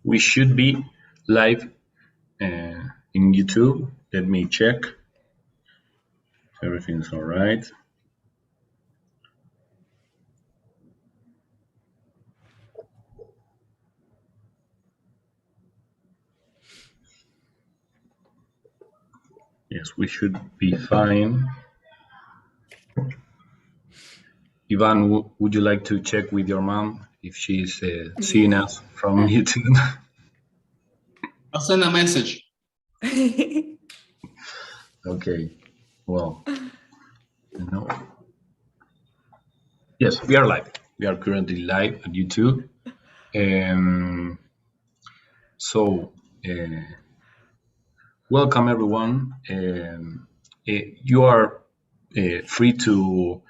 We should be live in YouTube. Let me check if everything's all right. Yes, we should be fine. Ivan, would you like to check with your mom if she's seeing us from YouTube? I'll send a message. Okay, well, no. Yes, we are live. We are currently live at YouTube. Welcome everyone. You are free to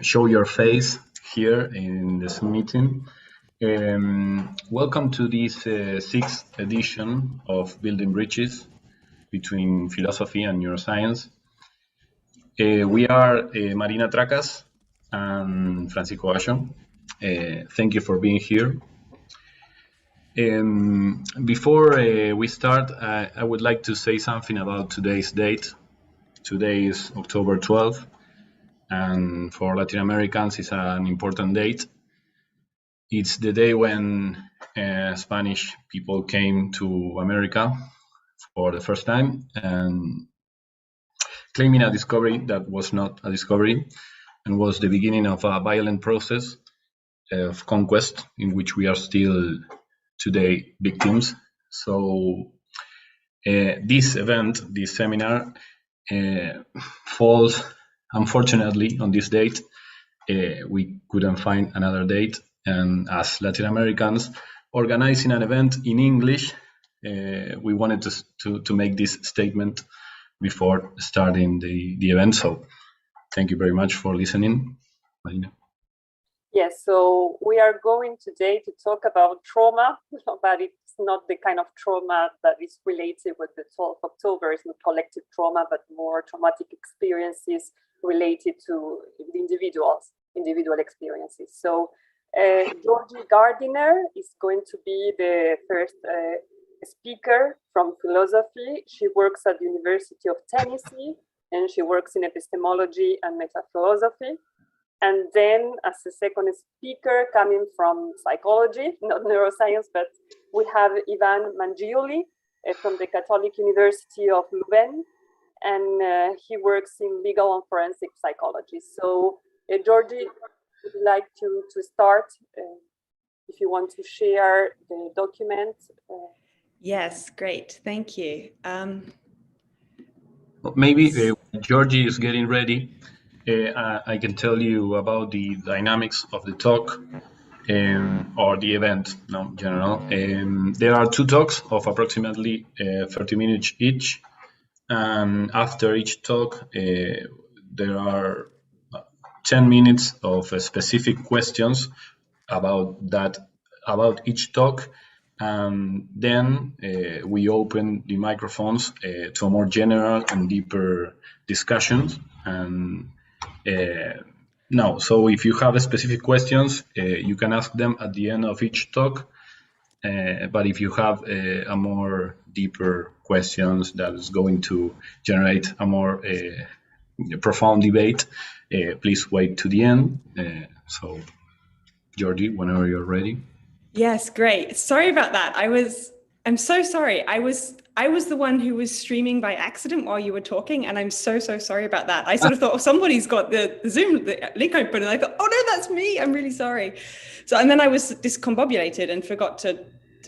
show your face here in this meeting. Welcome to this sixth edition of Building Bridges between Philosophy and Neuroscience. We are Marina Tracas and Francisco Warshaw. Thank you for being here. Before we start, I would like to say something about today's date. Today is October 12th, and for Latin Americans, it's an important date. It's the day when Spanish people came to America for the first time and claiming a discovery that was not a discovery and was the beginning of a violent process of conquest in which we are still today victims. So this event, this seminar, falls unfortunately on this date. We couldn't find another date, and as Latin Americans organizing an event in English, we wanted to make this statement before starting the event. So thank you very much for listening, Marina. Yes, so we are going today to talk about trauma, but it's not the kind of trauma that is related with the 12th of October. It's not collective trauma, but more traumatic experiences related to the individual experiences. So Georgi Gardiner is going to be the first speaker from philosophy. She works at the University of Tennessee, and she works in epistemology and metaphilosophy. And then as a second speaker coming from psychology, not neuroscience, but we have Ivan Mangioli from the Catholic University of Leuven, and he works in legal and forensic psychology. So Georgi, would you like to start, if you want to share the document? Yes, great, thank you. Maybe Georgi is getting ready. I can tell you about the dynamics of the talk or the event in general. There are two talks of approximately 30 minutes each. And after each talk, there are 10 minutes of specific questions about each talk. And then we open the microphones to a more general and deeper discussions. And so if you have specific questions, you can ask them at the end of each talk. But if you have a more deeper questions that is going to generate a more profound debate, please wait to the end. So, Georgi, whenever you're ready. Yes, great. Sorry about that. I'm so sorry. I was the one who was streaming by accident while you were talking, and I'm so sorry about that. I sort of thought, somebody's got the Zoom link open, and I thought, oh no, that's me. I'm really sorry. So, and then I was discombobulated and forgot to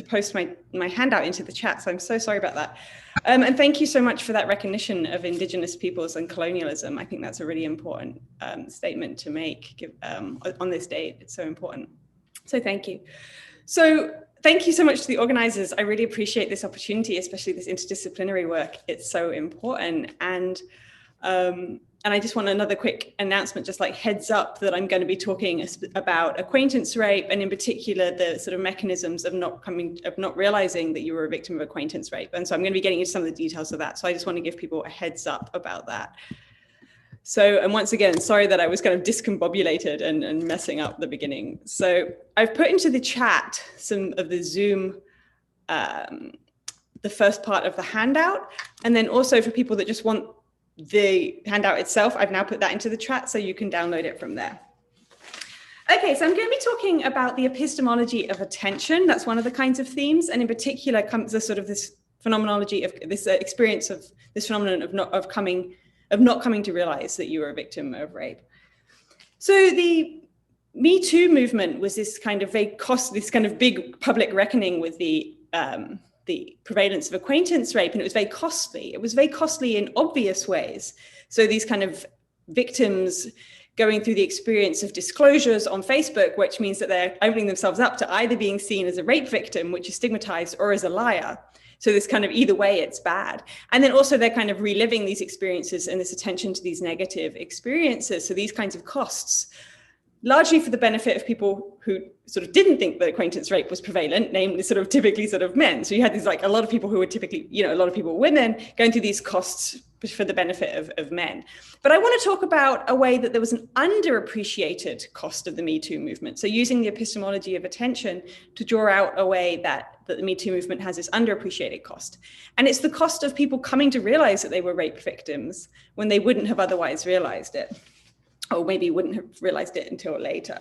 post my handout into the chat. So I'm so sorry about that. And thank you so much for that recognition of Indigenous peoples and colonialism. I think that's a really important statement to make on this date. It's so important. So thank you. So thank you so much to the organizers. I really appreciate this opportunity, especially this interdisciplinary work. It's so important. And I just want another quick announcement, just like heads up, that I'm going to be talking about acquaintance rape, and in particular, the sort of mechanisms of not realizing that you were a victim of acquaintance rape. And so I'm going to be getting into some of the details of that. So I just want to give people a heads up about that. So, and once again, sorry that I was kind of discombobulated and messing up the beginning. So I've put into the chat some of the Zoom the first part of the handout. And then also for people that just want the handout itself, I've now put that into the chat so you can download it from there. Okay, so I'm going to be talking about the epistemology of attention. That's one of the kinds of themes. And in particular comes the sort of this phenomenology of this experience of this phenomenon of not coming to realize that you were a victim of rape. So the Me Too movement was this kind of this kind of big public reckoning with the prevalence of acquaintance rape, and it was very costly. It was very costly in obvious ways. So these kind of victims going through the experience of disclosures on Facebook, which means that they're opening themselves up to either being seen as a rape victim, which is stigmatized, or as a liar. So this kind of either way, it's bad. And then also they're kind of reliving these experiences and this attention to these negative experiences. So these kinds of costs, largely for the benefit of people who sort of didn't think that acquaintance rape was prevalent, namely sort of typically sort of men. So you had these like a lot of people who were typically, a lot of people, women, going through these costs for the benefit of men. But I want to talk about a way that there was an underappreciated cost of the Me Too movement. So using the epistemology of attention to draw out a way that the Me Too movement has this underappreciated cost. And it's the cost of people coming to realize that they were rape victims when they wouldn't have otherwise realized it, or maybe wouldn't have realized it until later.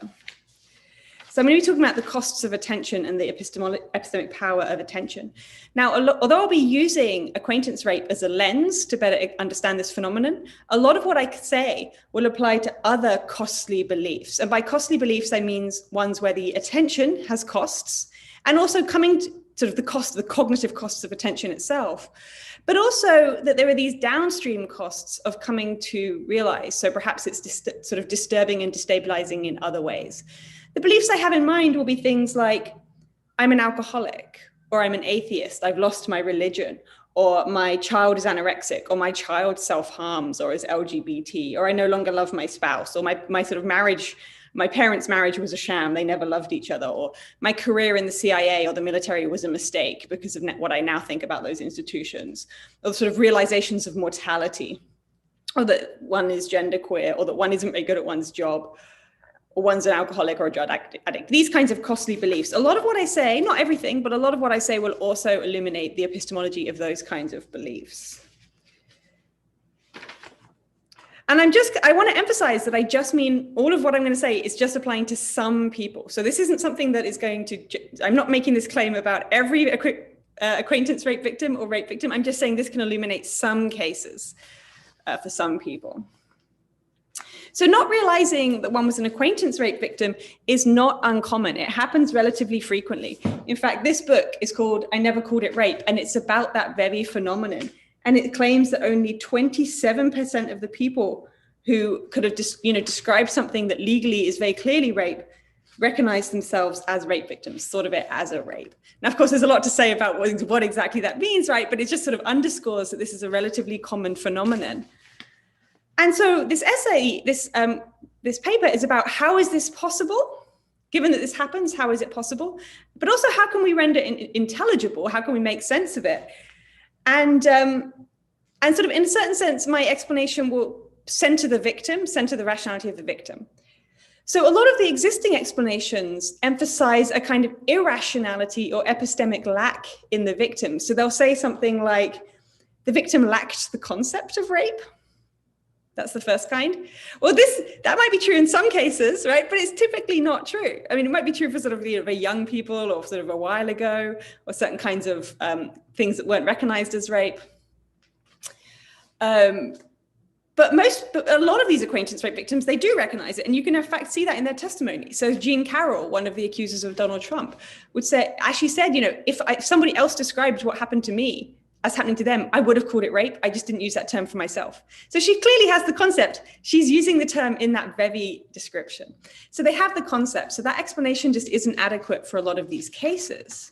So I'm going to be talking about the costs of attention and the epistemic power of attention. Now, although I'll be using acquaintance rape as a lens to better understand this phenomenon, a lot of what I say will apply to other costly beliefs. And by costly beliefs, I mean ones where the attention has costs, and also coming to sort of the cognitive costs of attention itself, but also that there are these downstream costs of coming to realize. So perhaps it's sort of disturbing and destabilizing in other ways. The beliefs I have in mind will be things like, I'm an alcoholic, or I'm an atheist, I've lost my religion, or my child is anorexic, or my child self-harms, or is LGBT, or I no longer love my spouse, or my sort of marriage, my parents' marriage was a sham, they never loved each other, or my career in the CIA or the military was a mistake because of what I now think about those institutions, or sort of realizations of mortality, or that one is genderqueer, or that one isn't very good at one's job, or one's an alcoholic or a drug addict. These kinds of costly beliefs. A lot of what I say, not everything, but a lot of what I say will also illuminate the epistemology of those kinds of beliefs. And I want to emphasize that I just mean all of what I'm going to say is just applying to some people. So this isn't something that is going to, I'm not making this claim about every acquaintance rape victim or rape victim. I'm just saying this can illuminate some cases for some people. So not realizing that one was an acquaintance rape victim is not uncommon. It happens relatively frequently. In fact, this book is called I Never Called It Rape, and it's about that very phenomenon. And it claims that only 27% of the people who could have described something that legally is very clearly rape recognize themselves as rape victims, thought of it as a rape. Now, of course, there's a lot to say about what exactly that means, right? But it just sort of underscores that this is a relatively common phenomenon. And so this essay, this paper is about how is this possible? Given that this happens, how is it possible? But also how can we render it intelligible? How can we make sense of it? And sort of in a certain sense, my explanation will center the victim, center the rationality of the victim. So a lot of the existing explanations emphasize a kind of irrationality or epistemic lack in the victim. So they'll say something like, the victim lacked the concept of rape. That's the first kind. Well, that might be true in some cases, right? But it's typically not true. I mean, it might be true for sort of very young people or sort of a while ago, or certain kinds of things that weren't recognized as rape. But a lot of these acquaintance rape victims, they do recognize it. And you can in fact see that in their testimony. So Jean Carroll, one of the accusers of Donald Trump, actually said, if somebody else described what happened to me as happening to them, I would have called it rape. I just didn't use that term for myself. So she clearly has the concept. She's using the term in that very description. So they have the concept. So that explanation just isn't adequate for a lot of these cases.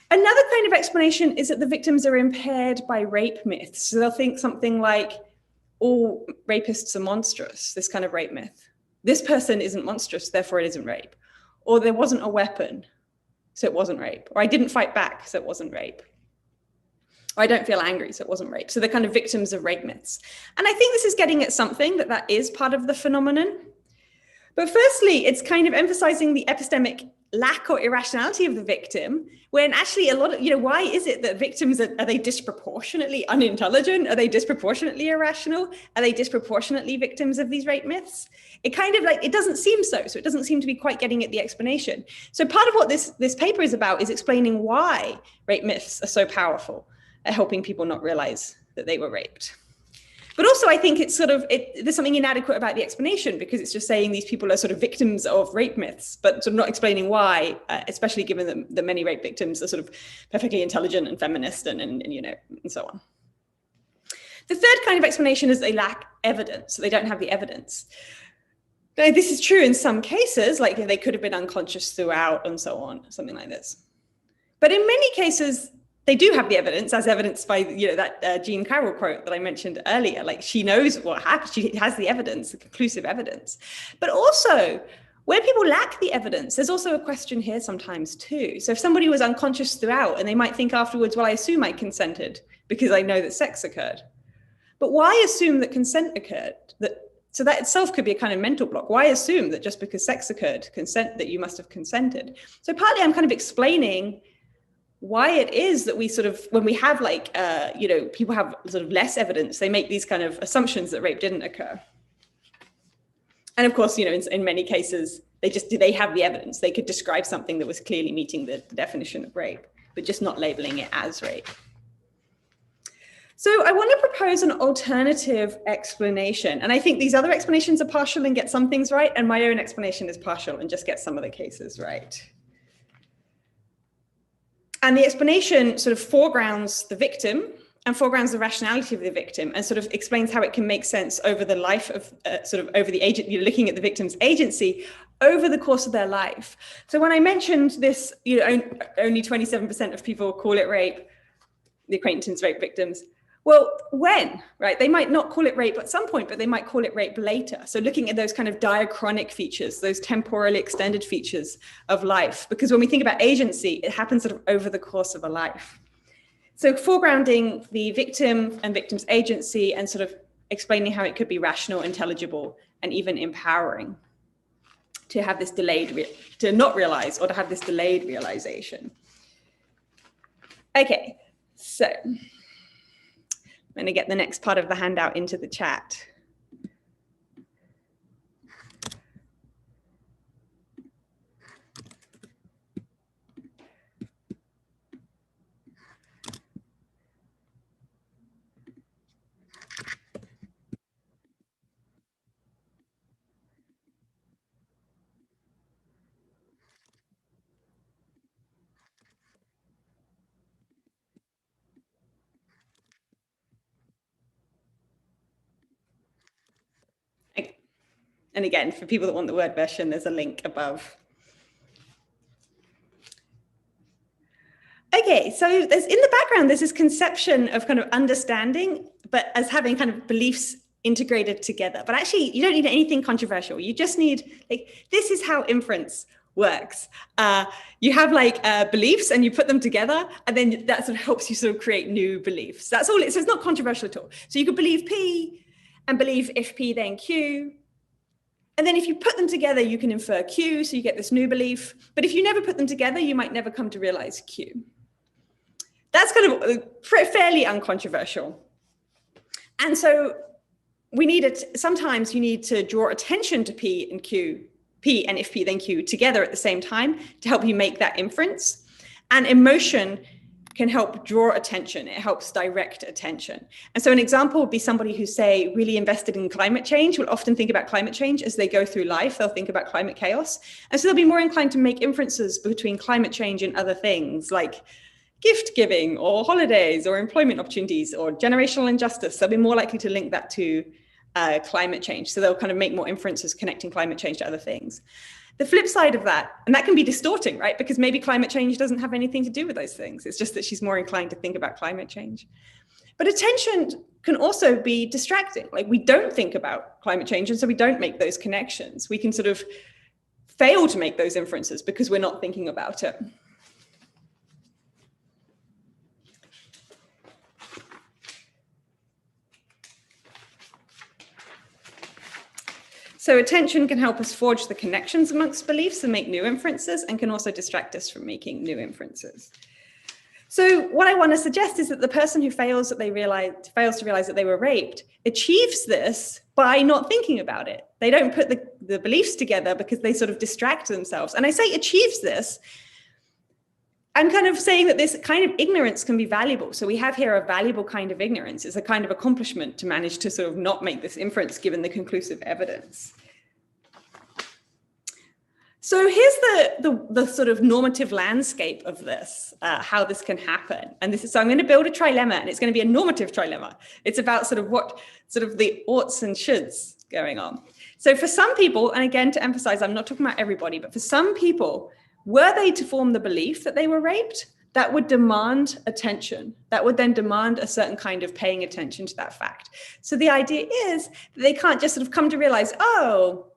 Another kind of explanation is that the victims are impaired by rape myths. So they'll think something like, all rapists are monstrous, this kind of rape myth. This person isn't monstrous, therefore it isn't rape. Or there wasn't a weapon, so it wasn't rape. Or I didn't fight back, so it wasn't rape. Or I don't feel angry, so it wasn't rape. So they're kind of victims of rape myths. And I think this is getting at something that is part of the phenomenon. But firstly, it's kind of emphasizing the epistemic lack or irrationality of the victim, when actually a lot of, why is it that victims, are they disproportionately unintelligent? Are they disproportionately irrational? Are they disproportionately victims of these rape myths? It kind of it doesn't seem so. So it doesn't seem to be quite getting at the explanation. So part of what this paper is about is explaining why rape myths are so powerful at helping people not realize that they were raped. But also, I think it's there's something inadequate about the explanation, because it's just saying these people are sort of victims of rape myths, but sort of not explaining why, especially given that many rape victims are sort of perfectly intelligent and feminist and so on. The third kind of explanation is they lack evidence, so they don't have the evidence. Now, this is true in some cases, like they could have been unconscious throughout and so on, something like this. But in many cases, they do have the evidence, as evidenced by that Jean Carroll quote that I mentioned earlier. Like, she knows what happened. She has the evidence, the conclusive evidence. But also, where people lack the evidence, there's also a question here sometimes too. So if somebody was unconscious throughout, and they might think afterwards, well, I assume I consented because I know that sex occurred. But why assume that consent occurred? So that itself could be a kind of mental block. Why assume that just because sex occurred, that you must have consented? So partly I'm kind of explaining why it is that we sort of, when we have people have sort of less evidence, they make these kind of assumptions that rape didn't occur. And of course, in many cases, they have the evidence. They could describe something that was clearly meeting the definition of rape, but just not labeling it as rape. So I want to propose an alternative explanation. And I think these other explanations are partial and get some things right, and my own explanation is partial and just gets some of the cases right. And the explanation sort of foregrounds the victim and foregrounds the rationality of the victim, and sort of explains how it can make sense over the life of over the agent, looking at the victim's agency over the course of their life. So when I mentioned this, only 27% of people call it rape, the acquaintance rape victims. Well, when, right? They might not call it rape at some point, but they might call it rape later. So looking at those kind of diachronic features, those temporally extended features of life, because when we think about agency, it happens sort of over the course of a life. So foregrounding the victim and victim's agency, and sort of explaining how it could be rational, intelligible, and even empowering to have this to not realize, or to have this delayed realization. Okay, so I'm going to get the next part of the handout into the chat. And again, for people that want the Word version, there's a link above. Okay, so in the background, there's this conception of kind of understanding, but as having kind of beliefs integrated together. But actually, you don't need anything controversial. You just need, this is how inference works. You have beliefs and you put them together, and then that sort of helps you sort of create new beliefs. That's all. So it's not controversial at all. So you could believe P and believe if P then Q. And then if you put them together, you can infer Q, so you get this new belief. But if you never put them together, you might never come to realize Q. That's kind of fairly uncontroversial. And so sometimes you need to draw attention to P and Q, P and if P then Q together at the same time to help you make that inference. And emotion can help draw attention. It helps direct attention. And so an example would be somebody who's, say, really invested in climate change will often think about climate change as they go through life. They'll think about climate chaos. And so they'll be more inclined to make inferences between climate change and other things like gift giving or holidays or employment opportunities or generational injustice. They'll be more likely to link that to climate change. So they'll kind of make more inferences connecting climate change to other things. The flip side of that, and that can be distorting, right? Because maybe climate change doesn't have anything to do with those things. It's just that she's more inclined to think about climate change. But attention can also be distracting. Like, we don't think about climate change, and so we don't make those connections. We can sort of fail to make those inferences because we're not thinking about it. So attention can help us forge the connections amongst beliefs and make new inferences, and can also distract us from making new inferences. So what I want to suggest is that the person who fails to realize that they were raped achieves this by not thinking about it. They don't put the beliefs together because they sort of distract themselves. And I say achieves this, I'm kind of saying that this kind of ignorance can be valuable. So we have here a valuable kind of ignorance. It's a kind of accomplishment to manage to sort of not make this inference given the conclusive evidence. So here's the sort of normative landscape of this, how this can happen. And so I'm going to build a trilemma, and it's going to be a normative trilemma. It's about sort of what sort of the oughts and shoulds going on. So for some people, and again, to emphasize, I'm not talking about everybody, but for some people, were they to form the belief that they were raped, that would demand attention. That would then demand a certain kind of paying attention to that fact. So the idea is that they can't just sort of come to realize, oh,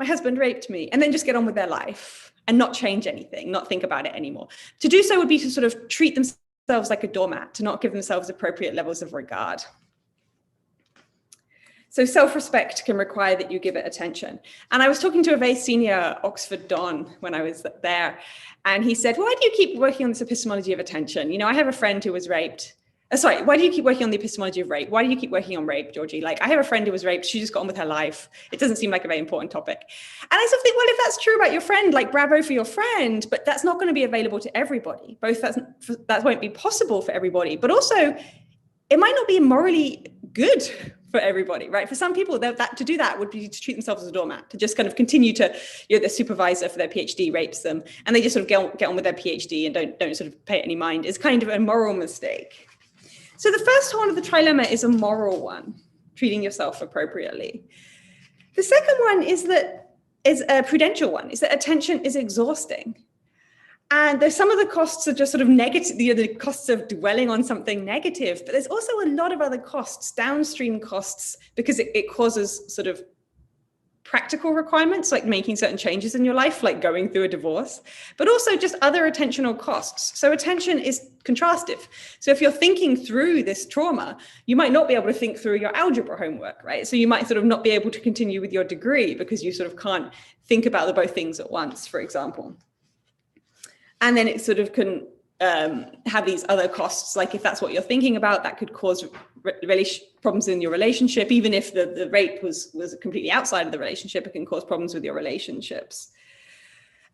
my husband raped me, and then just get on with their life and not change anything, not think about it anymore. To do so would be to sort of treat themselves like a doormat, to not give themselves appropriate levels of regard. So self-respect can require that you give it attention. And I was talking to a very senior Oxford Don when I was there, and he said, why do you keep working on this epistemology of attention? You know, I have a friend who was raped. Why do you keep working on the epistemology of rape? Why do you keep working on rape, Georgie? Like, I have a friend who was raped. She just got on with her life. It doesn't seem like a very important topic. And I sort of think, well, if that's true about your friend, like, bravo for your friend, but that's not going to be available to everybody. Both that won't be possible for everybody, but also it might not be morally good for everybody, right? For some people, to do that would be to treat themselves as a doormat, to just kind of continue to, you know, their supervisor for their PhD rapes them, and they just sort of get on with their PhD and don't sort of pay it any mind. Is kind of a moral mistake. So the first one of the trilemma is a moral one, treating yourself appropriately. The second one is a prudential one, is that attention is exhausting. And there's some of the costs are just sort of negative, the costs of dwelling on something negative, but there's also a lot of other costs, downstream costs, because it causes sort of practical requirements, like making certain changes in your life, like going through a divorce, but also just other attentional costs. So attention is contrastive. So if you're thinking through this trauma, you might not be able to think through your algebra homework, right? So you might sort of not be able to continue with your degree because you sort of can't think about the both things at once, for example. And then it sort of can have these other costs, like if that's what you're thinking about, that could cause problems in your relationship. Even if the rape was completely outside of the relationship, it can cause problems with your relationships.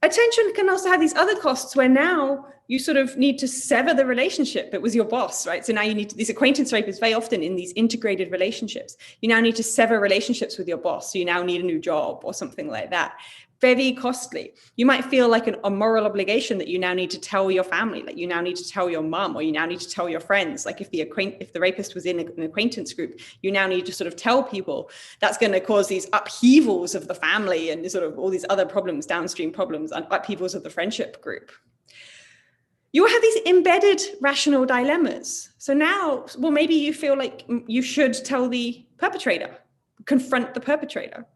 Attention can also have these other costs where now you sort of need to sever the relationship. It was your boss, right? So now you need to, this acquaintance rape is very often in these integrated relationships. You now need to sever relationships with your boss. So you now need a new job or something like that. Very costly. You might feel like a moral obligation that you now need to tell your family, like you now need to tell your mom, or you now need to tell your friends. Like if the rapist was in an acquaintance group, you now need to sort of tell people. That's going to cause these upheavals of the family and sort of all these other problems, downstream problems, and upheavals of the friendship group. You will have these embedded rational dilemmas. So now, well, maybe you feel like you should tell the perpetrator, confront the perpetrator.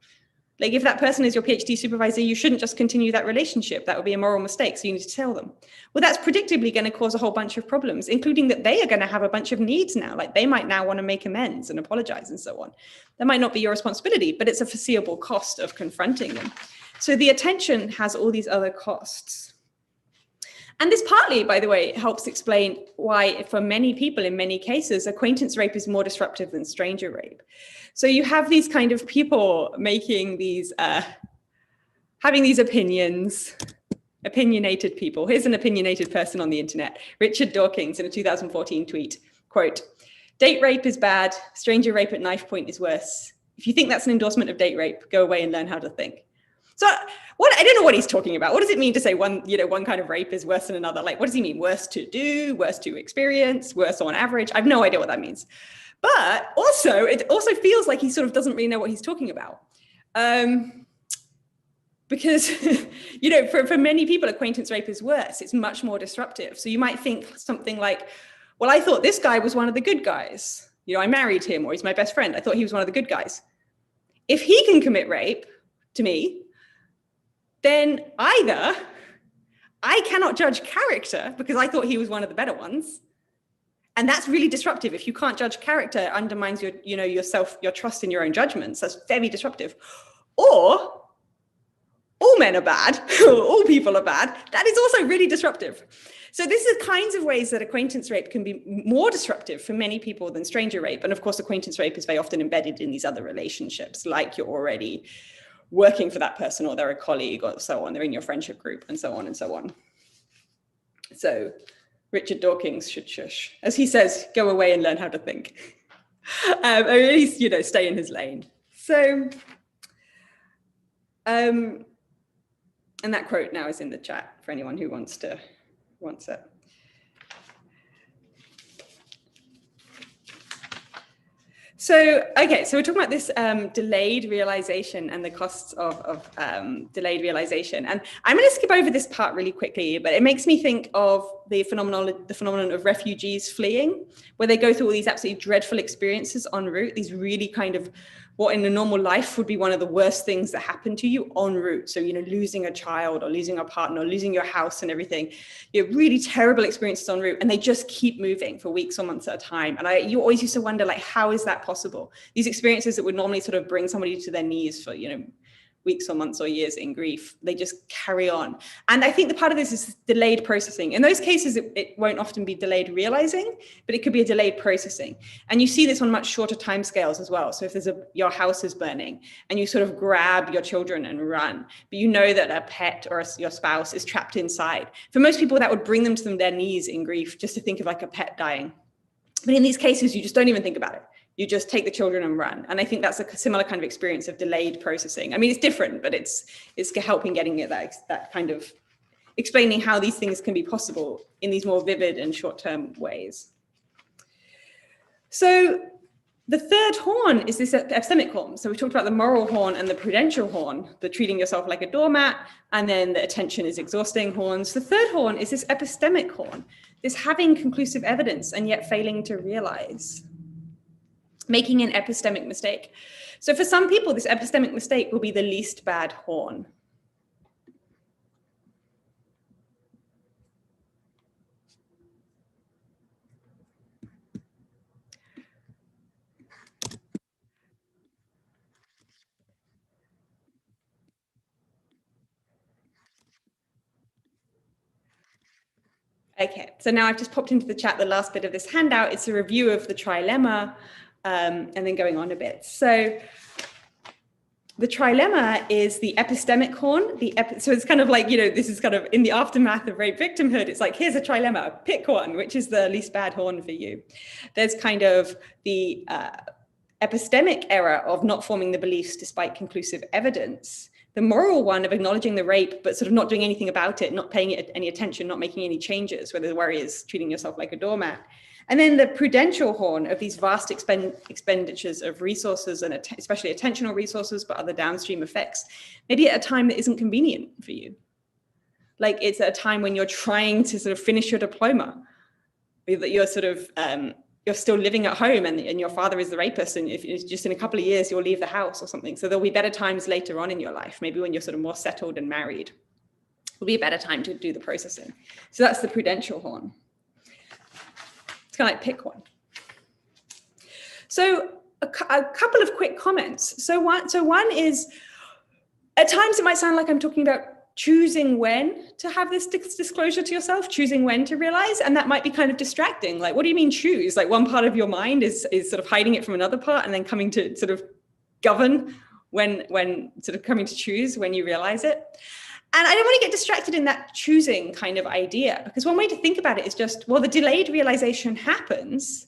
Like if that person is your PhD supervisor, you shouldn't just continue that relationship. That would be a moral mistake. So you need to tell them. Well, that's predictably going to cause a whole bunch of problems, including that they are going to have a bunch of needs now. Like they might now want to make amends and apologize and so on. That might not be your responsibility, but it's a foreseeable cost of confronting them. So the attention has all these other costs. And this partly, by the way, helps explain why for many people in many cases, acquaintance rape is more disruptive than stranger rape. So you have these kind of people making these, having these opinions, opinionated people. Here's an opinionated person on the internet, Richard Dawkins, in a 2014 tweet, quote, "Date rape is bad, stranger rape at knife point is worse. If you think that's an endorsement of date rape, go away and learn how to think." So I don't know what he's talking about. What does it mean to say one kind of rape is worse than another? Like, what does he mean? Worse to do, worse to experience, worse on average? I have no idea what that means. But also, it also feels like he sort of doesn't really know what he's talking about. Because, for many people, acquaintance rape is worse. It's much more disruptive. So you might think something like, well, I thought this guy was one of the good guys. I married him, or he's my best friend. I thought he was one of the good guys. If he can commit rape to me, then either I cannot judge character because I thought he was one of the better ones. And that's really disruptive. If you can't judge character, it undermines your trust in your own judgments. That's very disruptive. or all men are bad, all people are bad, that is also really disruptive. So this is kinds of ways that acquaintance rape can be more disruptive for many people than stranger rape. And of course, acquaintance rape is very often embedded in these other relationships, like you're already working for that person, or they're a colleague, or so on, they're in your friendship group, and so on and so on. So Richard Dawkins should shush. As he says, go away and learn how to think. Or at least, stay in his lane. So, and that quote now is in the chat for anyone who wants it. So, okay, so we're talking about this delayed realization and the costs of delayed realization. And I'm going to skip over this part really quickly, but it makes me think of the phenomenon of refugees fleeing, where they go through all these absolutely dreadful experiences en route, these really kind of what in a normal life would be one of the worst things that happen to you en route. So, losing a child or losing a partner, or losing your house and everything, really terrible experiences en route, and they just keep moving for weeks or months at a time. And you always used to wonder, like, how is that possible? These experiences that would normally sort of bring somebody to their knees for, weeks or months or years in grief, they just carry on. And I think the part of this is delayed processing. In those cases, it won't often be delayed realizing, but it could be a delayed processing. And you see this on much shorter timescales as well. So if your house is burning and you sort of grab your children and run, but you know that a pet or your spouse is trapped inside. For most people, that would bring them to their knees in grief, just to think of like a pet dying. But in these cases, you just don't even think about it. You just take the children and run. And I think that's a similar kind of experience of delayed processing. I mean, it's different, but it's helping getting at that kind of explaining how these things can be possible in these more vivid and short-term ways. So the third horn is this epistemic horn. So we talked about the moral horn and the prudential horn, the treating yourself like a doormat, and then the attention is exhausting horns. The third horn is this epistemic horn, this having conclusive evidence and yet failing to realize, making an epistemic mistake. So for some people, this epistemic mistake will be the least bad horn. Okay, so now I've just popped into the chat the last bit of this handout. It's a review of the trilemma, and then going on a bit. So the trilemma is the epistemic horn. So it's kind of like, this is kind of in the aftermath of rape victimhood. It's like, here's a trilemma, pick one, which is the least bad horn for you. There's kind of the epistemic error of not forming the beliefs despite conclusive evidence. The moral one of acknowledging the rape, but sort of not doing anything about it, not paying it any attention, not making any changes, where the worry is treating yourself like a doormat. And then the prudential horn of these vast expenditures of resources, and especially attentional resources, but other downstream effects, maybe at a time that isn't convenient for you. Like it's at a time when you're trying to sort of finish your diploma, that you're sort of, you're still living at home and your father is the rapist, and if it's just in a couple of years, you'll leave the house or something. So there'll be better times later on in your life, maybe when you're sort of more settled and married. It'll be a better time to do the processing. So that's the prudential horn. It's kind of like pick one. So a couple of quick comments. So one is, at times it might sound like I'm talking about choosing when to have this disclosure to yourself, choosing when to realize, and that might be kind of distracting. Like, what do you mean choose? Like one part of your mind is sort of hiding it from another part and then coming to sort of govern when sort of coming to choose when you realize it. And I don't want to get distracted in that choosing kind of idea, because one way to think about it is just, well, the delayed realization happens.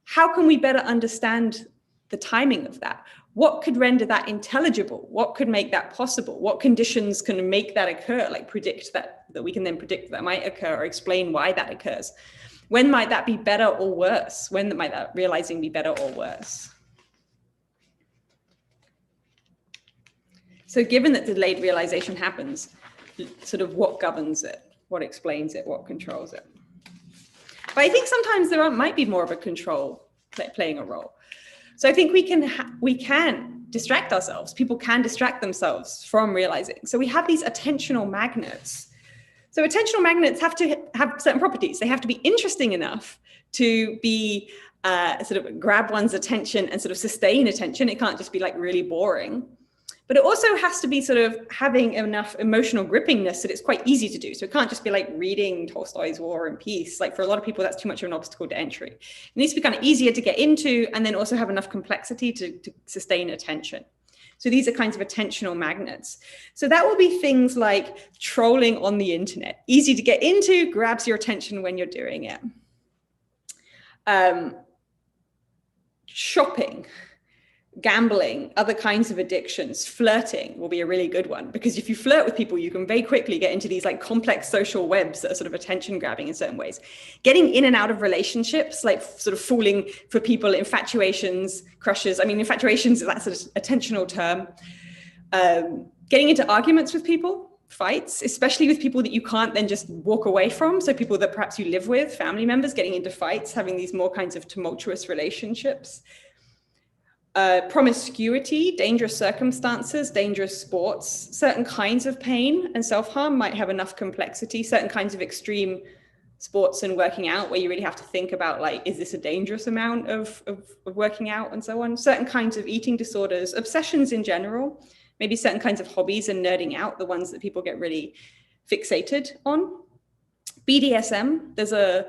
How can we better understand the timing of that? What could render that intelligible? What could make that possible? What conditions can make that occur, like predict that we can then predict that might occur or explain why that occurs? When might that be better or worse? When might that realizing be better or worse? So given that delayed realization happens, sort of what governs it, what explains it, what controls it? But I think sometimes there might be more of a control playing a role. So I think we can distract ourselves. People can distract themselves from realizing. So we have these attentional magnets. So attentional magnets have to have certain properties. They have to be interesting enough to be sort of grab one's attention and sort of sustain attention. It can't just be like really boring. But it also has to be sort of having enough emotional grippingness that it's quite easy to do. So it can't just be like reading Tolstoy's War and Peace. Like for a lot of people, that's too much of an obstacle to entry. It needs to be kind of easier to get into and then also have enough complexity to sustain attention. So these are kinds of attentional magnets. So that will be things like trolling on the internet. Easy to get into, grabs your attention when you're doing it. Shopping, gambling, other kinds of addictions, flirting will be a really good one, because if you flirt with people, you can very quickly get into these like complex social webs that are sort of attention grabbing in certain ways. Getting in and out of relationships, like sort of falling for people, infatuations, crushes. I mean, infatuations, that's an attentional term. Getting into arguments with people, fights, especially with people that you can't then just walk away from. So people that perhaps you live with, family members, getting into fights, having these more kinds of tumultuous relationships. Promiscuity, dangerous circumstances, dangerous sports, certain kinds of pain and self-harm might have enough complexity, certain kinds of extreme sports and working out where you really have to think about like, is this a dangerous amount of working out and so on, certain kinds of eating disorders, obsessions in general, maybe certain kinds of hobbies and nerding out, the ones that people get really fixated on. BDSM, there's a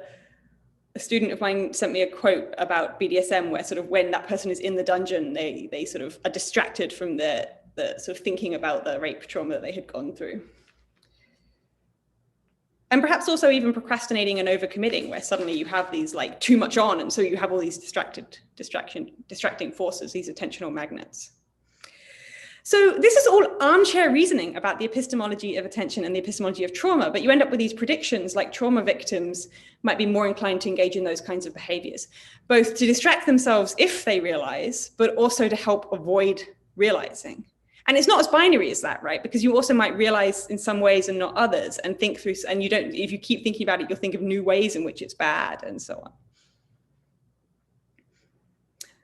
student of mine sent me a quote about BDSM where sort of when that person is in the dungeon, they sort of are distracted from the sort of thinking about the rape trauma that they had gone through. And perhaps also even procrastinating and overcommitting, where suddenly you have these like too much on, and so you have all these distracting forces, these attentional magnets. So this is all armchair reasoning about the epistemology of attention and the epistemology of trauma, but you end up with these predictions like trauma victims might be more inclined to engage in those kinds of behaviors, both to distract themselves if they realize, but also to help avoid realizing. And it's not as binary as that, right? Because you also might realize in some ways and not others, and think through, and you don't, if you keep thinking about it, you'll think of new ways in which it's bad and so on.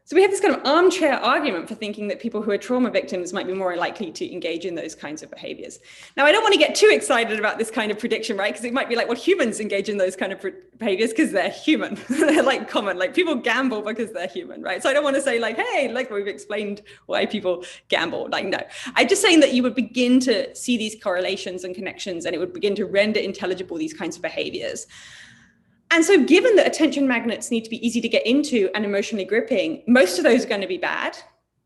So we have this kind of armchair argument for thinking that people who are trauma victims might be more likely to engage in those kinds of behaviors. Now, I don't want to get too excited about this kind of prediction, right? Because it might be like, well, humans engage in those kind of behaviors because they're human. They're like common, like people gamble because they're human, right? So I don't want to say like, hey, like we've explained why people gamble. Like, no, I'm just saying that you would begin to see these correlations and connections, and it would begin to render intelligible these kinds of behaviors. And so given that attention magnets need to be easy to get into and emotionally gripping, most of those are going to be bad.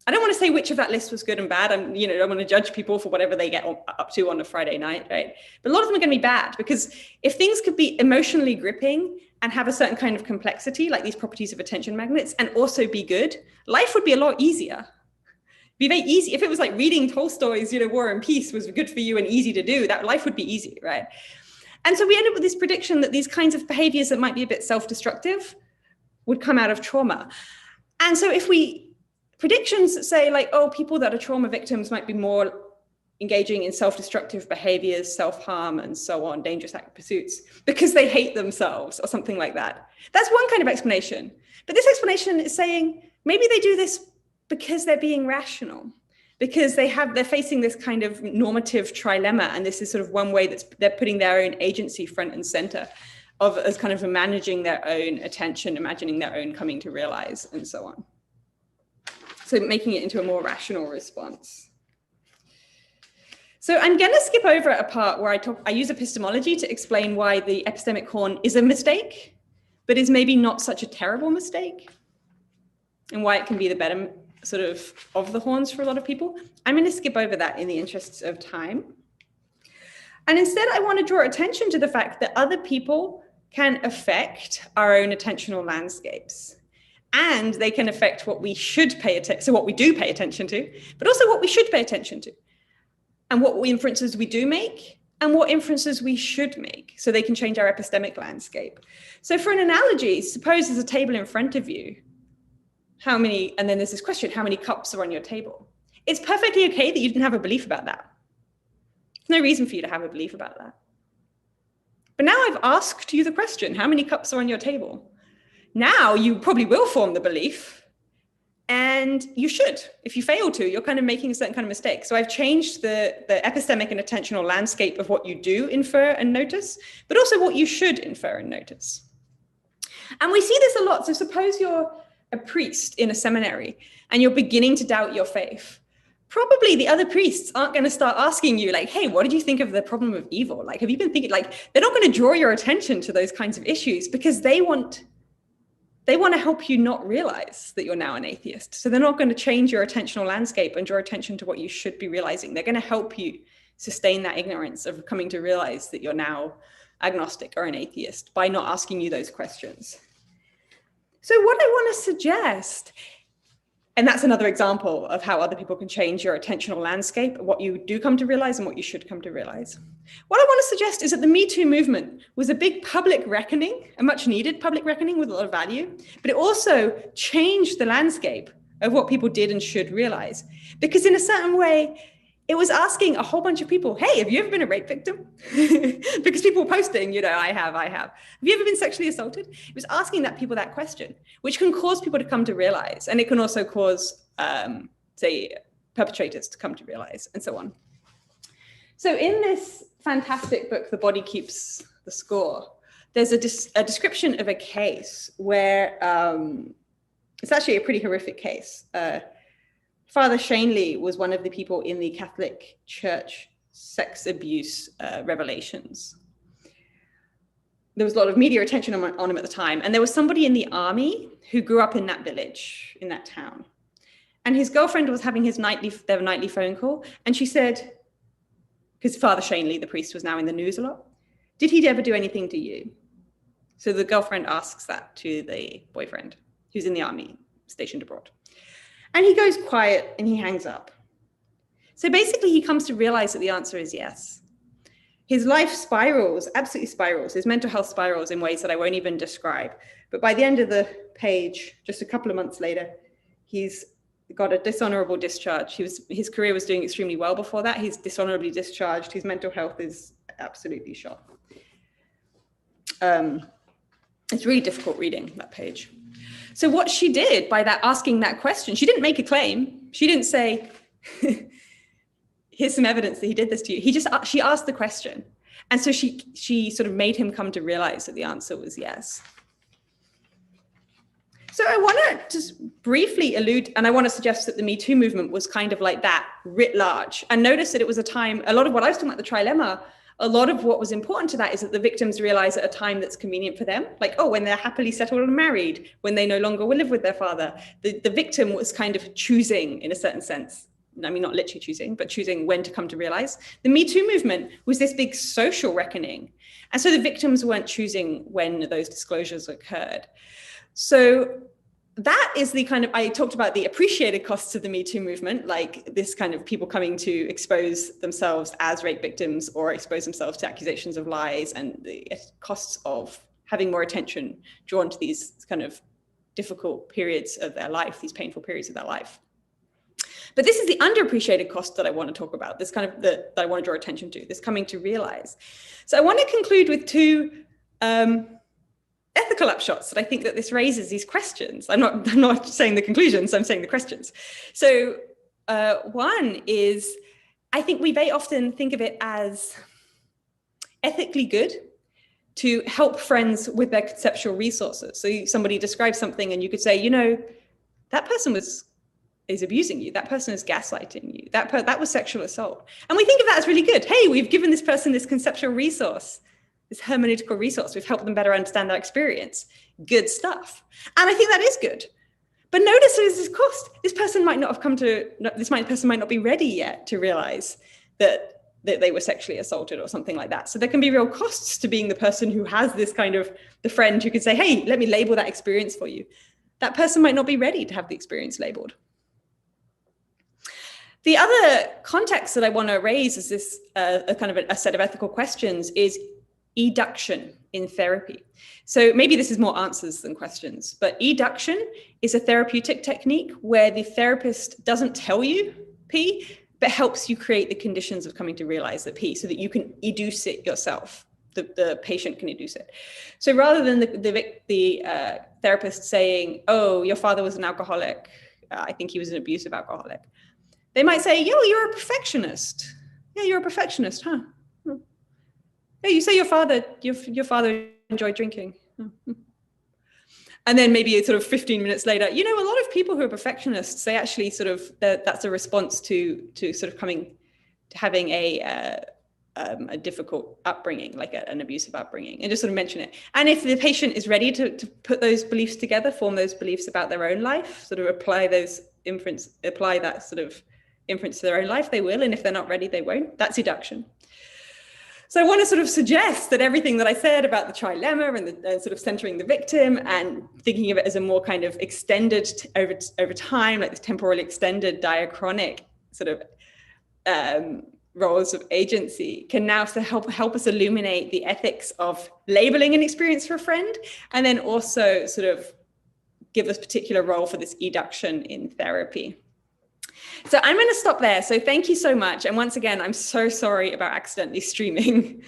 I don't want to say which of that list was good and bad. I don't want to judge people for whatever they get up to on a Friday night, right? But a lot of them are going to be bad, because if things could be emotionally gripping and have a certain kind of complexity, like these properties of attention magnets, and also be good, life would be a lot easier. It'd be very easy. If it was like reading Tolstoy's, War and Peace was good for you and easy to do, that life would be easy, right? And so we end up with this prediction that these kinds of behaviors that might be a bit self-destructive would come out of trauma. And so if predictions that say like, oh, people that are trauma victims might be more engaging in self-destructive behaviors, self-harm, and so on, dangerous act pursuits, because they hate themselves or something like that. That's one kind of explanation. But this explanation is saying maybe they do this because they're being rational, because they're facing this kind of normative trilemma, and this is sort of one way that they're putting their own agency front and center as kind of managing their own attention, imagining their own coming to realize, and so on. So making it into a more rational response. So I'm going to skip over a part where I use epistemology to explain why the epistemic horn is a mistake, but is maybe not such a terrible mistake, and why it can be the better sort of the horns for a lot of people. I'm going to skip over that in the interests of time. And instead, I want to draw attention to the fact that other people can affect our own attentional landscapes. And they can affect what we should pay attention to, so what we do pay attention to, but also what we should pay attention to, and what inferences we do make, and what inferences we should make, so they can change our epistemic landscape. So for an analogy, suppose there's a table in front of you. And then there's this question, how many cups are on your table? It's perfectly okay that you didn't have a belief about that. There's no reason for you to have a belief about that. But now I've asked you the question, how many cups are on your table? Now you probably will form the belief, and you should. If you fail to, you're kind of making a certain kind of mistake. So I've changed the epistemic and attentional landscape of what you do infer and notice, but also what you should infer and notice. And we see this a lot. So suppose you're a priest in a seminary and you're beginning to doubt your faith. probably the other priests aren't going to start asking you like, hey, what did you think of the problem of evil? Like, have you been thinking, like, they're not going to draw your attention to those kinds of issues because they want to help you not realize that you're now an atheist. So they're not going to change your attentional landscape and draw attention to what you should be realizing. They're going to help you sustain that ignorance of coming to realize that you're now agnostic or an atheist by not asking you those questions. So what I want to suggest, and that's another example of how other people can change your attentional landscape, what you do come to realize and what you should come to realize. What I want to suggest is that the Me Too movement was a big public reckoning, a much needed public reckoning with a lot of value, but it also changed the landscape of what people did and should realize. Because in a certain way, it was asking a whole bunch of people, hey, have you ever been a rape victim? Because people were posting, I have. Have you ever been sexually assaulted? It was asking people that question, which can cause people to come to realize. And it can also cause, say, perpetrators to come to realize and so on. So in this fantastic book, The Body Keeps the Score, there's a description of a case where it's actually a pretty horrific case. Father Shanley was one of the people in the Catholic Church sex abuse revelations. There was a lot of media attention on him at the time. And there was somebody in the army who grew up in that village, in that town. And his girlfriend was having their nightly phone call. And she said, because Father Shanley, the priest, was now in the news a lot, did he ever do anything to you? So the girlfriend asks that to the boyfriend, who's in the army, stationed abroad. And he goes quiet and he hangs up. So basically he comes to realize that the answer is yes. His life spirals, absolutely spirals. His mental health spirals in ways that I won't even describe. But by the end of the page, just a couple of months later, he's got a dishonorable discharge. His career was doing extremely well before that. He's dishonorably discharged. His mental health is absolutely shot. It's really difficult reading that page. So what she did by asking that question, she didn't make a claim. She didn't say, here's some evidence that he did this to you. She asked the question. And so she sort of made him come to realize that the answer was yes. So I want to just briefly allude, and I want to suggest that the Me Too movement was kind of like that writ large. And notice that it was a time, a lot of what I was talking about, the trilemma, a lot of what was important to that is that the victims realize at a time that's convenient for them, like, oh, when they're happily settled and married, when they no longer will live with their father. The victim was kind of choosing, in a certain sense, I mean, not literally choosing, but choosing when to come to realize. The Me Too movement was this big social reckoning. And so the victims weren't choosing when those disclosures occurred. So that is the kind of, I talked about the appreciated costs of the Me Too movement, like this kind of people coming to expose themselves as rape victims or expose themselves to accusations of lies, and the costs of having more attention drawn to these kind of difficult periods of their life, these painful periods of their life. But this is the underappreciated cost that I want to talk about, this kind of that I want to draw attention to, this coming to realize. So I want to conclude with two ethical upshots that I think that this raises these questions. I'm not saying the conclusions, I'm saying the questions. So one is, I think we very often think of it as ethically good to help friends with their conceptual resources. So somebody describes something and you could say, that person is abusing you. That person is gaslighting you. That was sexual assault. And we think of that as really good. Hey, we've given this person this conceptual resource, this hermeneutical resource. We've helped them better understand their experience. Good stuff. And I think that is good. But notice there's this cost. This person might not be ready yet to realize that they were sexually assaulted or something like that. So there can be real costs to being the person who has this kind of, the friend who could say, hey, let me label that experience for you. That person might not be ready to have the experience labeled. The other context that I want to raise is this a kind of a set of ethical questions is eduction in therapy. So maybe this is more answers than questions, but eduction is a therapeutic technique where the therapist doesn't tell you P, but helps you create the conditions of coming to realize the P so that you can educe it yourself. The patient can educe it. So rather than the therapist saying, oh, your father was an alcoholic, I think he was an abusive alcoholic, they might say, yo, you're a perfectionist. Yeah, you're a perfectionist, huh? Yeah, you say your father enjoyed drinking. And then maybe sort of 15 minutes later, you know, a lot of people who are perfectionists, they actually sort of, that's a response to sort of having a difficult upbringing, like an abusive upbringing, and just sort of mention it. And if the patient is ready to put those beliefs together, form those beliefs about their own life, sort of apply that sort of inference to their own life, they will. And if they're not ready, they won't. That's eduction. So I want to sort of suggest that everything that I said about the trilemma and the sort of centering the victim and thinking of it as a more kind of extended over time, like this temporally extended diachronic sort of roles of agency, can now help us illuminate the ethics of labeling an experience for a friend, and then also sort of give us particular role for this eduction in therapy. So I'm going to stop there. So thank you so much. And once again, I'm so sorry about accidentally streaming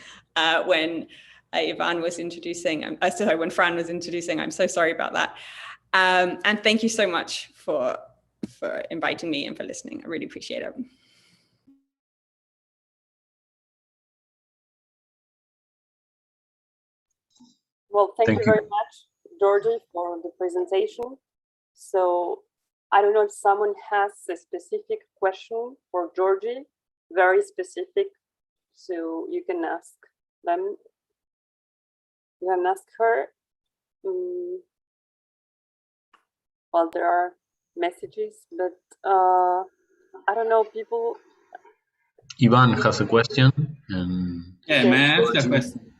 when Ivan was introducing, sorry, when Fran was introducing. I'm so sorry about that. And thank you so much for inviting me and for listening. I really appreciate it. Well, thank you very much, Georgi, for the presentation. So I don't know if someone has a specific question for Georgi, very specific, so you can ask them. You can ask her. Well, there are messages, but I don't know, people. Ivan has a question. Yeah, may I ask a question?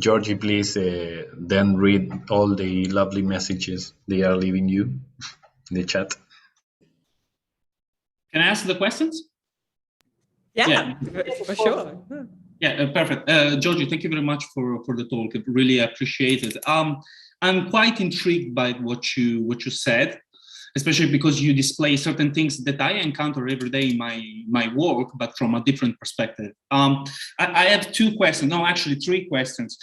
Georgi, please then read all the lovely messages they are leaving you in the chat. Can I ask the questions? Yeah. For sure. Yeah, perfect. Georgi, thank you very much for the talk. I really appreciate it. I'm quite intrigued by what you said, especially because you display certain things that I encounter every day in my work, but from a different perspective. I have two questions, no, actually three questions.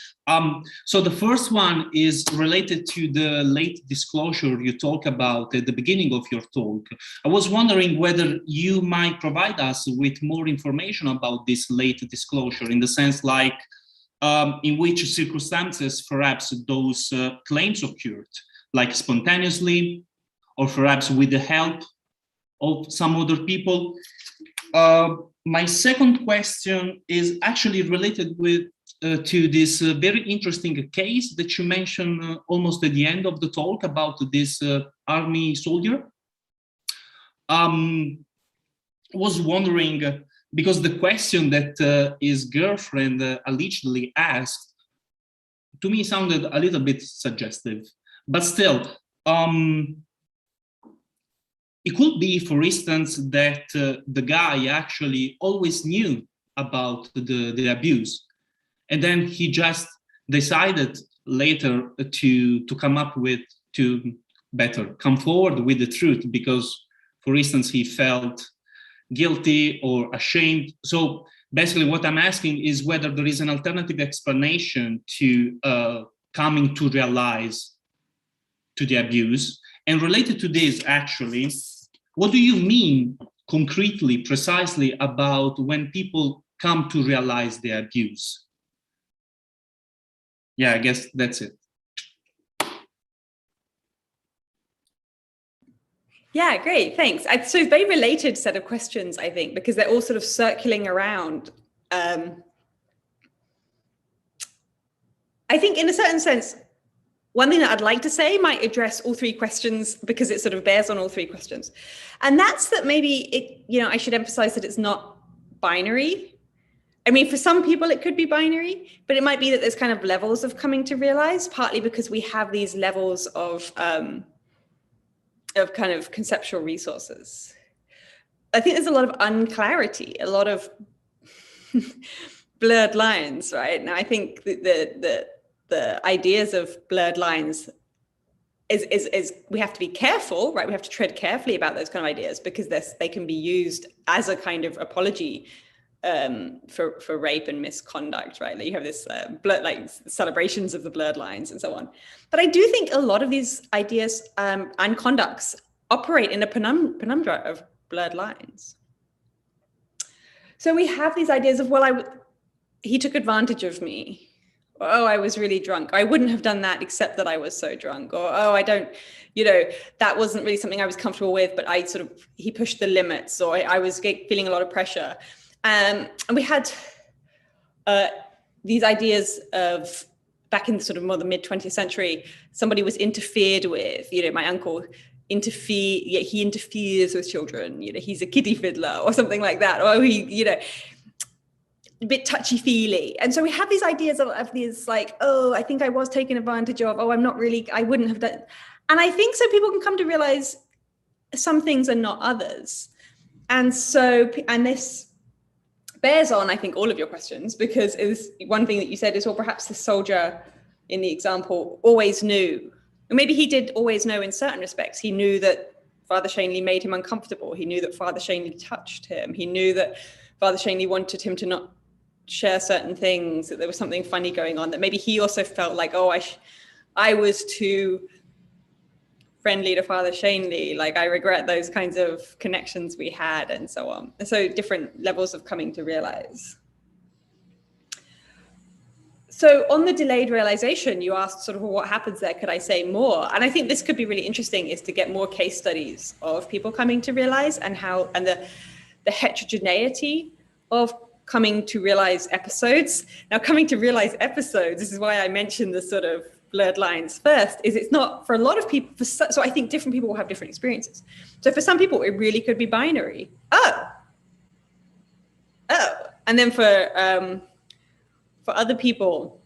So the first one is related to the late disclosure you talk about at the beginning of your talk. I was wondering whether you might provide us with more information about this late disclosure, in the sense like in which circumstances perhaps those claims occurred, like spontaneously, or perhaps with the help of some other people. My second question is actually related to this very interesting case that you mentioned almost at the end of the talk about this army soldier. Was wondering, because the question that his girlfriend allegedly asked, to me sounded a little bit suggestive, but still, it could be, for instance, that the guy actually always knew about the abuse, and then he just decided later to come forward with the truth because, for instance, he felt guilty or ashamed. So basically what I'm asking is whether there is an alternative explanation to coming to realize to the abuse. And related to this, actually, what do you mean concretely, precisely about when people come to realize the abuse? Yeah, I guess that's it. Yeah, great, thanks. So very related set of questions, I think, because they're all sort of circling around. I think in a certain sense, one thing that I'd like to say might address all three questions because it sort of bears on all three questions. And that's that maybe I should emphasize that it's not binary. I mean, for some people it could be binary, but it might be that there's kind of levels of coming to realize, partly because we have these levels of kind of conceptual resources. I think there's a lot of unclarity, a lot of blurred lines, right? Now, I think the ideas of blurred lines is we have to be careful, right? We have to tread carefully about those kind of ideas because they can be used as a kind of apology for rape and misconduct, right? Like you have this like celebrations of the blurred lines and so on. But I do think a lot of these ideas and conducts operate in a penumbra of blurred lines. So we have these ideas of, well, he took advantage of me, oh, I was really drunk. I wouldn't have done that except that I was so drunk. Or, oh, I don't, that wasn't really something I was comfortable with, but he pushed the limits, or I was feeling a lot of pressure. And we had these ideas of, back in sort of more the mid 20th century, somebody was interfered with, my uncle he interferes with children, he's a kiddie fiddler or something like that, or he, a bit touchy-feely. And so we have these ideas of these like, oh, I think I was taken advantage of, oh, I wouldn't have done. And I think so people can come to realize some things are not others. And this bears on, I think, all of your questions, because it was one thing that you said is, well, perhaps the soldier in the example always knew, or maybe he did always know in certain respects. He knew that Father Shanley made him uncomfortable. He knew that Father Shanley touched him. He knew that Father Shanley wanted him to not share certain things, that there was something funny going on, that maybe he also felt like, oh, I was too friendly to Father Shanley, like I regret those kinds of connections we had, and so on. And so different levels of coming to realize. So on the delayed realization, you asked sort of, well, what happens there? Could I say more? And I think this could be really interesting, is to get more case studies of people coming to realize, and the heterogeneity of coming to realize episodes. Now, coming to realize episodes, this is why I mentioned the sort of blurred lines first, is it's not for a lot of people. So I think different people will have different experiences. So for some people, it really could be binary. Oh. And then for other people,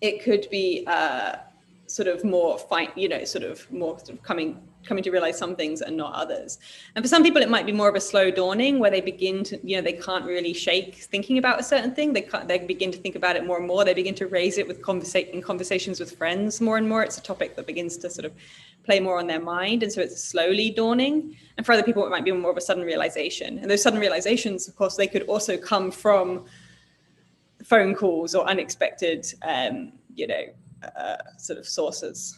it could be sort of more coming to realize some things and not others. And for some people, it might be more of a slow dawning, where they begin to, they can't really shake thinking about a certain thing. They begin to think about it more and more. They begin to raise it with in conversations with friends more and more. It's a topic that begins to sort of play more on their mind. And so it's slowly dawning. And for other people, it might be more of a sudden realization. And those sudden realizations, of course, they could also come from phone calls or unexpected, sort of sources.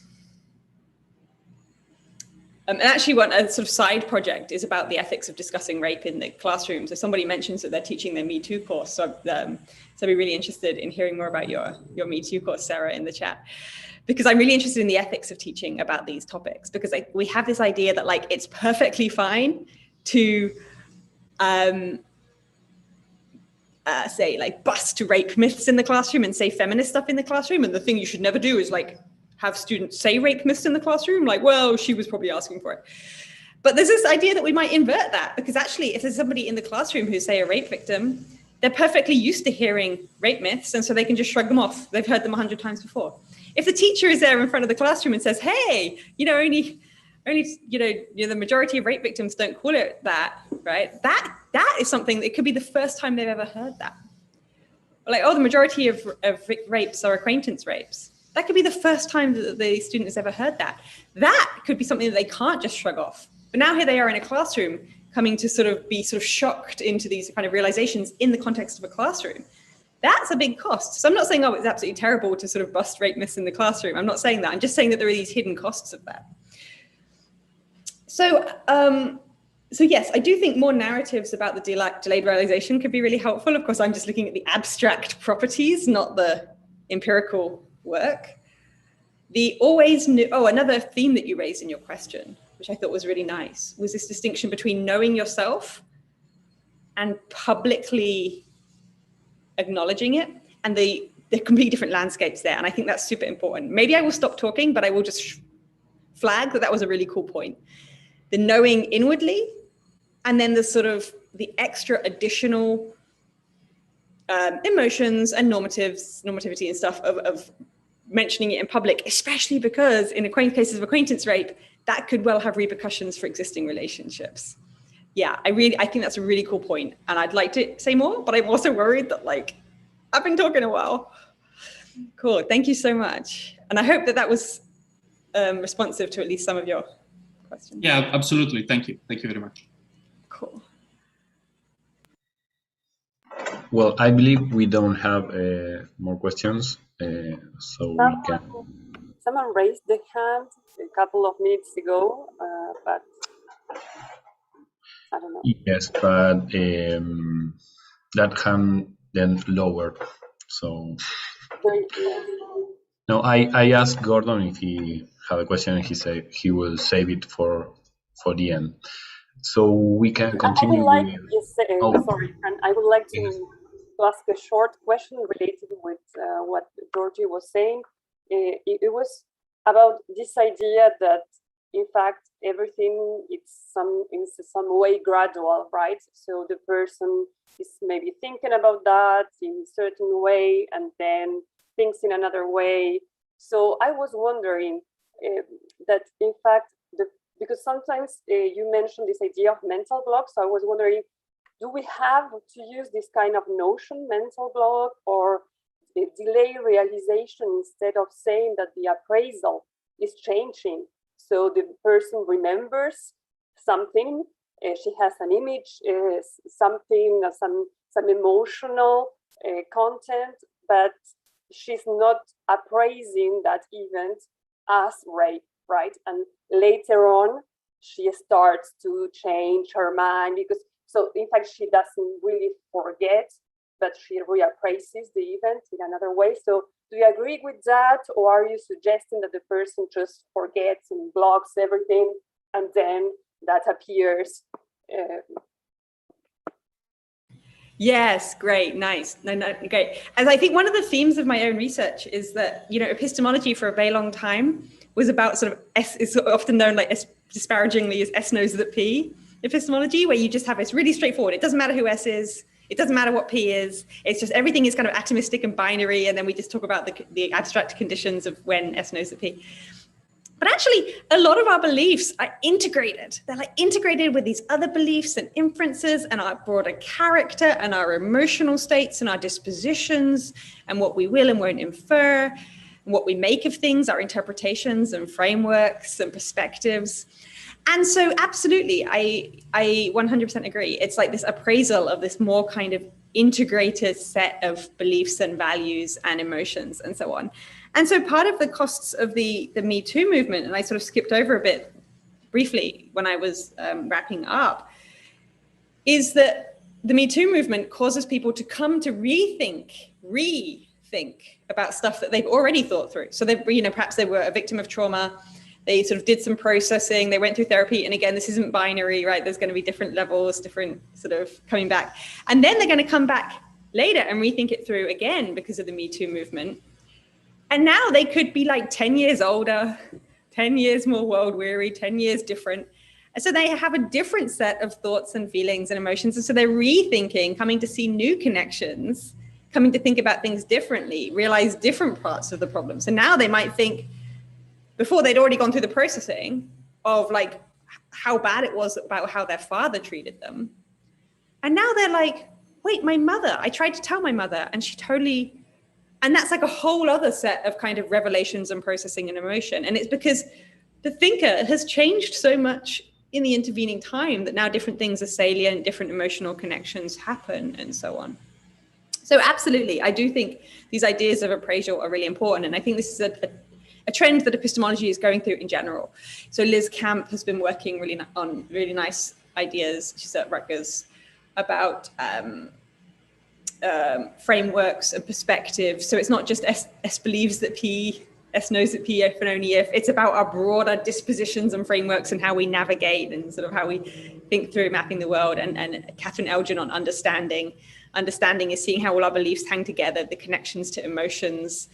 And actually, a sort of side project is about the ethics of discussing rape in the classroom. So somebody mentions that they're teaching their MeToo course. So I'd be really interested in hearing more about your MeToo course, Sarah, in the chat, because I'm really interested in the ethics of teaching about these topics, because we have this idea that like it's perfectly fine to say like bust rape myths in the classroom and say feminist stuff in the classroom. And the thing you should never do is like have students say rape myths in the classroom, like, well, she was probably asking for it. But there's this idea that we might invert that, because actually if there's somebody in the classroom who's, say, a rape victim, they're perfectly used to hearing rape myths, and so they can just shrug them off. They've heard them 100 times before. If the teacher is there in front of the classroom and says, hey, only the majority of rape victims don't call it that, right? That is something that could be the first time they've ever heard that. Like, oh, the majority of rapes are acquaintance rapes. That could be the first time that the student has ever heard that. That could be something that they can't just shrug off. But now here they are in a classroom, coming to be shocked into these kind of realizations in the context of a classroom. That's a big cost. So I'm not saying, oh, it's absolutely terrible to sort of bust rape myths in the classroom. I'm not saying that. I'm just saying that there are these hidden costs of that. So yes, I do think more narratives about the delayed realization could be really helpful. Of course, I'm just looking at the abstract properties, not the empirical work. Another theme that you raised in your question, which I thought was really nice, was this distinction between knowing yourself and publicly acknowledging it, and the completely different landscapes there. And I think that's super important. Maybe I will stop talking, but I will just flag that was a really cool point. The knowing inwardly, and then the sort of the extra additional emotions and normativity and stuff of mentioning it in public, especially because in cases of acquaintance rape, that could well have repercussions for existing relationships. Yeah, I think that's a really cool point, and I'd like to say more, but I'm also worried that I've been talking a while. Cool, thank you so much. And I hope that was responsive to at least some of your questions. Yeah, absolutely. Thank you. Thank you very much. Cool. Well, I believe we don't have more questions, so we can. Someone raised the hand a couple of minutes ago, but I don't know. Yes, but that hand then lowered. So No, I asked Gordon if he had a question, and he said he will save it for the end. So we can continue. I would like, Oh. sorry, and I would like to ask a short question related with what Georgi was saying. It was about this idea that, in fact, everything it's in some way gradual, right? So the person is maybe thinking about that in a certain way, and then thinks in another way. So I was wondering that, in fact, because sometimes you mentioned this idea of mental block. So I was wondering, do we have to use this kind of notion, mental block, or delay realization instead of saying that the appraisal is changing? So the person remembers something, she has an image, something, some emotional content, but she's not appraising that event as rape, right? And later on, she starts to change her mind because, so in fact, she doesn't really forget, but she reappraises the event in another way. So do you agree with that? Or are you suggesting that the person just forgets and blocks everything and then that appears? Yes, great, nice, no, great. As I think one of the themes of my own research is that, epistemology for a very long time was about sort of it's often known like disparagingly as S knows that P epistemology, where you just have it's really straightforward. It doesn't matter who S is. It doesn't matter what P is. It's just everything is kind of atomistic and binary, and then we just talk about the abstract conditions of when S knows that P. But actually, a lot of our beliefs are integrated. They're like integrated with these other beliefs and inferences and our broader character and our emotional states and our dispositions and what we will and won't infer, and what we make of things, our interpretations and frameworks and perspectives. And so absolutely, I 100% agree. It's like this appraisal of this more kind of integrated set of beliefs and values and emotions and so on. And so part of the costs of the Me Too movement, and I sort of skipped over a bit briefly when I was wrapping up, is that the Me Too movement causes people to come to rethink about stuff that they've already thought through. So they, perhaps they were a victim of trauma. They sort of did some processing, they went through therapy. And again, this isn't binary, right? There's going to be different levels, different sort of coming back. And then they're going to come back later and rethink it through again because of the Me Too movement. And now they could be like 10 years older, 10 years more world weary, 10 years different. And so they have a different set of thoughts and feelings and emotions. And so they're rethinking, coming to see new connections, coming to think about things differently, realize different parts of the problem. So now they might think, before they'd already gone through the processing of like how bad it was about how their father treated them. And now they're like, wait, my mother, I tried to tell my mother and she totally, and that's like a whole other set of kind of revelations and processing and emotion. And it's because the thinker has changed so much in the intervening time that now different things are salient, different emotional connections happen and so on. So absolutely, I do think these ideas of appraisal are really important. And I think this is a trend that epistemology is going through in general. So Liz Camp has been working on really nice ideas. She's at Rutgers about frameworks and perspectives. So it's not just S believes that P, S knows that P, if and only if. It's about our broader dispositions and frameworks and how we navigate and sort of how we think through mapping the world. And Catherine Elgin on understanding. Understanding is seeing how all our beliefs hang together, the connections to emotions,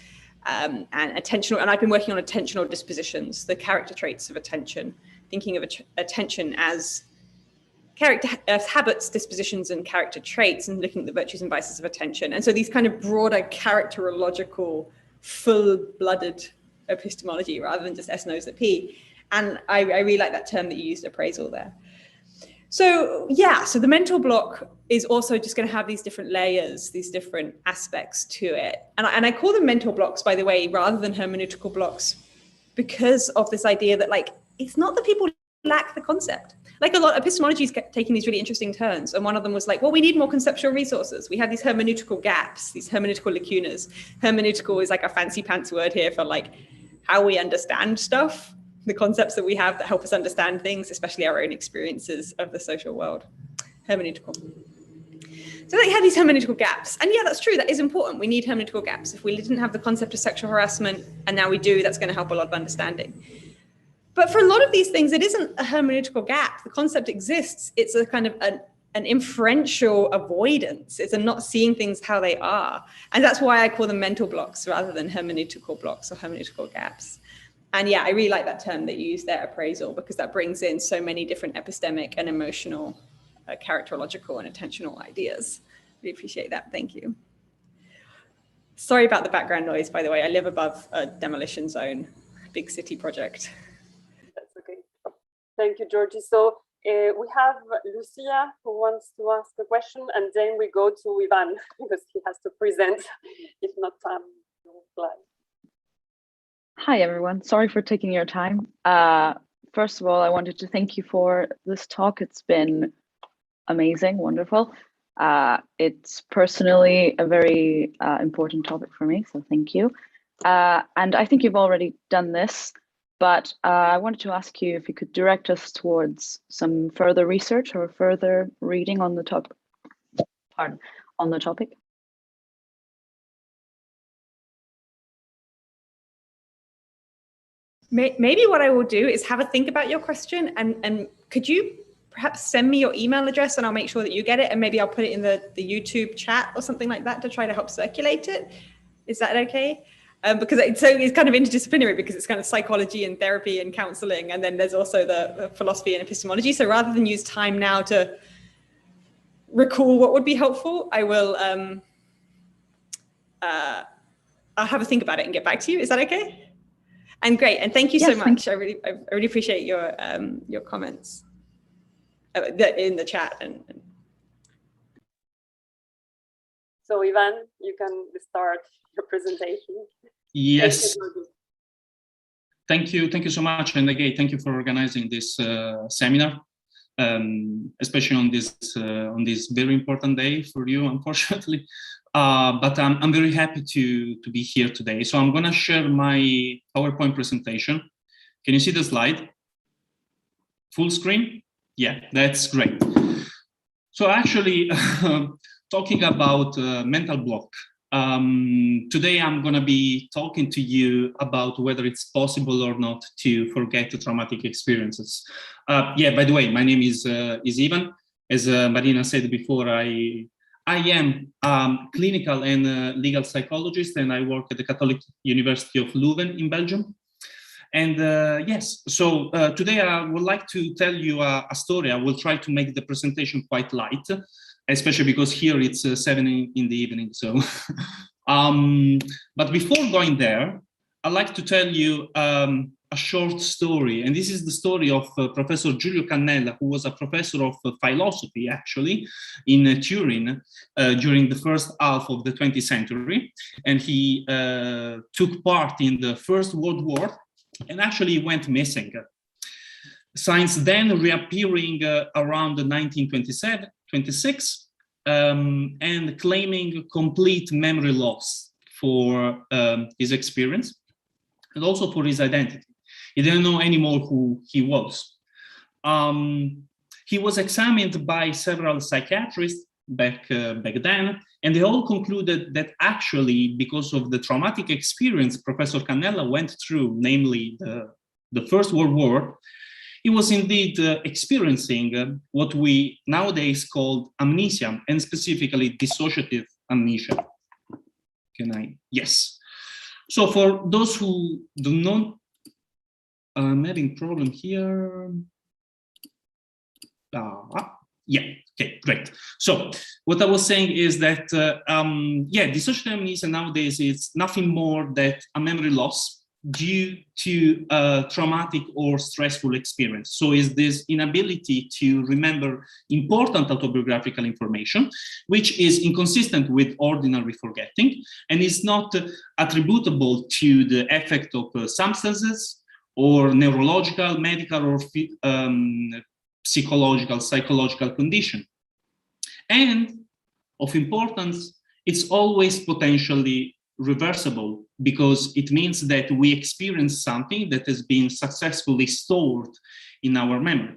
and attentional. And I've been working on attentional dispositions, the character traits of attention, thinking of attention as habits, dispositions, and character traits, and looking at the virtues and vices of attention. And so these kind of broader characterological, full-blooded epistemology rather than just S knows that P. And I really like that term that you used, appraisal, there. So yeah, so the mental block is also just going to have these different layers, these different aspects to it. And I call them mental blocks, by the way, rather than hermeneutical blocks, because of this idea that like, it's not that people lack the concept. Like a lot, epistemology is taking these really interesting turns. And one of them was like, well, we need more conceptual resources. We have these hermeneutical gaps, these hermeneutical lacunas. Hermeneutical is like a fancy pants word here for like how we understand stuff, the concepts that we have that help us understand things, especially our own experiences of the social world. Hermeneutical. So they have these hermeneutical gaps. And yeah, that's true. That is important. We need hermeneutical gaps. If we didn't have the concept of sexual harassment, and now we do, that's going to help a lot of understanding. But for a lot of these things, it isn't a hermeneutical gap. The concept exists. It's a kind of an inferential avoidance. It's a not seeing things how they are. And that's why I call them mental blocks rather than hermeneutical blocks or hermeneutical gaps. And yeah, I really like that term that you use there, appraisal, because that brings in so many different epistemic and emotional, characterological and attentional ideas. Really appreciate that. Thank you. Sorry about the background noise, by the way. I live above a demolition zone, big city project. That's okay. Thank you, Georgie. So we have Lucia who wants to ask a question, and then we go to Ivan because he has to present. If not, we'll fly. Hi, everyone. Sorry for taking your time. First of all, I wanted to thank you for this talk. It's been amazing, wonderful. It's personally a very important topic for me, so thank you. And I think you've already done this, but I wanted to ask you if you could direct us towards some further research or further reading on the topic. On the topic. Maybe what I will do is have a think about your question, and could you perhaps send me your email address and I'll make sure that you get it, and maybe I'll put it in the YouTube chat or something like that to try to help circulate it. Is that okay? Because it's kind of interdisciplinary, because it's kind of psychology and therapy and counseling, and then there's also the philosophy and epistemology. So rather than use time now to recall what would be helpful, I will I'll have a think about it and get back to you. Is that okay? And great, and thank you so much. I really appreciate your comments in the chat. And so Ivan, you can start your presentation. Yes. Thank you so much, and again, thank you for organizing this seminar, especially on this very important day for you, unfortunately. But I'm very happy to be here today. So I'm going to share my PowerPoint presentation. Can you see the slide? Full screen? Yeah, that's great. So actually, talking about mental block. Today I'm going to be talking to you about whether it's possible or not to forget traumatic experiences. Yeah, by the way, my name is Ivan. As Marina said before, I am clinical and legal psychologist, and I work at the Catholic University of Leuven in Belgium. And yes, so today I would like to tell you a story. I will try to make the presentation quite light, especially because here it's 7 in the evening. So, but before going there, I'd like to tell you a short story. And this is the story of Professor Giulio Cannella, who was a professor of philosophy, actually, in Turin during the first half of the 20th century. And he took part in the First World War and actually went missing. Since then, reappearing around 1926, and claiming complete memory loss for his experience and also for his identity. He didn't know anymore who he was. He was examined by several psychiatrists back then, and they all concluded that actually, because of the traumatic experience Professor Cannella went through, namely the First World War, he was indeed experiencing what we nowadays call amnesia, and specifically dissociative amnesia. Can I? Yes. So for those who do not, I'm having a problem here. Yeah, okay, great. So what I was saying is that, yeah, dissociative amnesia nowadays is nothing more than a memory loss due to traumatic or stressful experience. So is this inability to remember important autobiographical information, which is inconsistent with ordinary forgetting and is not attributable to the effect of substances or neurological, medical, or psychological condition. And of importance, it's always potentially reversible, because it means that we experience something that has been successfully stored in our memory.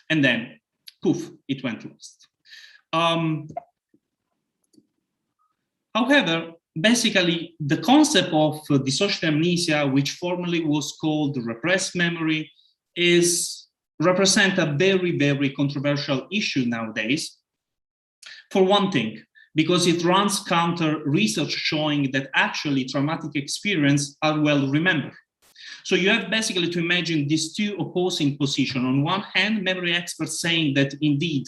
And then, poof, it went lost. However, basically, the concept of dissociative amnesia, which formerly was called repressed memory, represent a very, very controversial issue nowadays. For one thing, because it runs counter research showing that actually traumatic experiences are well remembered. So you have basically to imagine these two opposing positions. On one hand, memory experts saying that indeed,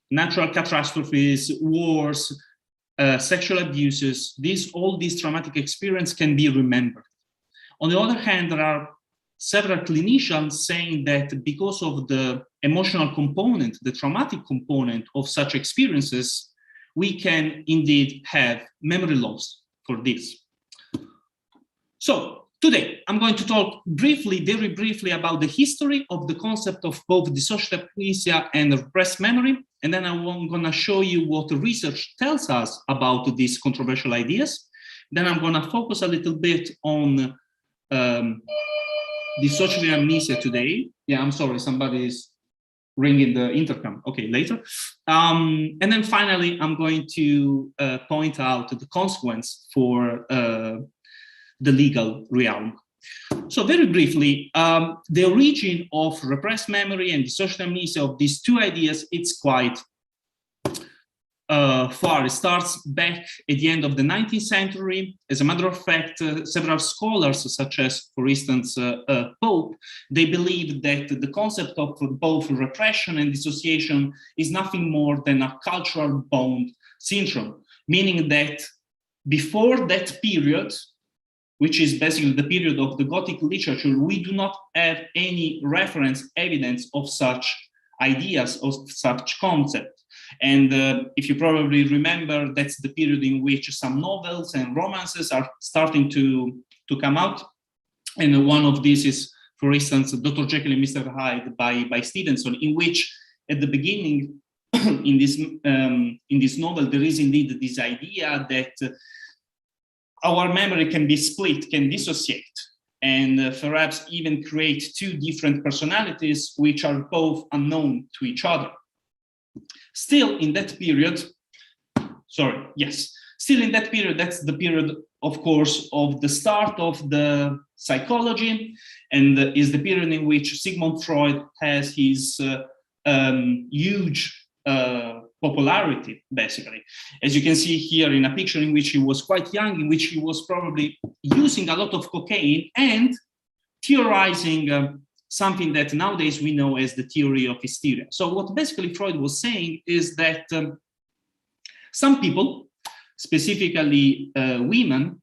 natural catastrophes, wars, sexual abuses, all these traumatic experiences can be remembered. On the other hand, there are several clinicians saying that because of the emotional component, the traumatic component of such experiences, we can indeed have memory loss for this. So today, I'm going to talk briefly, very briefly, about the history of the concept of both dissociative amnesia and repressed memory. And then I'm going to show you what the research tells us about these controversial ideas. Then I'm going to focus a little bit on dissociative amnesia today. Yeah, I'm sorry, somebody is ringing the intercom. Okay, later. And then finally, I'm going to point out the consequence for the legal realm. So very briefly, the origin of repressed memory and dissociative amnesia of these two ideas, it's quite far. It starts back at the end of the 19th century. As a matter of fact, several scholars, such as, for instance, Pope, they believe that the concept of both repression and dissociation is nothing more than a cultural bond syndrome, meaning that before that period, which is basically the period of the Gothic literature, we do not have any reference evidence of such ideas, of such concepts. And if you probably remember, that's the period in which some novels and romances are starting to come out. And one of these is, for instance, Dr. Jekyll and Mr. Hyde by Stevenson, in which at the beginning, in this novel, there is indeed this idea that our memory can be split, can dissociate, and perhaps even create two different personalities which are both unknown to each other. Still in that period, still in that period, that's the period, of course, of the start of the psychology, and is the period in which Sigmund Freud has his huge popularity, basically. As you can see here in a picture in which he was quite young, in which he was probably using a lot of cocaine and theorizing something that nowadays we know as the theory of hysteria. So what basically Freud was saying is that some people, specifically women,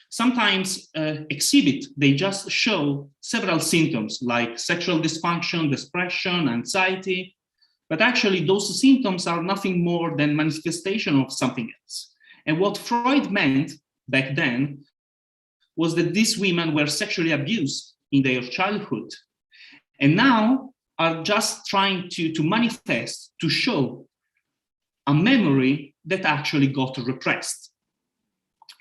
sometimes exhibit, they just show several symptoms like sexual dysfunction, depression, anxiety, but actually those symptoms are nothing more than manifestation of something else. And what Freud meant back then was that these women were sexually abused in their childhood, and now are just trying to manifest, to show a memory that actually got repressed.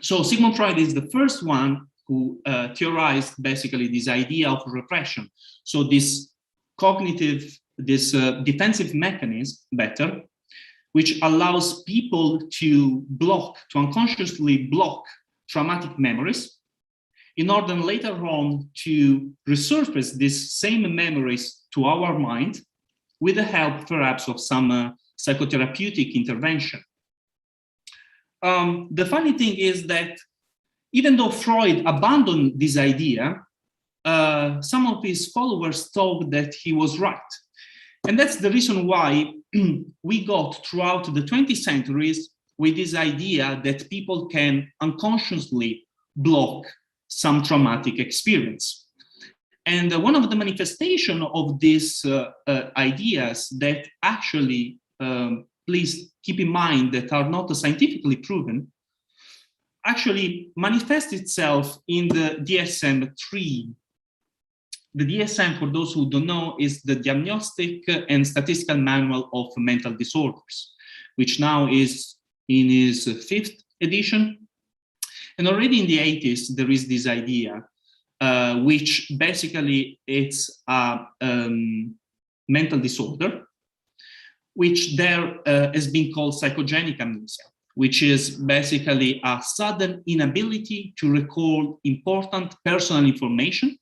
So Sigmund Freud is the first one who theorized basically this idea of repression. So this cognitive, this defensive mechanism, better, which allows people to unconsciously block traumatic memories in order later on to resurface these same memories to our mind with the help perhaps of some psychotherapeutic intervention. The funny thing is that even though Freud abandoned this idea, some of his followers thought that he was right. And that's the reason why we got throughout the 20th centuries with this idea that people can unconsciously block some traumatic experience. And one of the manifestations of these ideas that actually, please keep in mind, that are not scientifically proven, actually manifests itself in the DSM-3. The DSM, for those who don't know, is the Diagnostic and Statistical Manual of Mental Disorders, which now is in its 5th edition. And already in the 80s, there is this idea, which basically it's a mental disorder, which there has been called psychogenic amnesia, which is basically a sudden inability to recall important personal information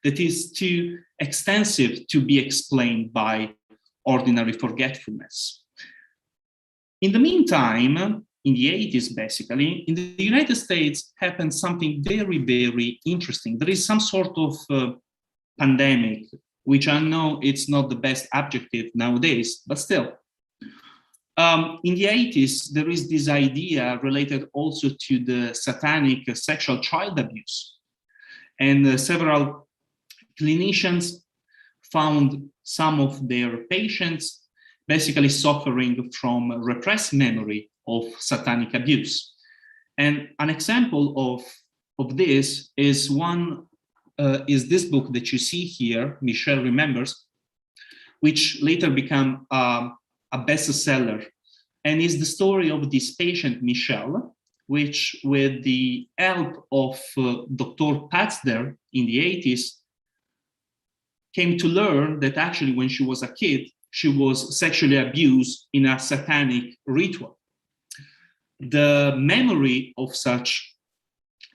that is too extensive to be explained by ordinary forgetfulness. In the meantime, in the 80s, basically, in the United States happened something very, very interesting. There is some sort of pandemic, which I know it's not the best adjective nowadays, but still. In the 80s, there is this idea related also to the satanic sexual child abuse. And several clinicians found some of their patients basically suffering from repressed memory of satanic abuse. And an example of this is this book that you see here, Michelle Remembers, which later became a bestseller, and is the story of this patient, Michelle, which with the help of Dr. Patzder in the 80s, came to learn that actually when she was a kid, she was sexually abused in a satanic ritual. The memory of such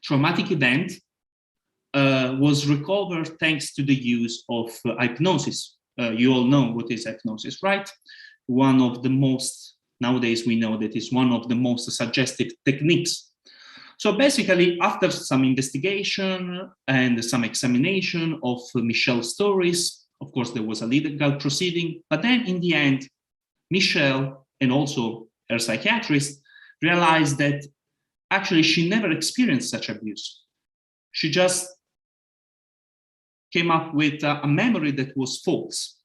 traumatic event was recovered thanks to the use of hypnosis. You all know what is hypnosis, right? One of the most, nowadays we know that it's one of the most suggestive techniques. So basically, after some investigation and some examination of Michelle's stories, of course, there was a legal proceeding, but then in the end, Michelle and also her psychiatrist realized that actually she never experienced such abuse. She just came up with a memory that was false.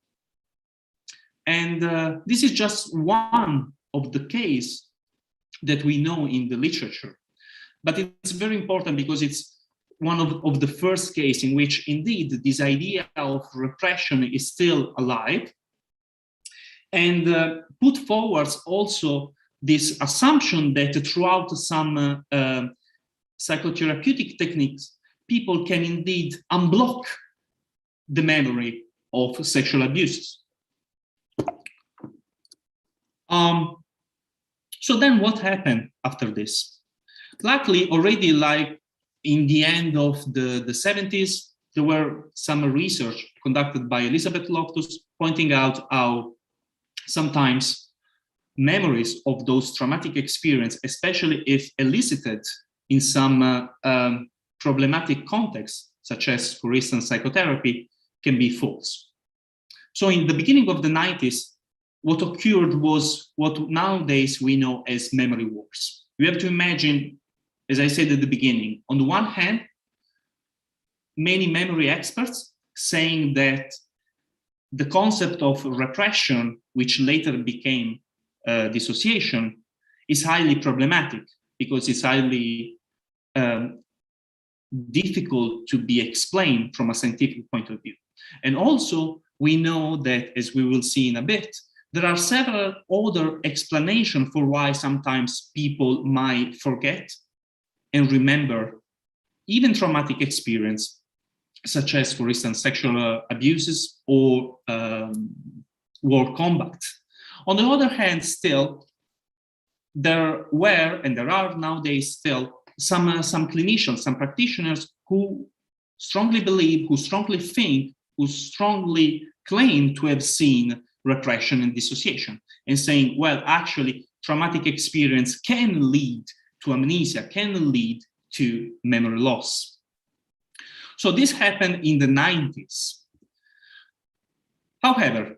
And this is just one of the cases that we know in the literature. But it's very important because it's one of the first cases in which indeed this idea of repression is still alive, and put forward also this assumption that throughout some psychotherapeutic techniques, people can indeed unblock the memory of sexual abuses. So then what happened after this? Luckily, already like in the end of the 70s, there were some research conducted by Elizabeth Loftus pointing out how sometimes memories of those traumatic experiences, especially if elicited in some problematic context, such as, for instance, psychotherapy, can be false. So in the beginning of the 90s, what occurred was what nowadays we know as memory wars. You have to imagine, as I said at the beginning, on the one hand, many memory experts saying that the concept of repression, which later became dissociation, is highly problematic because it's highly difficult to be explained from a scientific point of view. And also, we know that, as we will see in a bit, there are several other explanations for why sometimes people might forget and remember even traumatic experience, such as, for instance, sexual abuses or war combat. On the other hand, still, there were and there are nowadays still some clinicians, some practitioners who strongly believe, who strongly think, who strongly claim to have seen repression and dissociation, and saying, well, actually, traumatic experience can lead to amnesia, can lead to memory loss. So this happened in the 90s. However,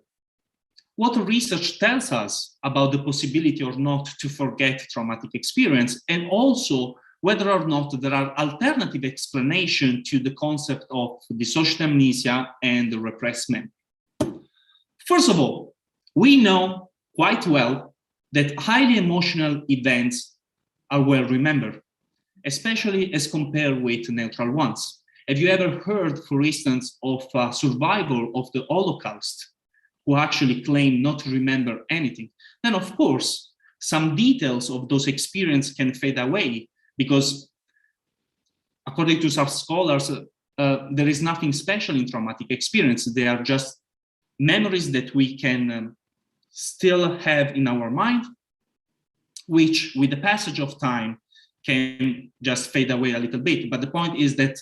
what research tells us about the possibility or not to forget traumatic experience, and also whether or not there are alternative explanations to the concept of dissociative amnesia and repressed memory. First of all, we know quite well that highly emotional events are well remembered, especially as compared with neutral ones. Have you ever heard, for instance, of a survivor of the Holocaust who actually claimed not to remember anything? Then, of course, some details of those experiences can fade away because, according to some scholars, there is nothing special in traumatic experience. They are just memories that we can still have in our mind, which with the passage of time can just fade away a little bit. But the point is that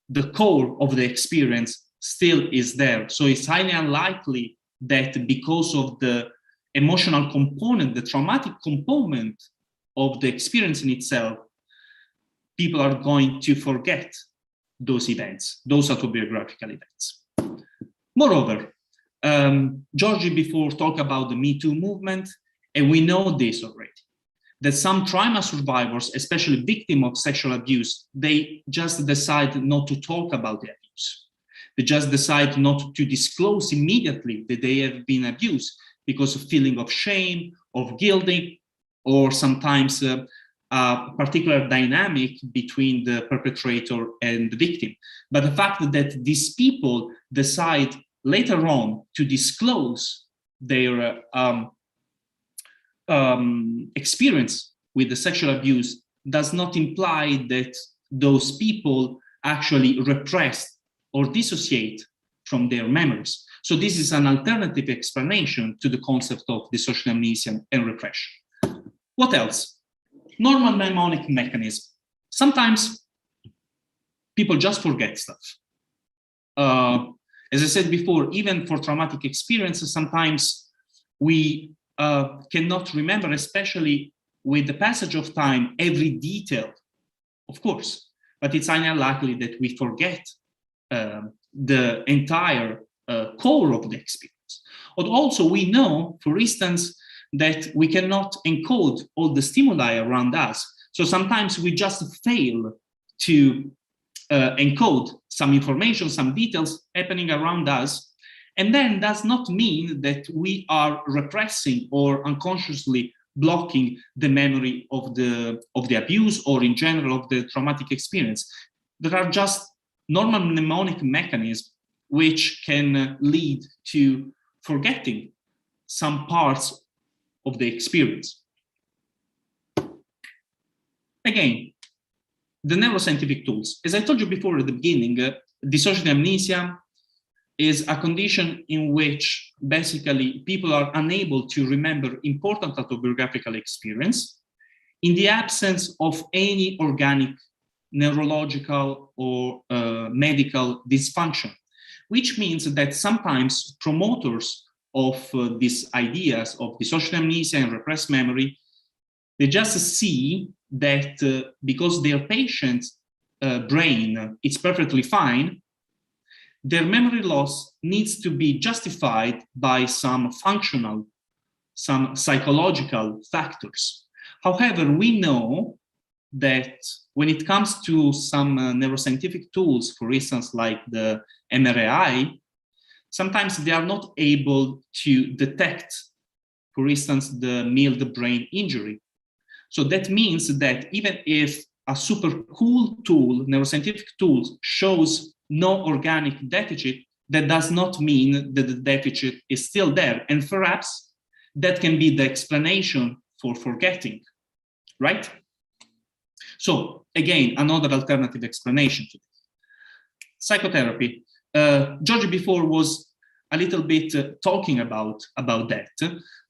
the core of the experience still is there. So it's highly unlikely that because of the emotional component, the traumatic component of the experience in itself, people are going to forget those events, those autobiographical events. Moreover, Georgi before talked about the metoo movement, and we know this already, that some trauma survivors, especially victims of sexual abuse, they just decide not to talk about the abuse. They just decide not to disclose immediately that they have been abused because of feeling of shame, of guilt, or sometimes a particular dynamic between the perpetrator and the victim. But the fact that these people decide later on to disclose their experience with the sexual abuse does not imply that those people actually repress or dissociate from their memories. So this is an alternative explanation to the concept of dissociative amnesia and repression. What else? Normal mnemonic mechanism. Sometimes people just forget stuff. As I said before, even for traumatic experiences, sometimes we cannot remember, especially with the passage of time, every detail, of course, but it's unlikely that we forget the entire core of the experience. But also we know, for instance, that we cannot encode all the stimuli around us. So sometimes we just fail to encode some information, some details happening around us. And then does not mean that we are repressing or unconsciously blocking the memory of the abuse or in general of the traumatic experience. There are just normal mnemonic mechanisms which can lead to forgetting some parts of the experience. Again, the neuroscientific tools. As I told you before at the beginning, dissociative amnesia is a condition in which basically people are unable to remember important autobiographical experience in the absence of any organic neurological or medical dysfunction, which means that sometimes promoters of these ideas of dissociative amnesia and repressed memory, they just see that because their patient's brain is perfectly fine, their memory loss needs to be justified by some functional, some psychological factors. However, we know that when it comes to some neuroscientific tools, for instance, like the MRI, sometimes they are not able to detect, for instance, the mild brain injury. So that means that even if a super cool tool, neuroscientific tool, shows no organic deficit, that does not mean that the deficit is still there. And perhaps that can be the explanation for forgetting, right? So again, another alternative explanation to this. Psychotherapy. Georgi before was a little bit talking about that.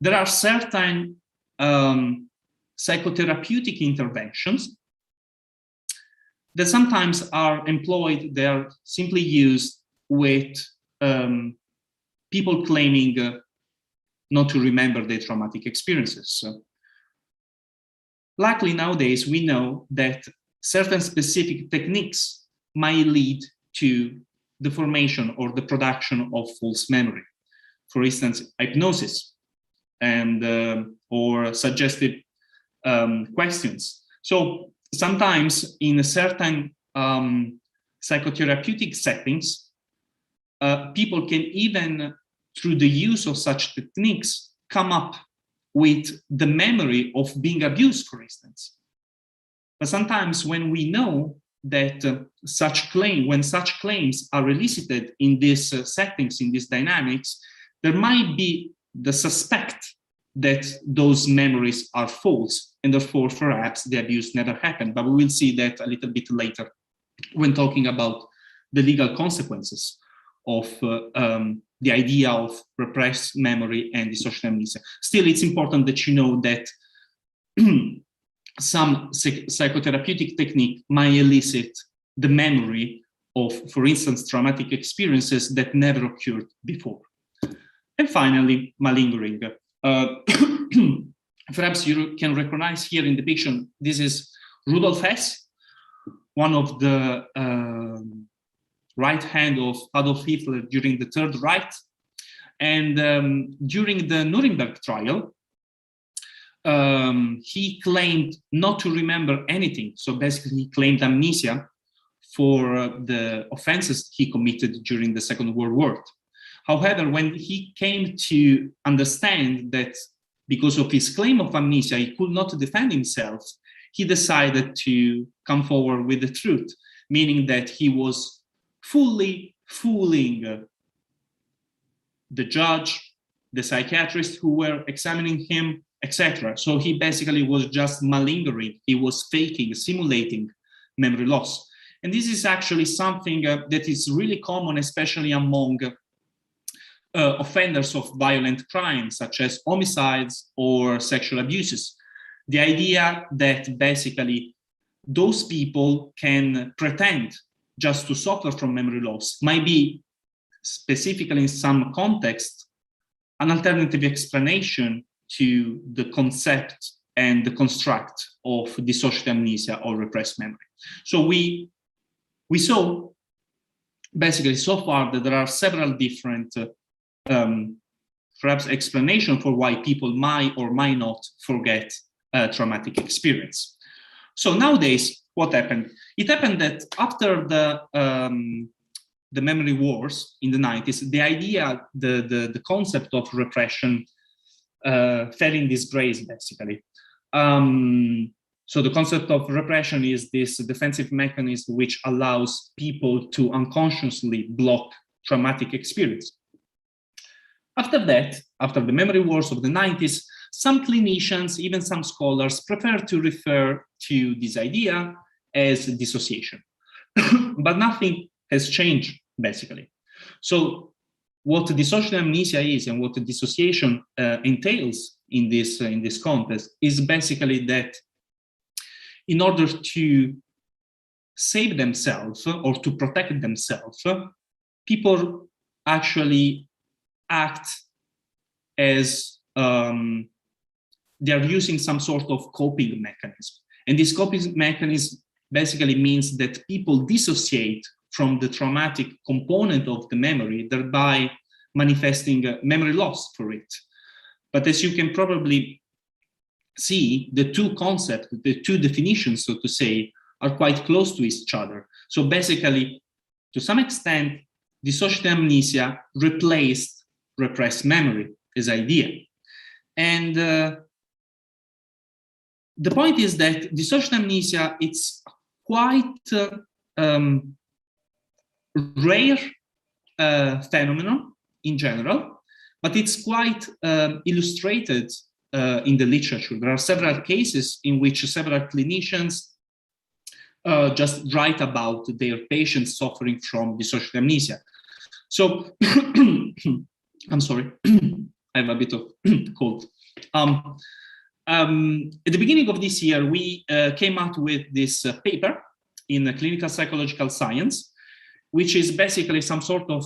There are certain psychotherapeutic interventions that sometimes are employed, they are simply used with people claiming not to remember their traumatic experiences. So, luckily nowadays we know that certain specific techniques might lead to the formation or the production of false memory. For instance, hypnosis and or suggestive questions. So sometimes in a certain psychotherapeutic settings, people can even, through the use of such techniques, come up with the memory of being abused, for instance. But sometimes when we know that when such claims are elicited in these settings, in these dynamics, there might be the suspect that those memories are false, and therefore perhaps the abuse never happened. But we will see that a little bit later when talking about the legal consequences of the idea of repressed memory and dissociative amnesia. Still, it's important that you know that some psychotherapeutic technique might elicit the memory of, for instance, traumatic experiences that never occurred before. And finally, malingering. Perhaps you can recognize here in the picture, this is Rudolf Hess, one of the right hand of Adolf Hitler during the Third Reich. And during the Nuremberg trial, he claimed not to remember anything. So basically, he claimed amnesia for the offenses he committed during the Second World War. However, when he came to understand that because of his claim of amnesia, he could not defend himself, he decided to come forward with the truth, meaning that he was fully fooling the judge, the psychiatrist who were examining him, etc. So he basically was just malingering. He was faking, simulating memory loss. And this is actually something that is really common, especially among offenders of violent crimes, such as homicides or sexual abuses. The idea that basically those people can pretend just to suffer from memory loss might be, specifically in some context, an alternative explanation to the concept and the construct of dissociative amnesia or repressed memory. So we saw basically so far that there are several different perhaps explanation for why people might or might not forget a traumatic experience. So nowadays, what happened? It happened that after the memory wars in the 90s, the idea, the concept of repression fell in disgrace, basically. So the concept of repression is this defensive mechanism which allows people to unconsciously block traumatic experience. After that, after the memory wars of the 90s, some clinicians, even some scholars, prefer to refer to this idea as dissociation. But nothing has changed, basically. So what dissociative amnesia is and what the dissociation entails in this context is basically that in order to save themselves or to protect themselves, people actually act as they are using some sort of coping mechanism. And this coping mechanism basically means that people dissociate from the traumatic component of the memory, thereby manifesting memory loss for it. But as you can probably see, the two concepts, the two definitions, so to say, are quite close to each other. So basically, to some extent, dissociative amnesia replaced repressed memory as idea. And the point is that dissociative amnesia, it's quite rare phenomenon in general, but it's quite illustrated in the literature. There are several cases in which several clinicians just write about their patients suffering from dissociative amnesia. So, I'm sorry, I have a bit of cold. At the beginning of this year, we came out with this paper in Clinical Psychological Science, which is basically some sort of,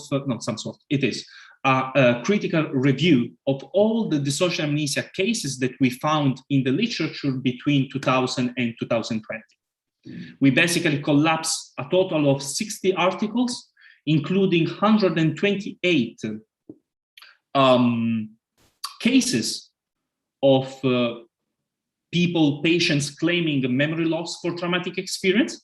it is a critical review of all the dissociative amnesia cases that we found in the literature between 2000 and 2020. We basically collapsed a total of 60 articles, including 128 cases of patients claiming memory loss for traumatic experience.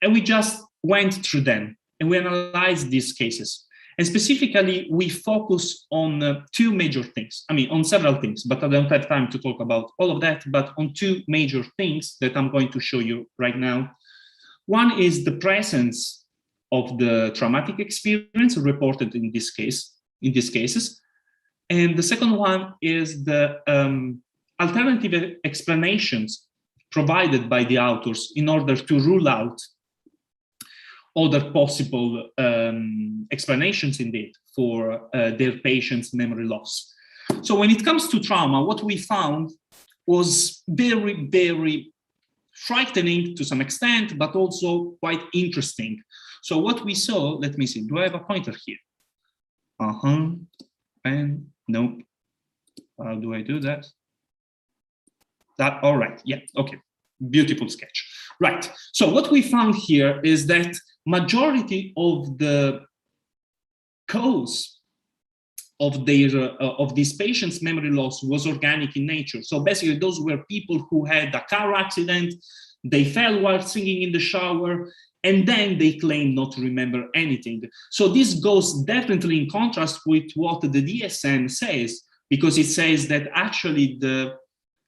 And we just went through them and we analyzed these cases. And specifically, we focus on two major things. I mean, on several things, but I don't have time to talk about all of that, but on two major things that I'm going to show you right now. One is the presence of the traumatic experience reported in these cases. And the second one is the alternative explanations provided by the authors in order to rule out other possible explanations indeed for their patients' memory loss. So when it comes to trauma, what we found was very, very frightening to some extent, but also quite interesting. So what we saw, let me see, do I have a pointer here? Pen, nope. How do I do that? That, all right, yeah, okay. Beautiful sketch. Right, so what we found here is that majority of the cause of these patients' memory loss was organic in nature. So basically those were people who had a car accident, they fell while singing in the shower, and then they claim not to remember anything. So this goes definitely in contrast with what the DSM says, because it says that actually the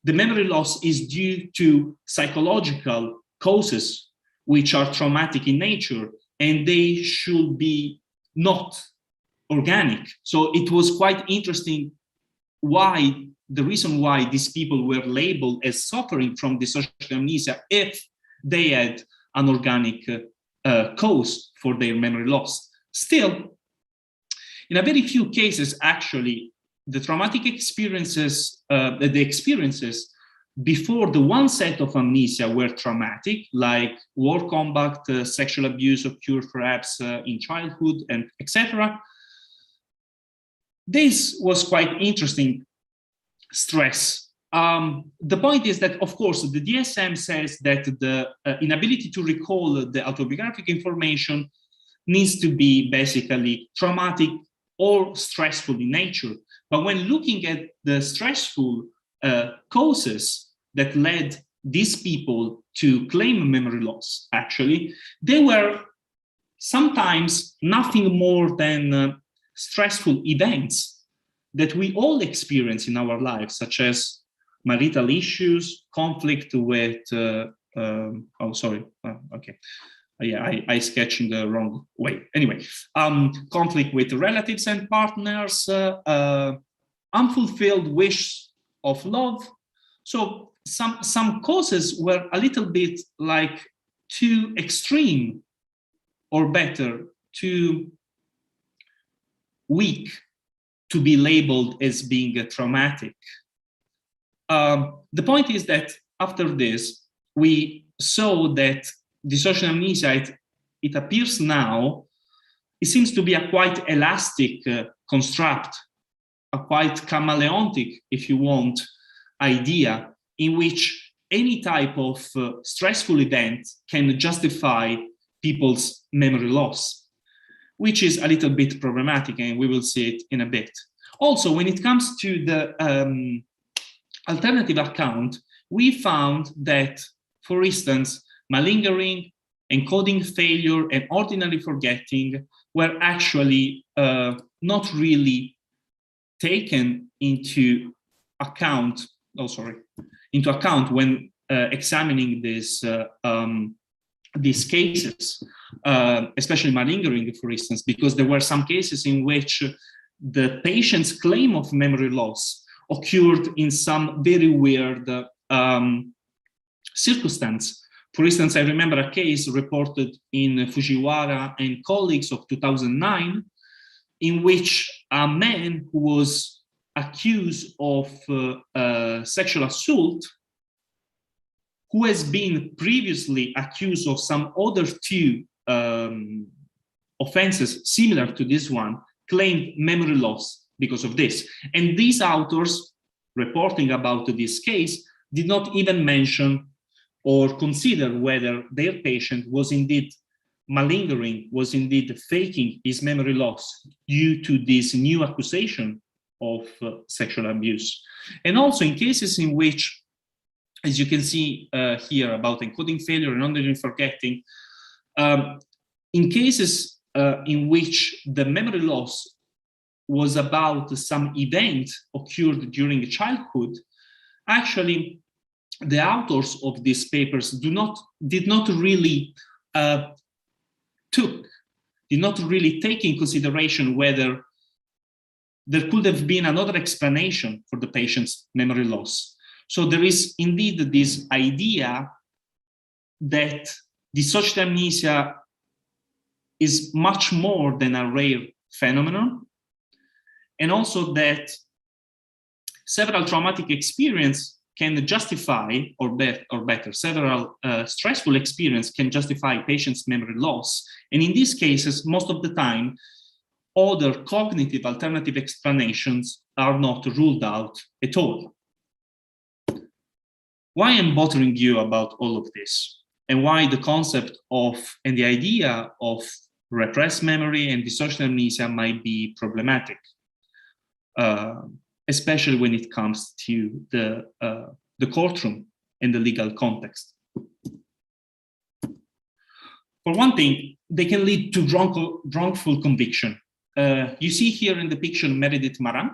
memory loss is due to psychological causes which are traumatic in nature, and they should be not organic. So it was quite interesting why, the reason why these people were labeled as suffering from dissociative amnesia if they had an organic cause for their memory loss. Still, in a very few cases, actually, the traumatic experiences, the experiences before the onset of amnesia were traumatic, like war combat, sexual abuse occurred perhaps in childhood, and etc. This was quite interesting stress. The point is that, of course, the DSM says that the inability to recall the autobiographic information needs to be basically traumatic or stressful in nature. But when looking at the stressful causes that led these people to claim memory loss, actually, they were sometimes nothing more than stressful events that we all experience in our lives, such as marital issues, conflict with, I sketched in the wrong way. Anyway, conflict with relatives and partners, unfulfilled wish of love. So some causes were a little bit like too extreme, or better, too weak to be labeled as being traumatic. The point is that after this, we saw that dissociative amnesia, it appears now, it seems to be a quite elastic construct, a quite chameleontic, if you want, idea in which any type of stressful event can justify people's memory loss, which is a little bit problematic, and we will see it in a bit. Also, when it comes to the alternative account, we found that, for instance, malingering, encoding failure, and ordinary forgetting were actually not really taken into account. When examining these cases, especially malingering, for instance, because there were some cases in which the patient's claim of memory loss occurred in some very weird circumstance. For instance, I remember a case reported in Fujiwara and colleagues of 2009, in which a man who was accused of sexual assault, who has been previously accused of some other two offenses similar to this one, claimed memory loss because of this. And these authors reporting about this case did not even mention or consider whether their patient was indeed malingering, was indeed faking his memory loss due to this new accusation of sexual abuse. And also in cases in which, as you can see here about encoding failure and ordinary forgetting, in cases in which the memory loss was about some event occurred during childhood, actually the authors of these papers did not really take in consideration whether there could have been another explanation for the patient's memory loss. So there is indeed this idea that dissociative amnesia is much more than a rare phenomenon, and also that several traumatic experiences can justify, or better, several stressful experience can justify patients' memory loss. And in these cases, most of the time, other cognitive alternative explanations are not ruled out at all. Why I'm bothering you about all of this, and why the concept of and the idea of repressed memory and dissociative amnesia might be problematic, especially when it comes to the courtroom and the legal context. For one thing, they can lead to wrongful conviction. You see here in the picture Meredith Maran,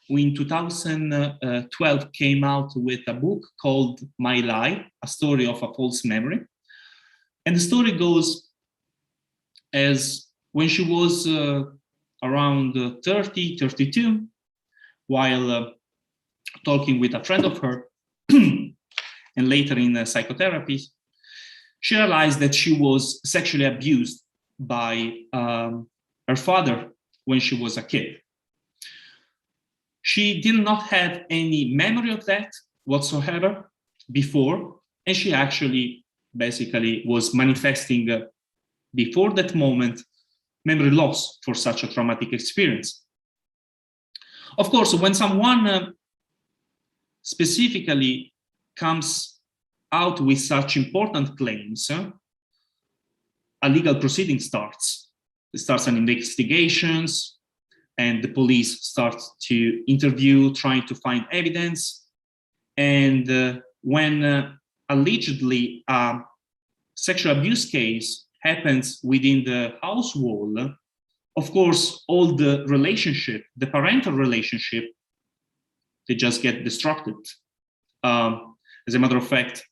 who in 2012 came out with a book called My Lie, A Story of a False Memory. And the story goes as when she was around 30, 32, while talking with a friend of her, and later in psychotherapy, she realized that she was sexually abused by her father when she was a kid. She did not have any memory of that whatsoever before, and she actually basically was manifesting before that moment memory loss for such a traumatic experience. Of course, when someone specifically comes out with such important claims, a legal proceeding starts. It starts an investigations, and the police starts to interview, trying to find evidence. And when allegedly a sexual abuse case happens within the household, of course, all the relationship, the parental relationship, they just get disrupted. As a matter of fact,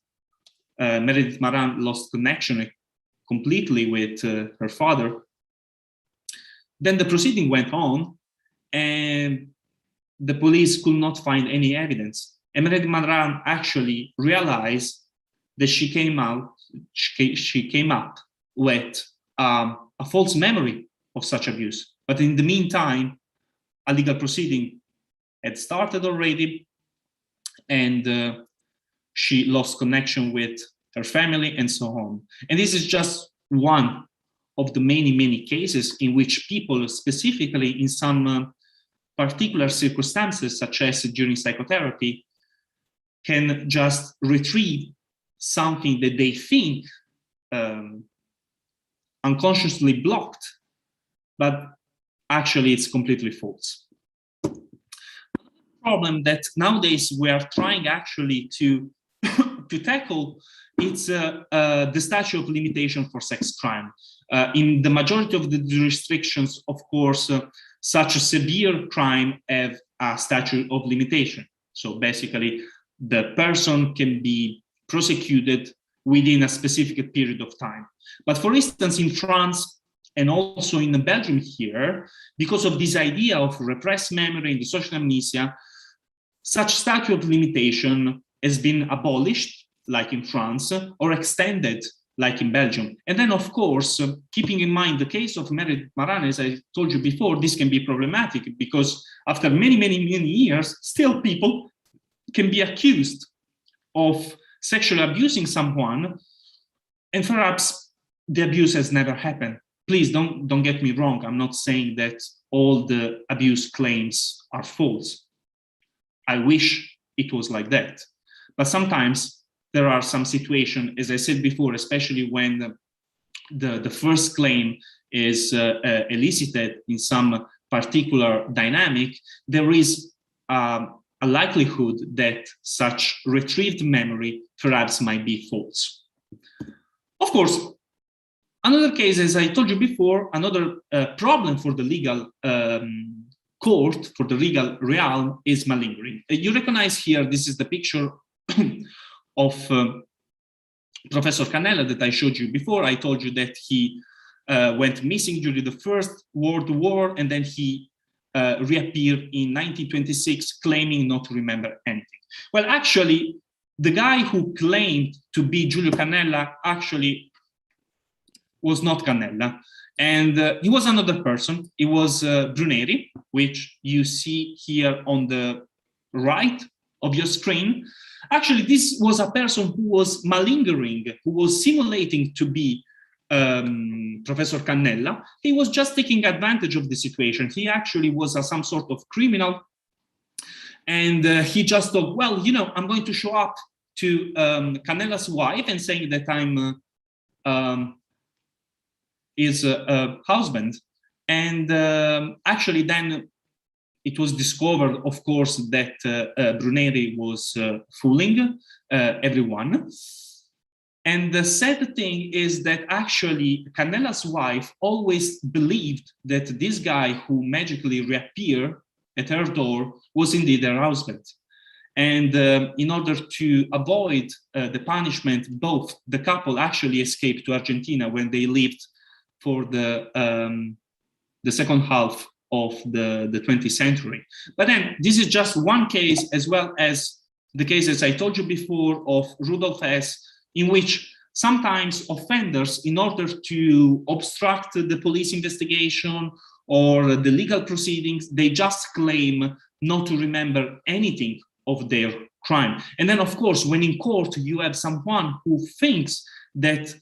Meredith Maran lost connection completely with her father. Then the proceeding went on, and the police could not find any evidence. And Meredith Maran actually realized that she came up with a false memory of such abuse. But in the meantime, a legal proceeding had started already, and she lost connection with her family and so on. And this is just one of the many cases in which people, specifically in some particular circumstances, such as during psychotherapy, can just retrieve something that they think unconsciously blocked, but actually it's completely false. Problem that nowadays we are trying actually to tackle, it's the statute of limitation for sex crime. In the majority of the jurisdictions, of course, such a severe crime have a statute of limitation. So basically, the person can be prosecuted within a specific period of time. But for instance, in France and also in Belgium here, because of this idea of repressed memory and dissociative amnesia, such statute of limitation has been abolished, like in France, or extended, like in Belgium. And then, of course, keeping in mind the case of Meredith Maran, as I told you before, this can be problematic because after many years, still people can be accused of sexually abusing someone, and perhaps the abuse has never happened. Please don't get me wrong. I'm not saying that all the abuse claims are false. I wish it was like that. But sometimes there are some situations, as I said before, especially when the first claim is elicited in some particular dynamic, there is a likelihood that such retrieved memory perhaps might be false. Of course, another case, as I told you before, another problem for the legal court, for the legal realm, is malingering. You recognize here, this is the picture of Professor Cannella that I showed you before. I told you that he went missing during the First World War, and then he reappeared in 1926 claiming not to remember anything. Well, actually, the guy who claimed to be Giulio Cannella actually was not Cannella, and he was another person. It was Bruneri, which you see here on the right of your screen. Actually, this was a person who was malingering, who was simulating to be Professor Cannella. He was just taking advantage of the situation. He actually was some sort of criminal. And he just thought, well, you know, I'm going to show up to Cannella's wife and saying that I'm his husband. And actually then it was discovered, of course, that Bruneri was fooling everyone. And the sad thing is that actually Cannella's wife always believed that this guy who magically reappeared at her door was indeed her husband. And in order to avoid the punishment, both the couple actually escaped to Argentina when they lived for the second half of the 20th century. But then this is just one case, as well as the cases I told you before of Rudolf Hess, in which sometimes offenders, in order to obstruct the police investigation or the legal proceedings, they just claim not to remember anything of their crime. And then, of course, when in court you have someone who thinks that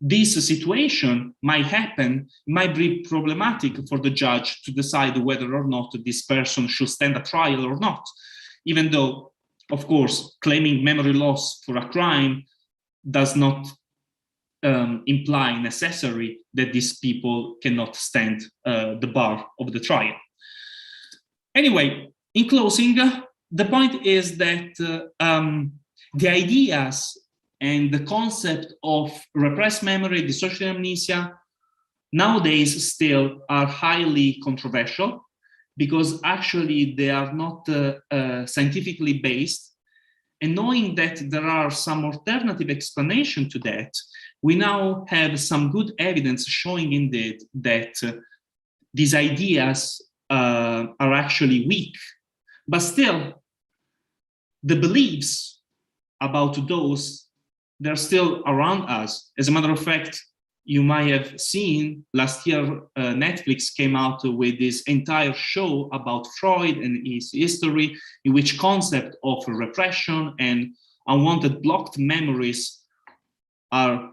this situation might happen, might be problematic for the judge to decide whether or not this person should stand a trial or not, even though, of course, claiming memory loss for a crime does not imply necessarily that these people cannot stand the bar of the trial. Anyway, in closing, the point is that the ideas and the concept of repressed memory, dissociative amnesia, nowadays still are highly controversial because actually they are not scientifically based. And knowing that there are some alternative explanations to that, we now have some good evidence showing indeed that these ideas are actually weak. But still, the beliefs about those, they're still around us. As a matter of fact, you might have seen last year, Netflix came out with this entire show about Freud and his history, in which concept of repression and unwanted blocked memories are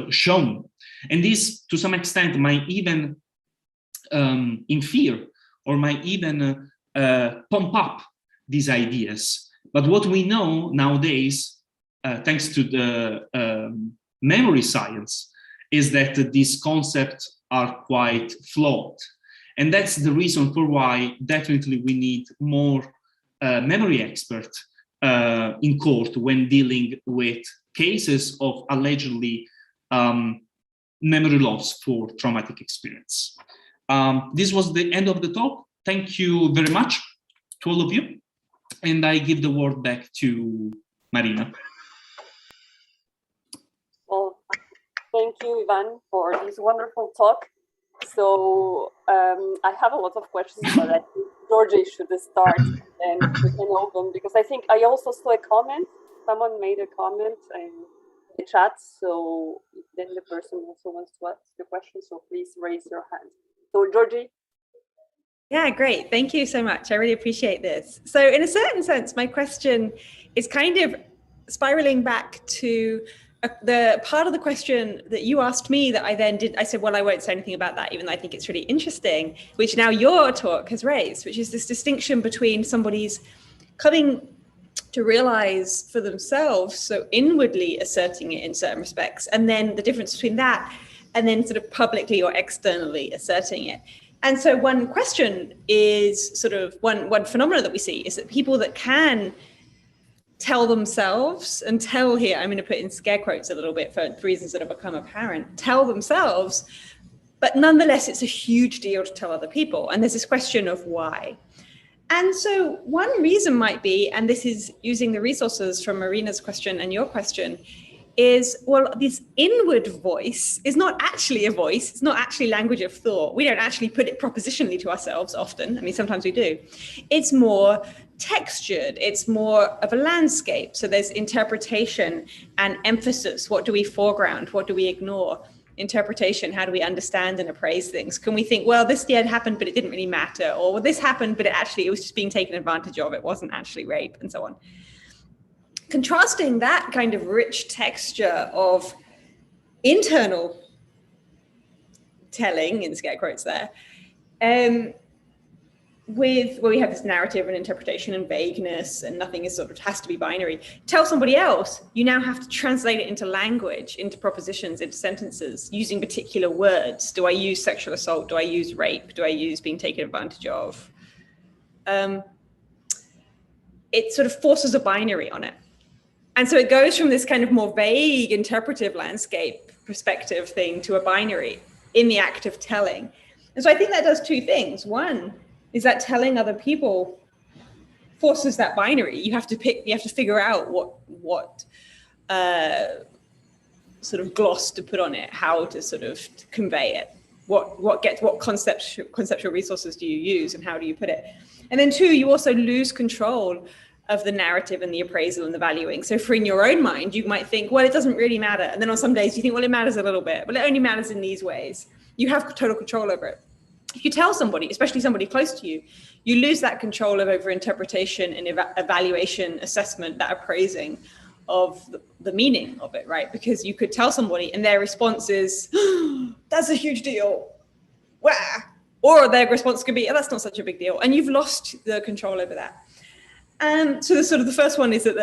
shown. And this, to some extent, might even infer or might even pump up these ideas. But what we know nowadays, thanks to the memory science, is that these concepts are quite flawed. And that's the reason for why definitely we need more memory experts in court when dealing with cases of allegedly memory loss for traumatic experience. This was the end of the talk. Thank you very much to all of you. And I give the word back to Marina. Well, thank you, Ivan, for this wonderful talk. So I have a lot of questions, but I think Georgi should start and we can open, because I think I also saw a comment. Someone made a comment in the chat, so then the person also wants to ask the question, so please raise your hand. So Georgi. Yeah, great. Thank you so much. I really appreciate this. So in a certain sense, my question is kind of spiraling back to the part of the question that you asked me that I then did. I said, well, I won't say anything about that, even though I think it's really interesting, which now your talk has raised, which is this distinction between somebody's coming to realize for themselves, so inwardly asserting it in certain respects, and then the difference between that and then sort of publicly or externally asserting it. And so one question is sort of one phenomena that we see is that people that can tell themselves, and tell here, I'm going to put in scare quotes a little bit for reasons that have become apparent, tell themselves, but nonetheless, it's a huge deal to tell other people. And there's this question of why. And so one reason might be, and this is using the resources from Marina's question and your question, is, well, this inward voice is not actually a voice. It's not actually language of thought. We don't actually put it propositionally to ourselves often. I mean, sometimes we do. It's more textured. It's more of a landscape. So there's interpretation and emphasis. What do we foreground? What do we ignore? Interpretation, how do we understand and appraise things? Can we think, well, this did happen, but it didn't really matter, or this happened, but it was just being taken advantage of. It wasn't actually rape, and so on. contrasting that kind of rich texture of internal telling, in scare quotes there, with where we have this narrative and interpretation and vagueness, and nothing is sort of has to be binary. Tell somebody else, you now have to translate it into language, into propositions, into sentences, using particular words. Do I use sexual assault? Do I use rape? Do I use being taken advantage of? It sort of forces a binary on it. And so it goes from this kind of more vague interpretive landscape perspective thing to a binary in the act of telling. And so I think that does two things. One is that telling other people forces that binary. You have to figure out what sort of gloss to put on it, how to sort of convey it, what conceptual resources do you use, and how do you put it. And then two, you also lose control of the narrative and the appraisal and the valuing. So for in your own mind, you might think, well, it doesn't really matter. And then on some days you think, well, it matters a little bit, but it only matters in these ways. You have total control over it. If you tell somebody, especially somebody close to you, you lose that control over interpretation and evaluation, assessment, that appraising of the meaning of it, right? Because you could tell somebody and their response is, oh, that's a huge deal. Wow. Or their response could be, oh, that's not such a big deal. And you've lost the control over that. So the first one is that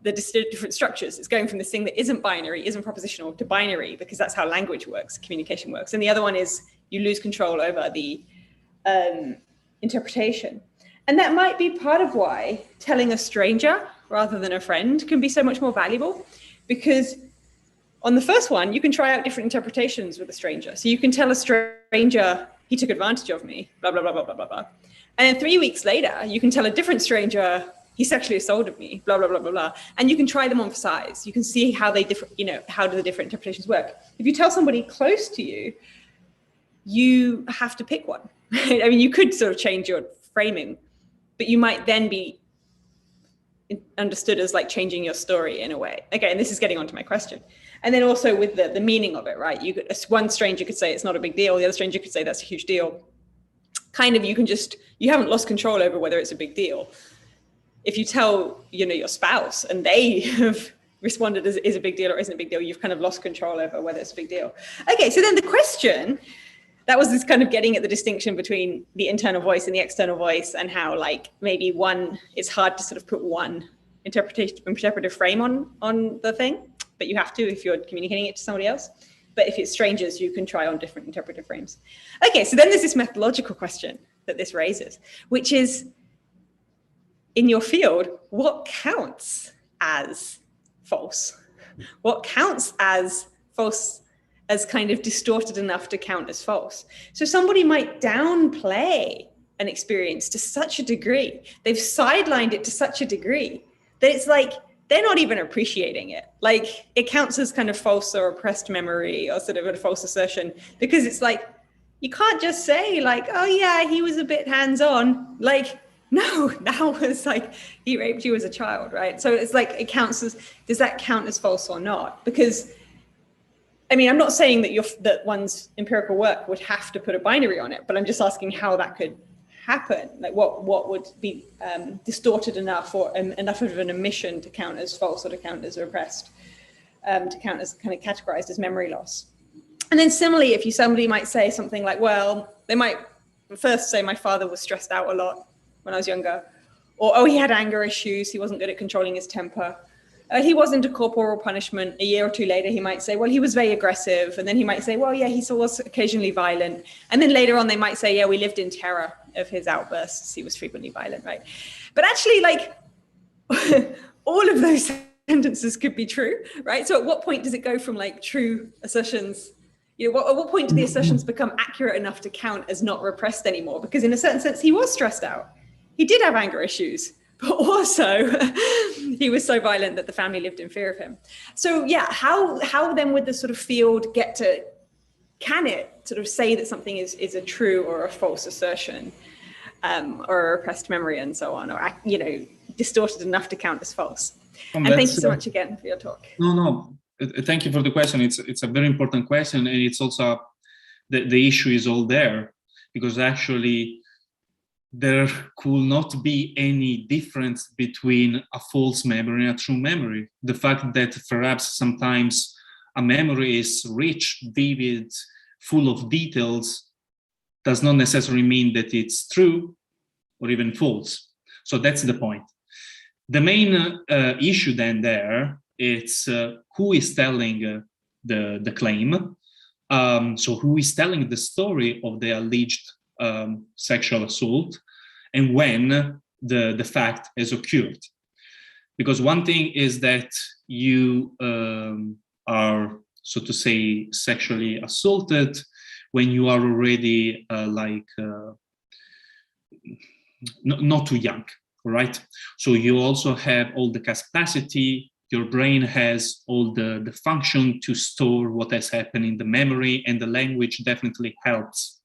the different structures. It's going from this thing that isn't binary, isn't propositional, to binary, because that's how language works, communication works. And the other one is you lose control over the interpretation. And that might be part of why telling a stranger rather than a friend can be so much more valuable, because on the first one, you can try out different interpretations with a stranger. So you can tell a stranger, he took advantage of me, blah, blah, blah, blah, blah, blah, blah. And then 3 weeks later, you can tell a different stranger, he sexually assaulted me, blah, blah, blah, blah, blah. And you can try them on for size. You can see how they differ, how do the different interpretations work. If you tell somebody close to you, you have to pick one. Right? I mean, you could sort of change your framing, but you might then be understood as like changing your story in a way. Okay, and this is getting onto my question. And then also with the meaning of it, right? One stranger could say it's not a big deal. The other stranger could say that's a huge deal. Kind of, you haven't lost control over whether it's a big deal. If you tell, your spouse and they have responded as is a big deal or isn't a big deal, you've kind of lost control over whether it's a big deal. Okay, so then the question, that was this kind of getting at the distinction between the internal voice and the external voice, and how like maybe one, it's hard to sort of put one interpretive frame on the thing, but you have to if you're communicating it to somebody else. But if it's strangers, you can try on different interpretive frames. Okay, so then there's this methodological question that this raises, which is, in your field, what counts as false? What counts as false, as kind of distorted enough to count as false? So somebody might downplay an experience to such a degree, they've sidelined it to such a degree that it's like, they're not even appreciating it. Like it counts as kind of false or oppressed memory or sort of a false assertion, because it's like, you can't just say like, oh yeah, he was a bit hands-on. Like, no, that was like, he raped you as a child, right? So it's like, it counts as, does that count as false or not? Because, I mean, I'm not saying that one's empirical work would have to put a binary on it, but I'm just asking how that could happen. Like what would be distorted enough or enough of an omission to count as false or to count as repressed, to count as kind of categorized as memory loss. And then similarly, if somebody might say something like, well, they might first say my father was stressed out a lot when I was younger, or, oh, he had anger issues, he wasn't good at controlling his temper. He was into corporal punishment. A year or two later, he might say, well, he was very aggressive. And then he might say, well, yeah, he was occasionally violent. And then later on, they might say, yeah, we lived in terror of his outbursts. He was frequently violent, right? But actually, like, all of those sentences could be true, right? So at what point does it go from like true assertions? At what point do the assertions become accurate enough to count as not repressed anymore? Because in a certain sense, he was stressed out. He did have anger issues. But also, he was so violent that the family lived in fear of him. So yeah, how then would the sort of field can it sort of say that something is a true or a false assertion, or a repressed memory and so on, or, distorted enough to count as false? And thank you so much again for your talk. No, thank you for the question. It's a very important question, and it's also, the issue is all there, because actually, there could not be any difference between a false memory and a true memory. The fact that perhaps sometimes a memory is rich, vivid, full of details, does not necessarily mean that it's true or even false. So that's the point. The main issue then there is who is telling the claim. So who is telling the story of the alleged sexual assault, and when the fact has occurred. Because one thing is that you are, so to say, sexually assaulted when you are already not too young, right? So you also have all the capacity, your brain has all the function to store what has happened in the memory, and the language definitely helps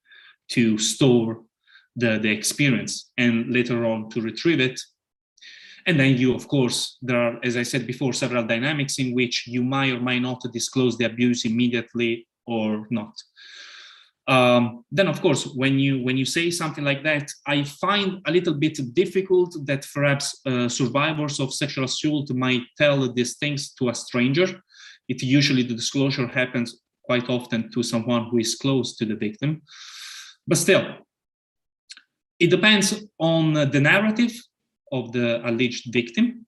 to store the experience and later on to retrieve it. And then you, of course, there are, as I said before, several dynamics in which you might or might not disclose the abuse immediately or not. Then, of course, when you say something like that, I find a little bit difficult that perhaps survivors of sexual assault might tell these things to a stranger. It usually, the disclosure happens quite often to someone who is close to the victim. But still, it depends on the narrative of the alleged victim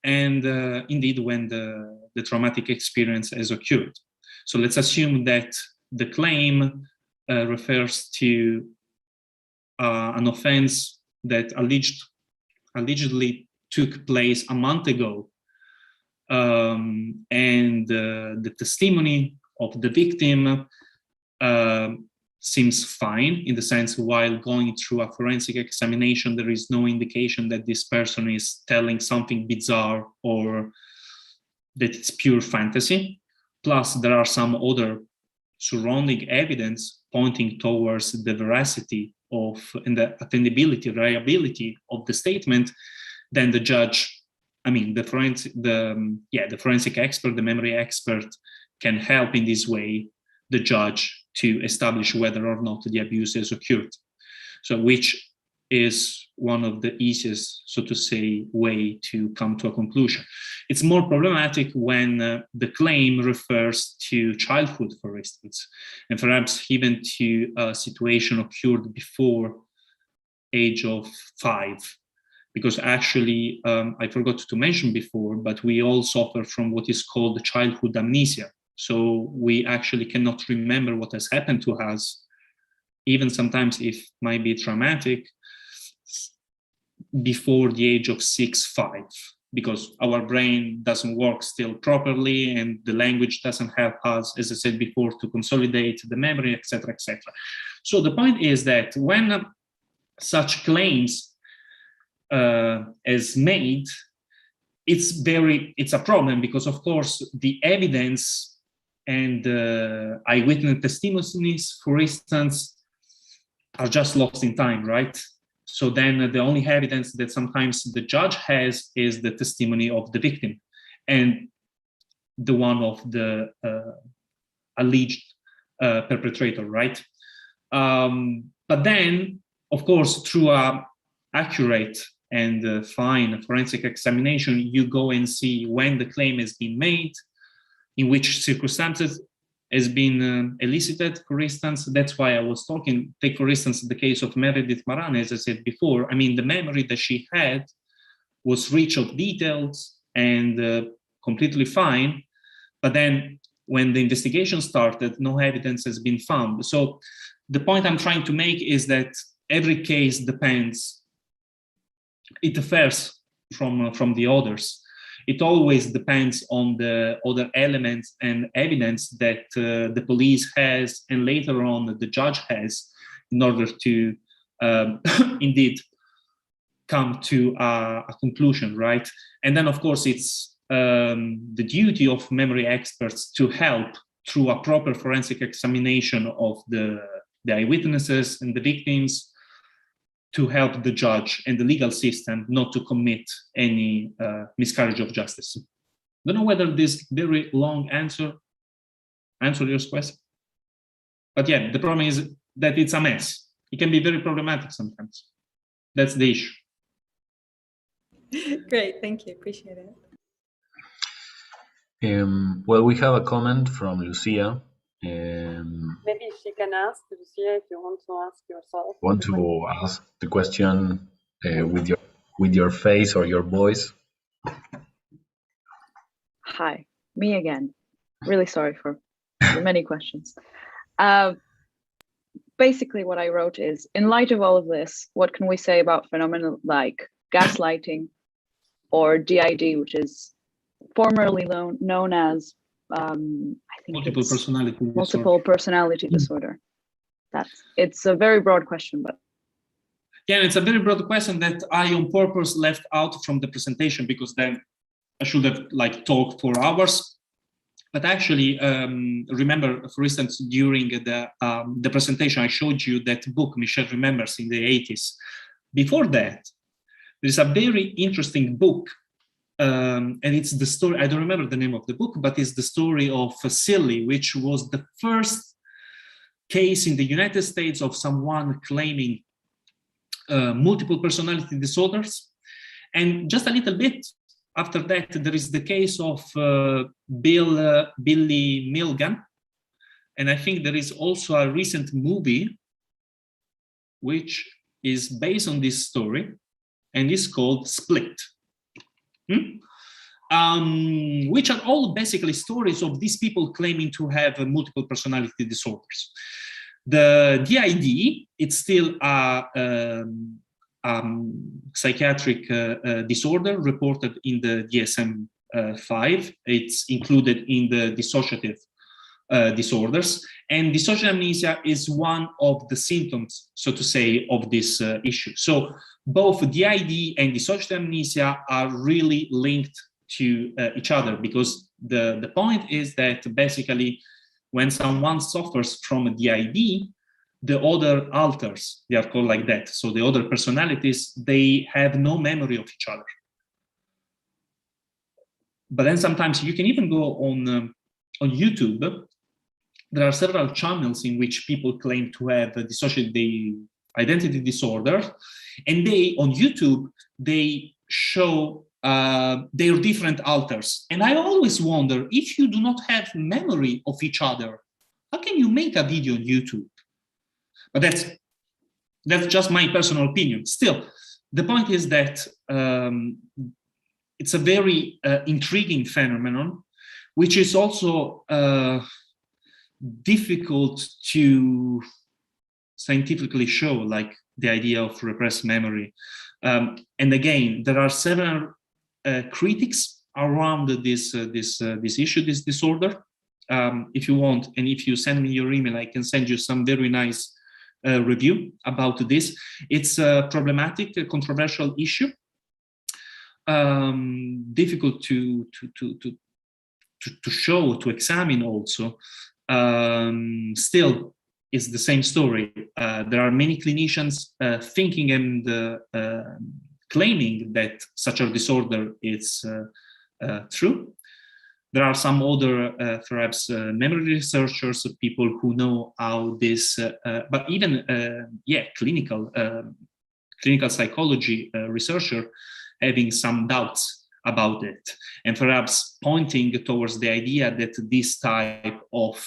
and indeed when the traumatic experience has occurred. So let's assume that the claim refers to an offense that allegedly took place a month ago, and the testimony of the victim seems fine, in the sense while going through a forensic examination, there is no indication that this person is telling something bizarre or that it's pure fantasy. Plus, there are some other surrounding evidence pointing towards the veracity of and the attendability, reliability of the statement. Then the judge, I mean, the forensic expert, the memory expert, can help in this way the judge to establish whether or not the abuse has occurred. So, which is one of the easiest, so to say, way to come to a conclusion. It's more problematic when the claim refers to childhood, for instance, and perhaps even to a situation occurred before age of 5. Because actually, I forgot to mention before, but we all suffer from what is called childhood amnesia. So we actually cannot remember what has happened to us, even sometimes if it might be traumatic, before the age of 6-5, because our brain doesn't work still properly and the language doesn't help us, as I said before, to consolidate the memory, etc., etc. So the point is that when such claims is made, it's a problem, because of course the evidence and eyewitness testimonies, for instance, are just lost in time, right? So then the only evidence that sometimes the judge has is the testimony of the victim and the one of the alleged perpetrator, right? But then, of course, through a accurate and fine forensic examination, you go and see when the claim has been made, in which circumstances has been elicited, for instance. That's why I was talking, take for instance the case of Meredith Marane, as I said before. I mean, the memory that she had was rich of details and completely fine, but then when the investigation started, no evidence has been found. So the point I'm trying to make is that every case depends, it differs from the others. It always depends on the other elements and evidence that the police has and later on the judge has in order to indeed come to a conclusion, right? And then, of course, it's the duty of memory experts to help through a proper forensic examination of the eyewitnesses and the victims, to help the judge and the legal system not to commit any miscarriage of justice. I don't know whether this very long answered your question. But yeah, the problem is that it's a mess. It can be very problematic sometimes. That's the issue. Great, thank you, appreciate it. Well, we have a comment from Lucia. Maybe she can ask, Lucia, if you want to ask yourself. Want to ask the question with your face or your voice? Hi, me again. Really sorry for the many questions. Basically, what I wrote is, in light of all of this, what can we say about phenomena like gaslighting or DID, which is formerly known as, I think Multiple personality disorder. It's a very broad question, but yeah, it's a very broad question that I on purpose left out from the presentation, because then I should have talked for hours. But actually, remember, for instance, during the presentation, I showed you that book Michel remembers in the 80s. Before that, there's a very interesting book, and it's the story, I don't remember the name of the book, but it's the story of Silly, which was the first case in the United States of someone claiming multiple personality disorders. And just a little bit after that, there is the case of Billy Milligan. And I think there is also a recent movie which is based on this story, and is called Split. Which are all basically stories of these people claiming to have multiple personality disorders. The DID, it's still a psychiatric disorder reported in the DSM-5. It's included in the dissociative disorders, and dissociative amnesia is one of the symptoms, so to say, of this issue. So both DID and dissociative amnesia are really linked to each other, because the point is that basically when someone suffers from a DID, the other alters, they are called like that. So the other personalities, they have no memory of each other. But then sometimes you can even go on YouTube. There are several channels in which people claim to have dissociative identity disorder, and they, on YouTube, they show their different alters. And I always wonder, if you do not have memory of each other, how can you make a video on YouTube? But that's just my personal opinion. Still, the point is that it's a very intriguing phenomenon, which is also difficult to scientifically show, like the idea of repressed memory. And again, there are several critics around this issue, this disorder. If you want, and if you send me your email, I can send you some very nice review about this. It's a problematic, controversial issue, difficult to show, to examine also. Still, it's the same story. There are many clinicians thinking and claiming that such a disorder is true. There are some other, perhaps, memory researchers, people who know how this, but even, clinical psychology researcher having some doubts about it, and perhaps pointing towards the idea that this type of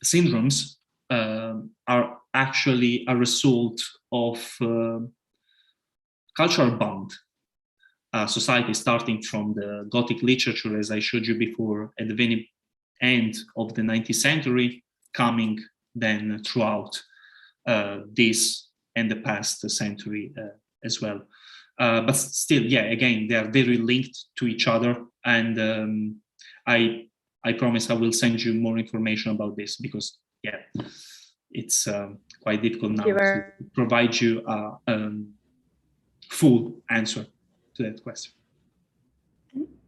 syndromes are actually a result of cultural bond. Society, starting from the Gothic literature, as I showed you before, at the very end of the 19th century, coming then throughout this and the past century as well. But still, again, they are very linked to each other. And I promise I will send you more information about this, because, it's quite difficult now to provide you a full answer to that question.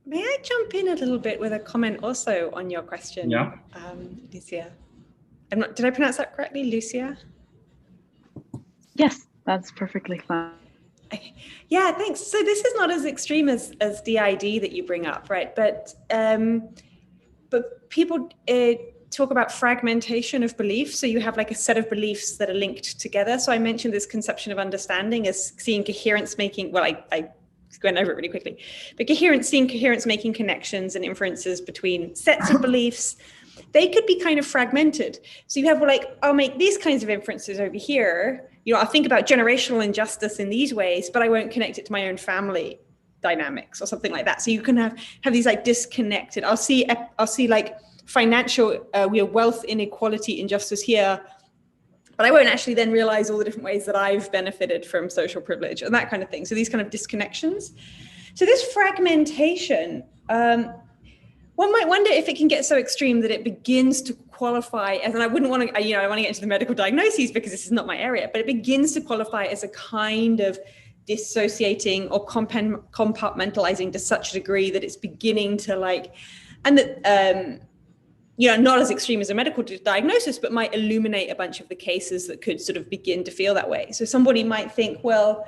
May I jump in a little bit with a comment also on your question, Lucia? Did I pronounce that correctly, Lucia? Yes, that's perfectly fine. Yeah, thanks. So this is not as extreme as DID that you bring up, right? But people talk about fragmentation of belief. So you have like a set of beliefs that are linked together. So I mentioned this conception of understanding as seeing coherence making, well, I went over it really quickly, but seeing coherence making connections and inferences between sets of beliefs. They could be kind of fragmented. So you have like, I'll make these kinds of inferences over here. I'll think about generational injustice in these ways, but I won't connect it to my own family dynamics or something like that. So you can have these like disconnected. I'll see like financial wealth inequality injustice here, but I won't actually then realize all the different ways that I've benefited from social privilege and that kind of thing. So these kind of disconnections. So this fragmentation, one might wonder if it can get so extreme that it begins to qualify as, and I wouldn't want to, I want to get into the medical diagnoses because this is not my area, but it begins to qualify as a kind of dissociating or compartmentalizing to such a degree that it's beginning to like, and that, not as extreme as a medical diagnosis, but might illuminate a bunch of the cases that could sort of begin to feel that way. So somebody might think, well,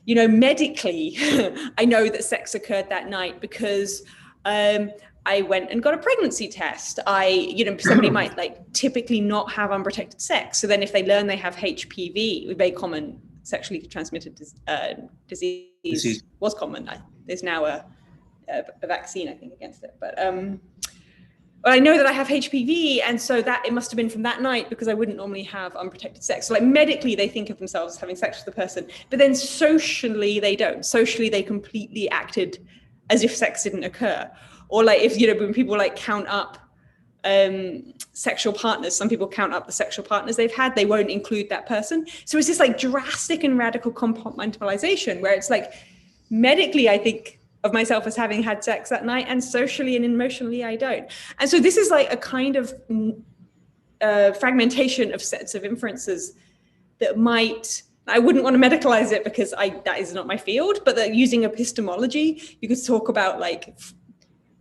medically, I know that sex occurred that night because I went and got a pregnancy test. Somebody might like typically not have unprotected sex. So then if they learn they have HPV, a very common sexually transmitted disease was common. There's now a vaccine, I think, against it. But I know that I have HPV, and so that it must have been from that night because I wouldn't normally have unprotected sex. So like medically, they think of themselves as having sex with the person, but then socially they don't. Socially, they completely acted as if sex didn't occur. Or like if, when people like count up sexual partners, some people count up the sexual partners they've had, they won't include that person. So it's this like drastic and radical compartmentalization where it's like medically, I think of myself as having had sex that night, and socially and emotionally, I don't. And so this is like a kind of fragmentation of sets of inferences that I wouldn't want to medicalize it because that is not my field, but that using epistemology, you could talk about like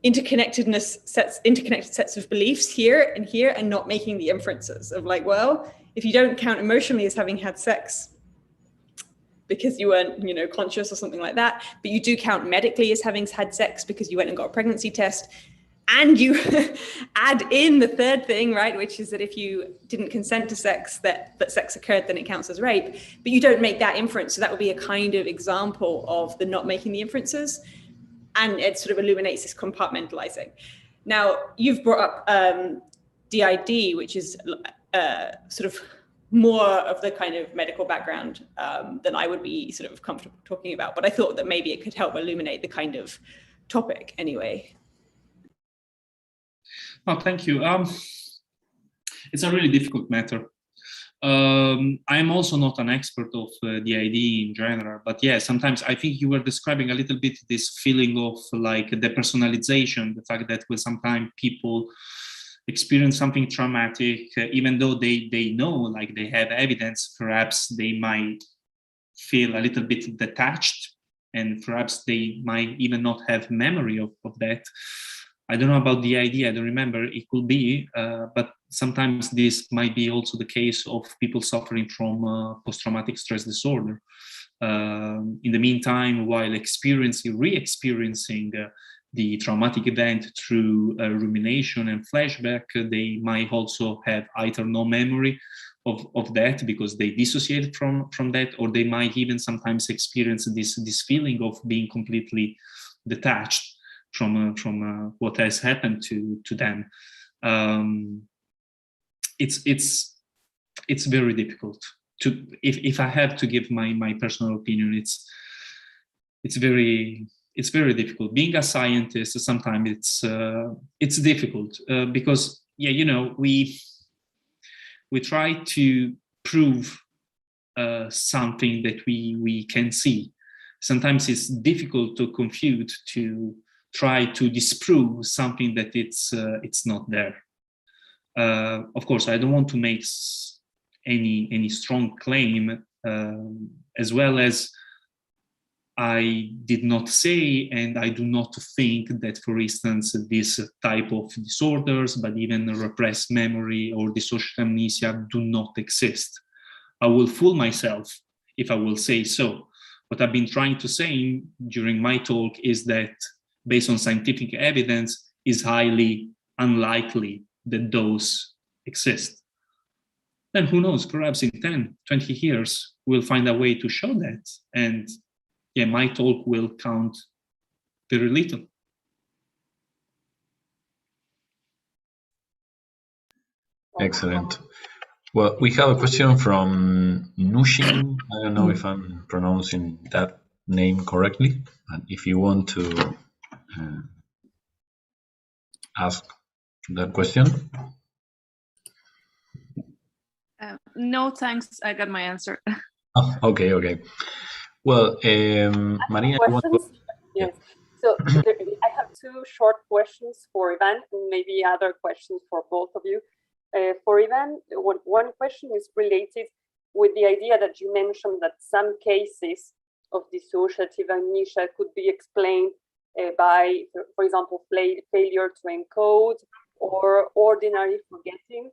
interconnected sets of beliefs here, and not making the inferences of like, well, if you don't count emotionally as having had sex because you weren't, conscious or something like that, but you do count medically as having had sex because you went and got a pregnancy test, and you add in the third thing, right, which is that if you didn't consent to sex, that sex occurred, then it counts as rape, but you don't make that inference. So that would be a kind of example of the not making the inferences, and it sort of illuminates this compartmentalizing. Now, you've brought up DID, which is sort of more of the kind of medical background than I would be sort of comfortable talking about, but I thought that maybe it could help illuminate the kind of topic anyway. Oh, thank you. It's a really difficult matter. I'm also not an expert of DID in general, but yeah, sometimes I think you were describing a little bit this feeling of like depersonalization, the fact that sometimes people experience something traumatic, even though they know, like they have evidence, perhaps they might feel a little bit detached, and perhaps they might even not have memory of that. I don't know about the idea, I don't remember, it could be, but sometimes this might be also the case of people suffering from post-traumatic stress disorder. In the meantime, while re-experiencing the traumatic event through rumination and flashback, they might also have either no memory of that because they dissociated from that, or they might even sometimes experience this feeling of being completely detached from what has happened to them. It's very difficult to, if I have to give my personal opinion, it's very difficult. Being a scientist, sometimes it's difficult because we try to prove something that we can see. Sometimes it's difficult to confute, to try to disprove something that it's not there. Of course, I don't want to make any strong claim, as well as I did not say, and I do not think that, for instance, this type of disorders, but even repressed memory or dissociative amnesia, do not exist. I will fool myself if I will say so. What I've been trying to say during my talk is that, based on scientific evidence, is highly unlikely that those exist. Then who knows, perhaps in 10, 20 years, we'll find a way to show that. And yeah, my talk will count very little. Excellent. Well, we have a question from Nushin. I don't know if I'm pronouncing that name correctly. And if you want to ask that question. No, thanks. I got my answer. Oh, okay. Well, Maria, you want to... Yes. So I have two short questions for Ivan, and maybe other questions for both of you. For Ivan, one question is related with the idea that you mentioned that some cases of dissociative amnesia could be explained by, for example, failure to encode or ordinary forgetting.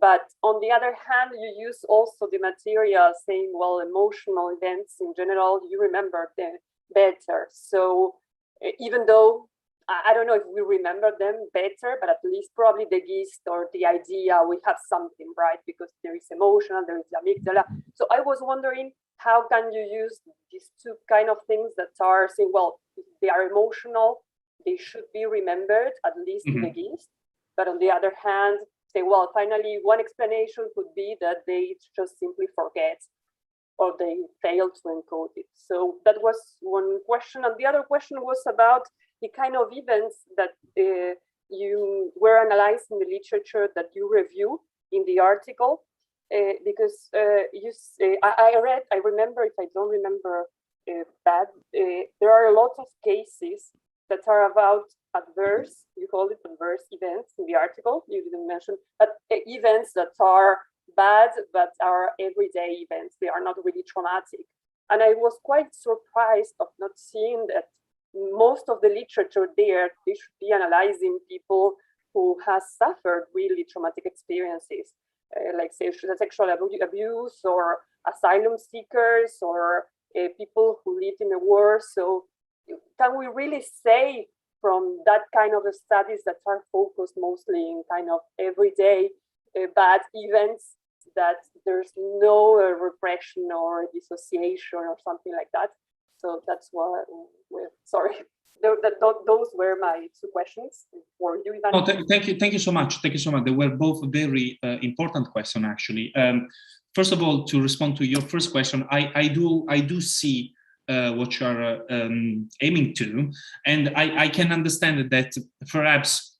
But on the other hand, you use also the material saying, well, emotional events in general, you remember them better. So even though, I don't know if we remember them better, but at least probably the gist or the idea, we have something, right? Because there is emotional, there is the amygdala. So I was wondering, how can you use these two kind of things that are saying, well, if they are emotional, they should be remembered, at least in the gist. But on the other hand, say, well, finally, one explanation could be that they just simply forget or they fail to encode it. So that was one question. And the other question was about the kind of events that you were analyzed in the literature that you review in the article. Because I remember, if I don't remember bad, there are a lot of cases that are about adverse, you call it adverse events in the article, you didn't mention, but events that are bad, but are everyday events. They are not really traumatic. And I was quite surprised of not seeing that most of the literature there, they should be analyzing people who has suffered really traumatic experiences, like sexual abuse or asylum seekers or people who lived in a war. So can we really say from that kind of studies that are focused mostly in kind of everyday bad events that there's no repression or dissociation or something like that? So that's what sorry. Those were my two questions for you, Ivan. Oh, thank you so much. Thank you so much. They were both very important questions, actually. First of all, to respond to your first question, I do see what you are aiming to, and I can understand that perhaps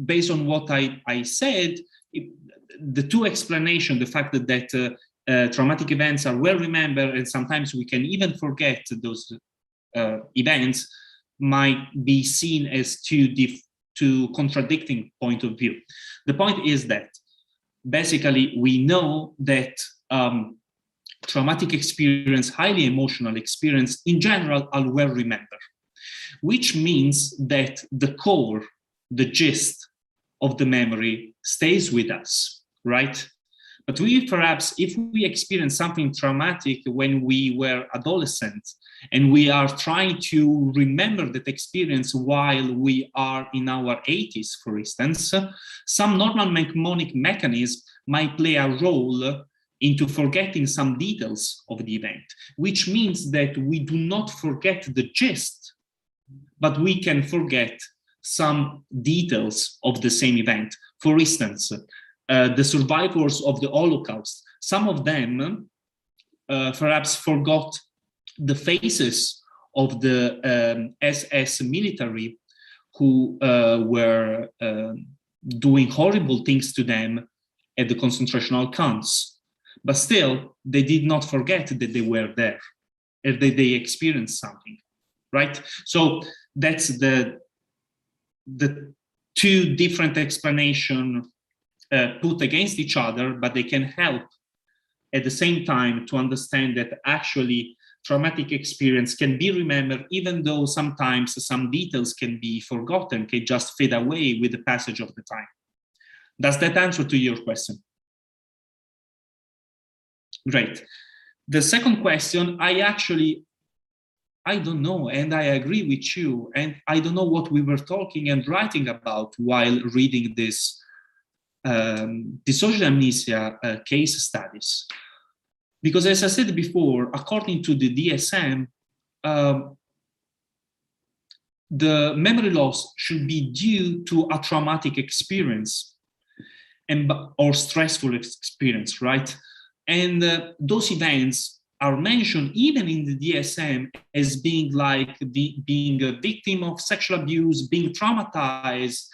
based on what I said, the two explanations, the fact that traumatic events are well remembered and sometimes we can even forget those events, might be seen as two contradicting point of view. The point is that basically we know that traumatic experience, highly emotional experience in general are well remembered, which means that the core, the gist of the memory stays with us, right? But we perhaps, if we experience something traumatic when we were adolescents and we are trying to remember that experience while we are in our 80s, for instance, some normal mnemonic mechanism might play a role into forgetting some details of the event, which means that we do not forget the gist, but we can forget some details of the same event. For instance, the survivors of the Holocaust, some of them perhaps forgot the faces of the SS military who were doing horrible things to them at the concentration camps. But still, they did not forget that they were there, and that they experienced something, right? So that's the two different explanations put against each other, but they can help at the same time to understand that actually traumatic experience can be remembered, even though sometimes some details can be forgotten, can just fade away with the passage of the time. Does that answer to your question? Great. The second question, I don't know, and I agree with you, and I don't know what we were talking and writing about while reading this dissociative amnesia case studies. Because as I said before, according to the DSM, the memory loss should be due to a traumatic experience or stressful experience, right? And those events are mentioned even in the DSM as being like being a victim of sexual abuse, being traumatized,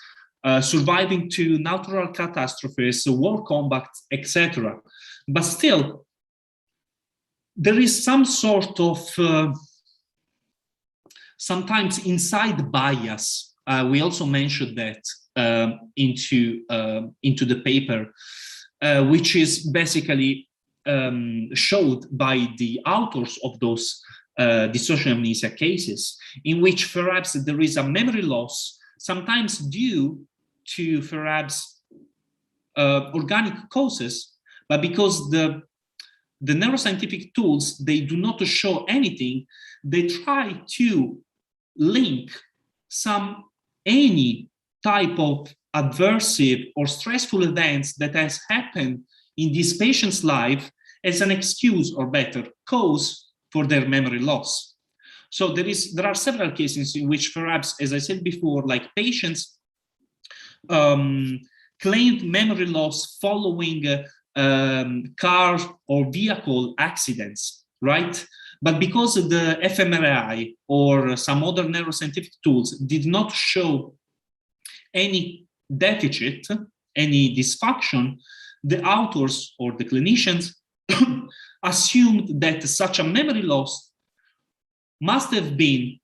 surviving to natural catastrophes, war combat, etc. But still, there is some sort of sometimes inside bias. We also mentioned that into the paper, which is basically showed by the authors of those dissociative amnesia cases, in which perhaps there is a memory loss, sometimes due to perhaps organic causes, but because the neuroscientific tools, they do not show anything, they try to link any type of adversive or stressful events that has happened in this patient's life as an excuse, or better, cause for their memory loss. So there are several cases in which perhaps, as I said before, like patients claimed memory loss following car or vehicle accidents, right? But because the fMRI or some other neuroscientific tools did not show any deficit, any dysfunction, the authors or the clinicians assumed that such a memory loss must have been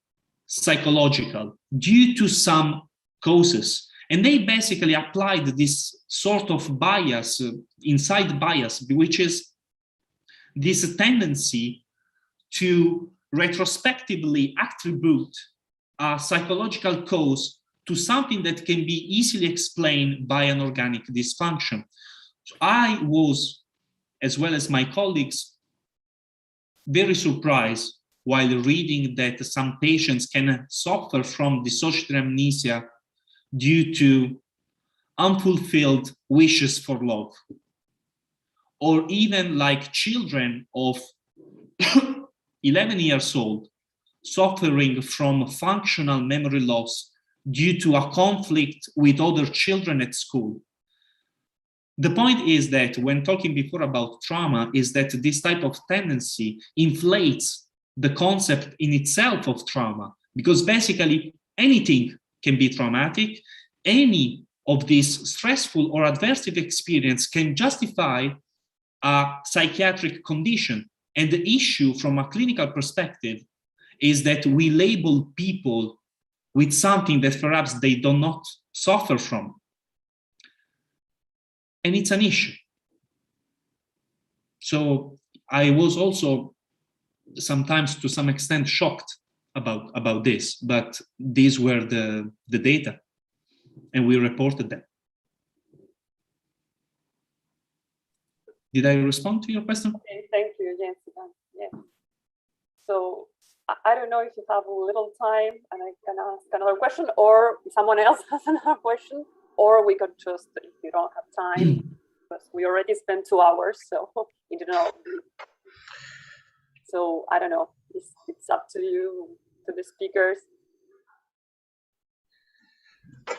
psychological due to some causes. And they basically applied this sort of bias, inside bias, which is this tendency to retrospectively attribute a psychological cause to something that can be easily explained by an organic dysfunction. So I was, as well as my colleagues, very surprised while reading that some patients can suffer from dissociative amnesia due to unfulfilled wishes for love, or even like children of 11 years old suffering from functional memory loss due to a conflict with other children at school. The point is that when talking before about trauma, is that this type of tendency inflates the concept in itself of trauma, because basically anything can be traumatic. Any of this stressful or adversive experience can justify a psychiatric condition. And the issue from a clinical perspective is that we label people with something that perhaps they do not suffer from. And it's an issue. So I was also sometimes to some extent shocked about this, but these were the data, and we reported them. Did I respond to your question? Okay, thank you, Jens. Yeah. So I don't know if you have a little time and I can ask another question, or someone else has another question, or we could just, if you don't have time, because we already spent 2 hours, so you know. So I don't know. It's up to you, to the speakers.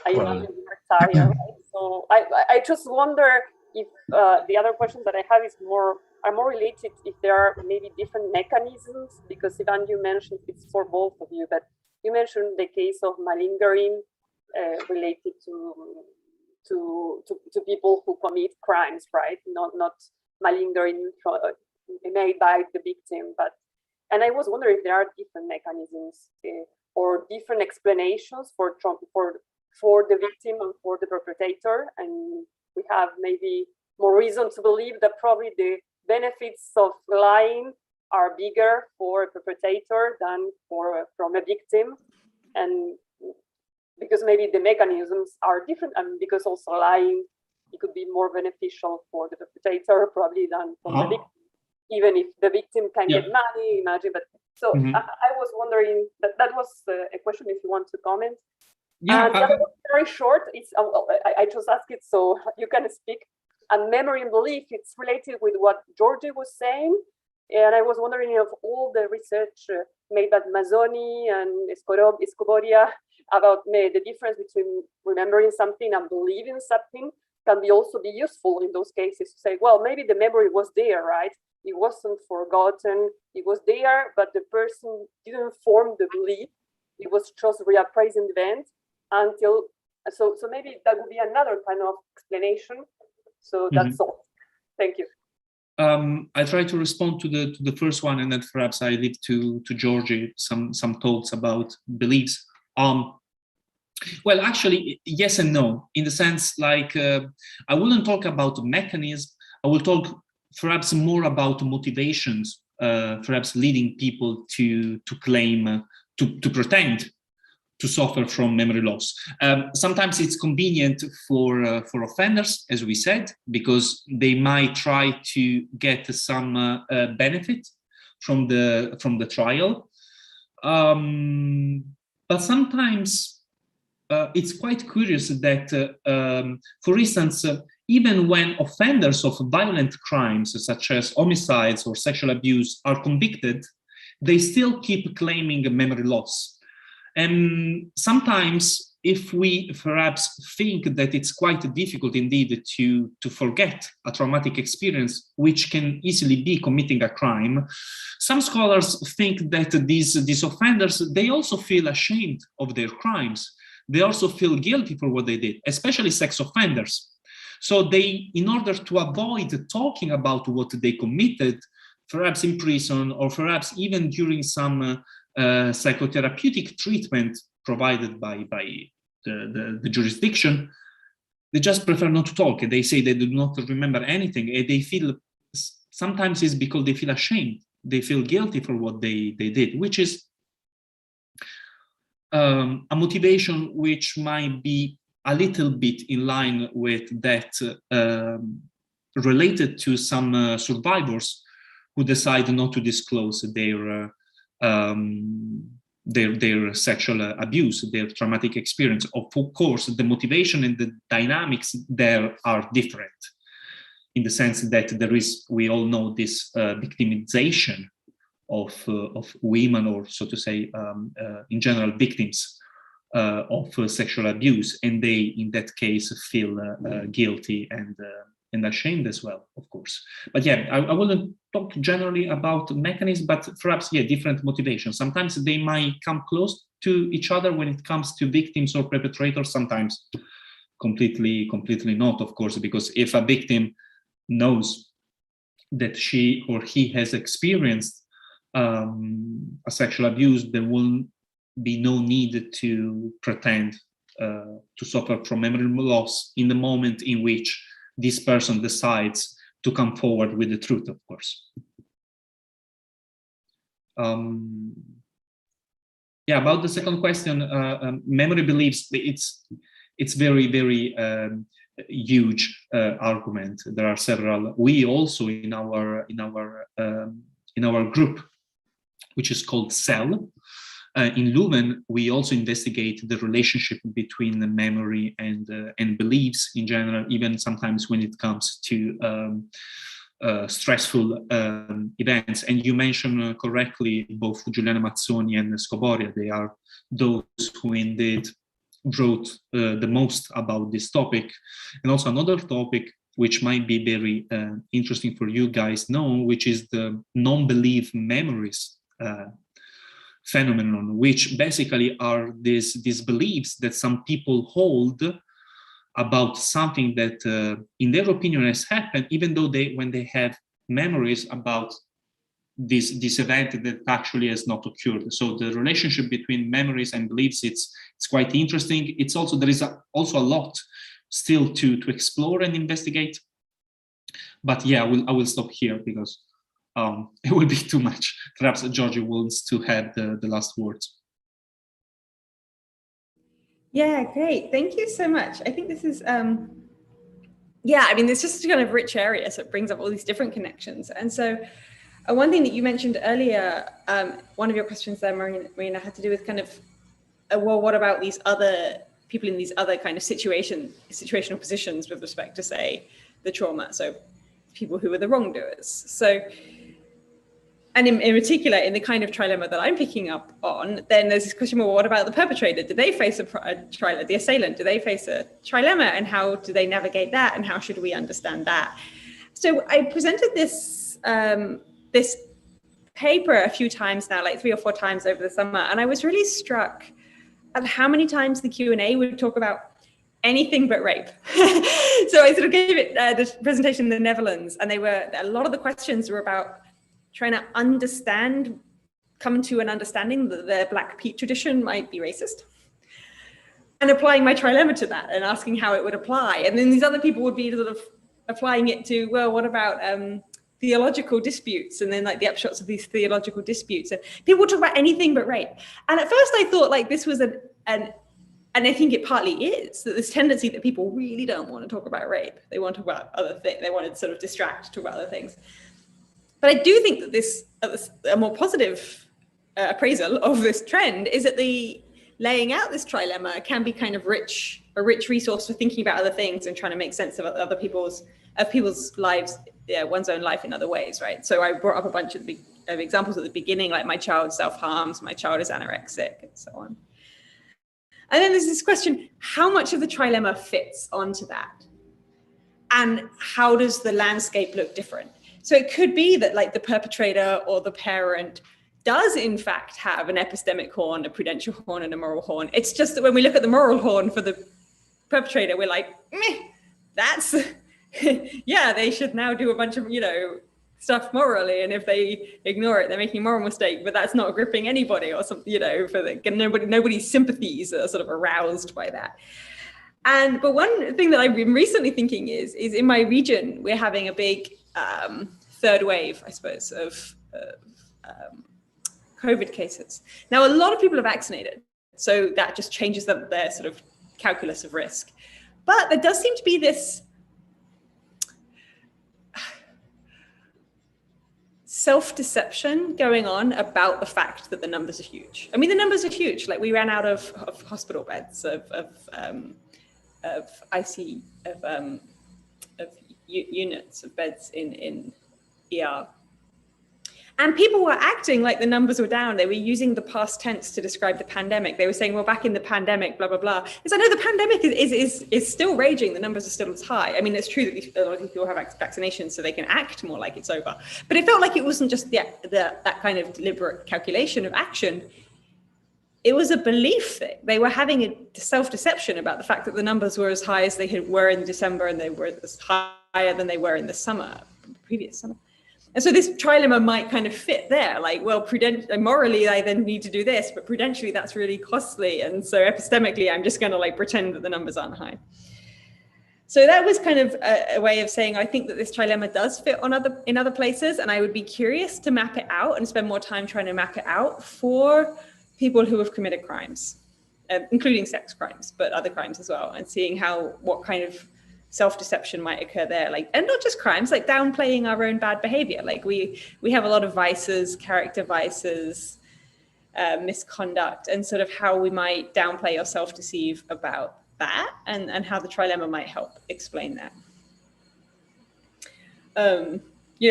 I imagine you're tired, right? So I just wonder if the other questions that I have are more related, if there are maybe different mechanisms, because Ivan, you mentioned it's for both of you, but you mentioned the case of malingering related to people who commit crimes, right? Not malingering made by the victim, and I was wondering if there are different mechanisms or different explanations for the victim and for the perpetrator, and we have maybe more reason to believe that probably the benefits of lying are bigger for a perpetrator than from a victim, and because maybe the mechanisms are different, and because also lying, it could be more beneficial for the perpetrator probably than for the victim, even if the victim can get money, imagine. But so I was wondering, that was a question if you want to comment. Yeah. The other one, very short. It's I just asked it so you can speak. And memory and belief, it's related with what Georgi was saying. And I was wondering of all the research made by Mazzoni and Escoboria about the difference between remembering something and believing something can also be useful in those cases to say, well, maybe the memory was there, right? It wasn't forgotten. It was there, but the person didn't form the belief. It was just reappraising the event until, so maybe that would be another kind of explanation. So that's all. Thank you. I try to respond to the first one, and then perhaps I leave to Georgi some thoughts about beliefs. Well, actually, yes and no, in the sense like I wouldn't talk about mechanism. I will talk perhaps more about motivations, perhaps leading people to claim, to pretend to suffer from memory loss. Sometimes it's convenient for offenders, as we said, because they might try to get some benefit from the trial. But sometimes it's quite curious that, for instance, even when offenders of violent crimes such as homicides or sexual abuse are convicted, they still keep claiming memory loss. And sometimes, if we perhaps think that it's quite difficult indeed to forget a traumatic experience, which can easily be committing a crime, some scholars think that these offenders, they also feel ashamed of their crimes. They also feel guilty for what they did, especially sex offenders. So they, in order to avoid talking about what they committed, perhaps in prison or perhaps even during some psychotherapeutic treatment provided by the jurisdiction, they just prefer not to talk. They say they do not remember anything. They feel, sometimes it's because they feel ashamed. They feel guilty for what they did, which is a motivation which might be a little bit in line with that related to some survivors who decide not to disclose their sexual abuse, their traumatic experience. Of course, the motivation and the dynamics there are different, in the sense that there is, we all know, this victimization of women, or so to say, in general, victims of sexual abuse, and they, in that case, feel guilty and ashamed as well, of course. But yeah, I wouldn't talk generally about mechanisms, but perhaps, yeah, different motivations. Sometimes they might come close to each other when it comes to victims or perpetrators, sometimes completely not, of course, because if a victim knows that she or he has experienced a sexual abuse, there will be no need to pretend to suffer from memory loss in the moment in which this person decides to come forward with the truth, of course. Yeah, about the second question, memory beliefs, it's very, very huge argument. There are several. We also in our group, which is called CEL, in Leuven, we also investigate the relationship between the memory and beliefs in general, even sometimes when it comes to stressful events. And you mentioned correctly both Giuliana Mazzoni and Scoboria. They are those who indeed wrote the most about this topic. And also another topic which might be very interesting for you guys know, which is the non-belief memories phenomenon, which basically are these beliefs that some people hold about something that in their opinion has happened, even though when they have memories about this event that actually has not occurred. So the relationship between memories and beliefs, it's quite interesting. It's also, there is also a lot still to explore and investigate. But yeah, I will stop here because it will be too much. Perhaps Georgi wants to have the last words. Yeah, great. Thank you so much. I think this is, yeah, I mean, it's just a kind of rich area, so it brings up all these different connections. And so one thing that you mentioned earlier, one of your questions there, Marina, had to do with kind of well, what about these other people in these other kind of situational positions with respect to, say, the trauma? So people who were the wrongdoers. So, and in particular, in the kind of trilemma that I'm picking up on, then there's this question, well, what about the perpetrator? Do they face a trilemma? The assailant, do they face a trilemma? And how do they navigate that? And how should we understand that? So I presented this, this paper a few times now, like 3 or 4 times over the summer. And I was really struck at how many times the Q&A would talk about anything but rape. So I sort of gave it the presentation in the Netherlands, and a lot of the questions were about trying to come to an understanding that the Black Pete tradition might be racist, and applying my trilemma to that and asking how it would apply. And then these other people would be sort of applying it to, well, what about theological disputes, and then like the upshots of these theological disputes. And people would talk about anything but rape. And at first I thought like this was and I think it partly is, that this tendency that people really don't want to talk about rape. They want to talk about other things. They want to sort of distract, talk about other things. But I do think that this, a more positive appraisal of this trend is that the laying out this trilemma can be kind of a rich resource for thinking about other things and trying to make sense of other people's lives, one's own life in other ways, right? So I brought up a bunch of examples at the beginning, like my child self-harms, my child is anorexic, and so on. And then there's this question, how much of the trilemma fits onto that? And how does the landscape look different? So it could be that like the perpetrator or the parent does in fact have an epistemic horn, a prudential horn, and a moral horn. It's just that when we look at the moral horn for the perpetrator, we're like, meh, that's, yeah, they should now do a bunch of, stuff morally. And if they ignore it, they're making a moral mistake, but that's not gripping anybody or something, nobody's sympathies are sort of aroused by that. But one thing that I've been recently thinking is in my region, we're having a big third wave, I suppose, of COVID cases. Now, a lot of people are vaccinated, so that just changes their sort of calculus of risk. But there does seem to be this self-deception going on about the fact that the numbers are huge. I mean, the numbers are huge. Like we ran out of hospital beds, of units of beds in ER. And people were acting like the numbers were down. They were using the past tense to describe the pandemic. They were saying, well, back in the pandemic, blah, blah, blah. It's like, no, the pandemic is still raging. The numbers are still as high. I mean, it's true that a lot of people have vaccinations so they can act more like it's over. But it felt like it wasn't just that kind of deliberate calculation of action. It was a belief thing. They were having a self-deception about the fact that the numbers were as high as they were in December, and they were as higher than they were in the previous summer. And so this trilemma might kind of fit there, like, well, morally, I then need to do this, but prudentially, that's really costly. And so epistemically, I'm just going to like pretend that the numbers aren't high. So that was kind of a way of saying, I think that this trilemma does fit in other places. And I would be curious to map it out and spend more time trying to map it out for people who have committed crimes, including sex crimes, but other crimes as well, and seeing what kind of self-deception might occur there, like, and not just crimes, like downplaying our own bad behavior. Like we have a lot of vices, character vices, misconduct, and sort of how we might downplay or self-deceive about that, and how the trilemma might help explain that.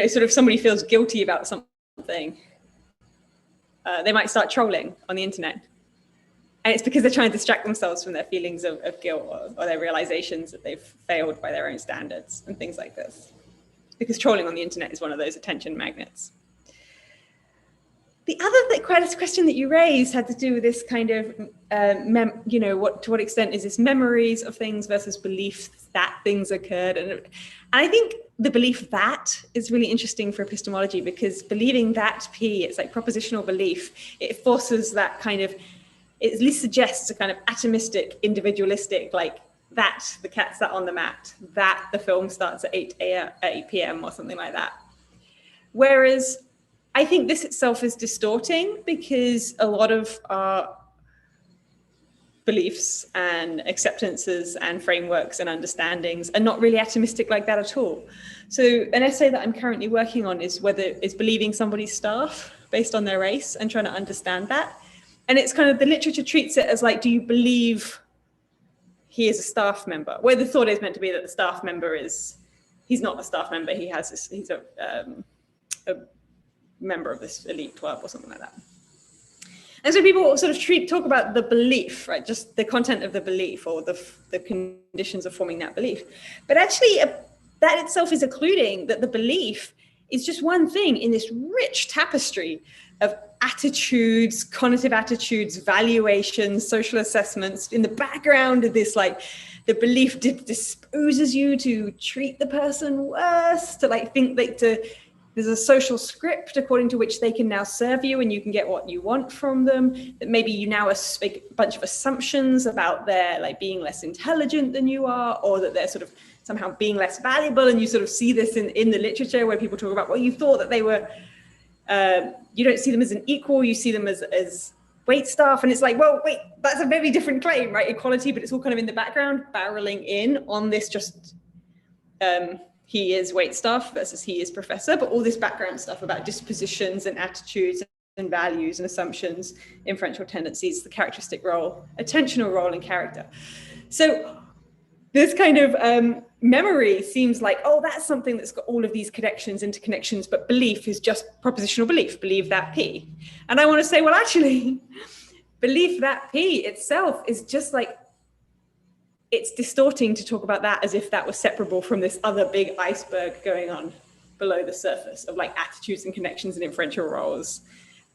Sort of somebody feels guilty about something, they might start trolling on the internet. And it's because they're trying to distract themselves from their feelings of guilt or their realizations that they've failed by their own standards and things like this. Because trolling on the internet is one of those attention magnets. The other question that you raised had to do with this kind of, to what extent is this memories of things versus belief that things occurred? And I think the belief that is really interesting for epistemology, because believing that it's like propositional belief. It forces that kind of, it at least suggests a kind of atomistic, individualistic, like that the cat sat on the mat, that the film starts at 8 p.m. or something like that. Whereas I think this itself is distorting, because a lot of our beliefs and acceptances and frameworks and understandings are not really atomistic like that at all. So an essay that I'm currently working on is believing somebody's staff based on their race and trying to understand that. and it's kind of, the literature treats it as like, do you believe he is a staff member? Where the thought is meant to be that the staff member is, he's not a staff member, he has this, he's a member of this elite club or something like that. And so people sort of talk about the belief, right? Just the content of the belief, or the conditions of forming that belief. But actually that itself is occluding that the belief is just one thing in this rich tapestry of attitudes, cognitive attitudes, valuations, social assessments. In the background of this, like, the belief disposes you to treat the person worse, to like think that there's a social script according to which they can now serve you and you can get what you want from them. That maybe you now make a bunch of assumptions about their like being less intelligent than you are, or that they're sort of somehow being less valuable. And you sort of see this in the literature where people talk about, well, you thought that they were, you don't see them as an equal, you see them as wait staff. And it's like, well, wait, that's a very different claim, right? Equality, but it's all kind of in the background, barreling in on this just, he is wait staff versus he is professor, but all this background stuff about dispositions and attitudes and values and assumptions, inferential tendencies, the characteristic role, attentional role and character. So this kind of memory seems like, oh, that's something that's got all of these connections, interconnections, but belief is just propositional belief, believe that P. And I want to say, well, actually, belief that P itself is just like, it's distorting to talk about that as if that was separable from this other big iceberg going on below the surface of like attitudes and connections and inferential roles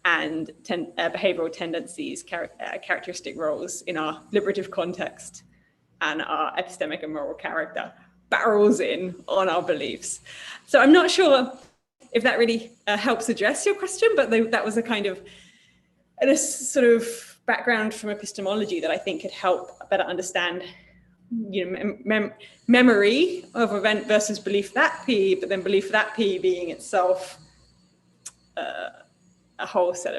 and behavioral tendencies, characteristic roles in our liberative context and our epistemic and moral character barrels in on our beliefs. So I'm not sure if that really helps address your question, but that was a kind of a sort of background from epistemology that I think could help better understand, you know, memory of event versus belief that P, but then belief that P being itself a whole set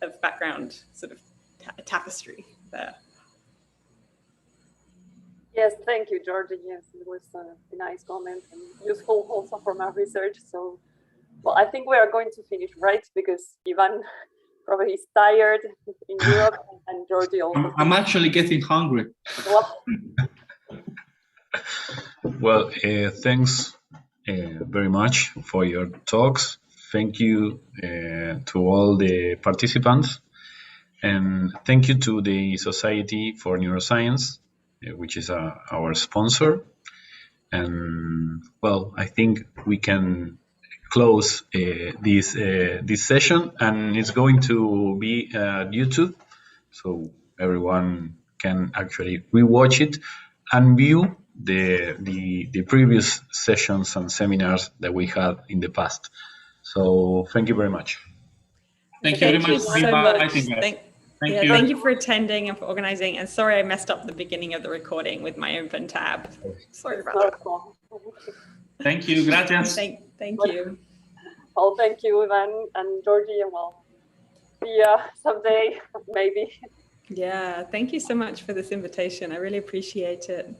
of background sort of tapestry there. Yes, thank you, Georgi. Yes, it was a nice comment and useful also from our research. So, well, I think we are going to finish, right? Because Ivan probably is tired in Europe, and Georgi also. I'm actually getting hungry. Well, thanks very much for your talks. Thank you to all the participants, and thank you to the Society for Neuroscience, which is our sponsor. And well, I think we can close this session, and it's going to be YouTube, so everyone can actually rewatch it and view the previous sessions and seminars that we had in the past. So thank you very much. Thank you very much for inviting us. Thank you for attending and for organizing. And sorry I messed up the beginning of the recording with my open tab. Sorry about that. Thank you. Gracias. Thank you. Well, thank you, Ivan and Georgi, and we'll see you someday, maybe. Yeah, thank you so much for this invitation. I really appreciate it.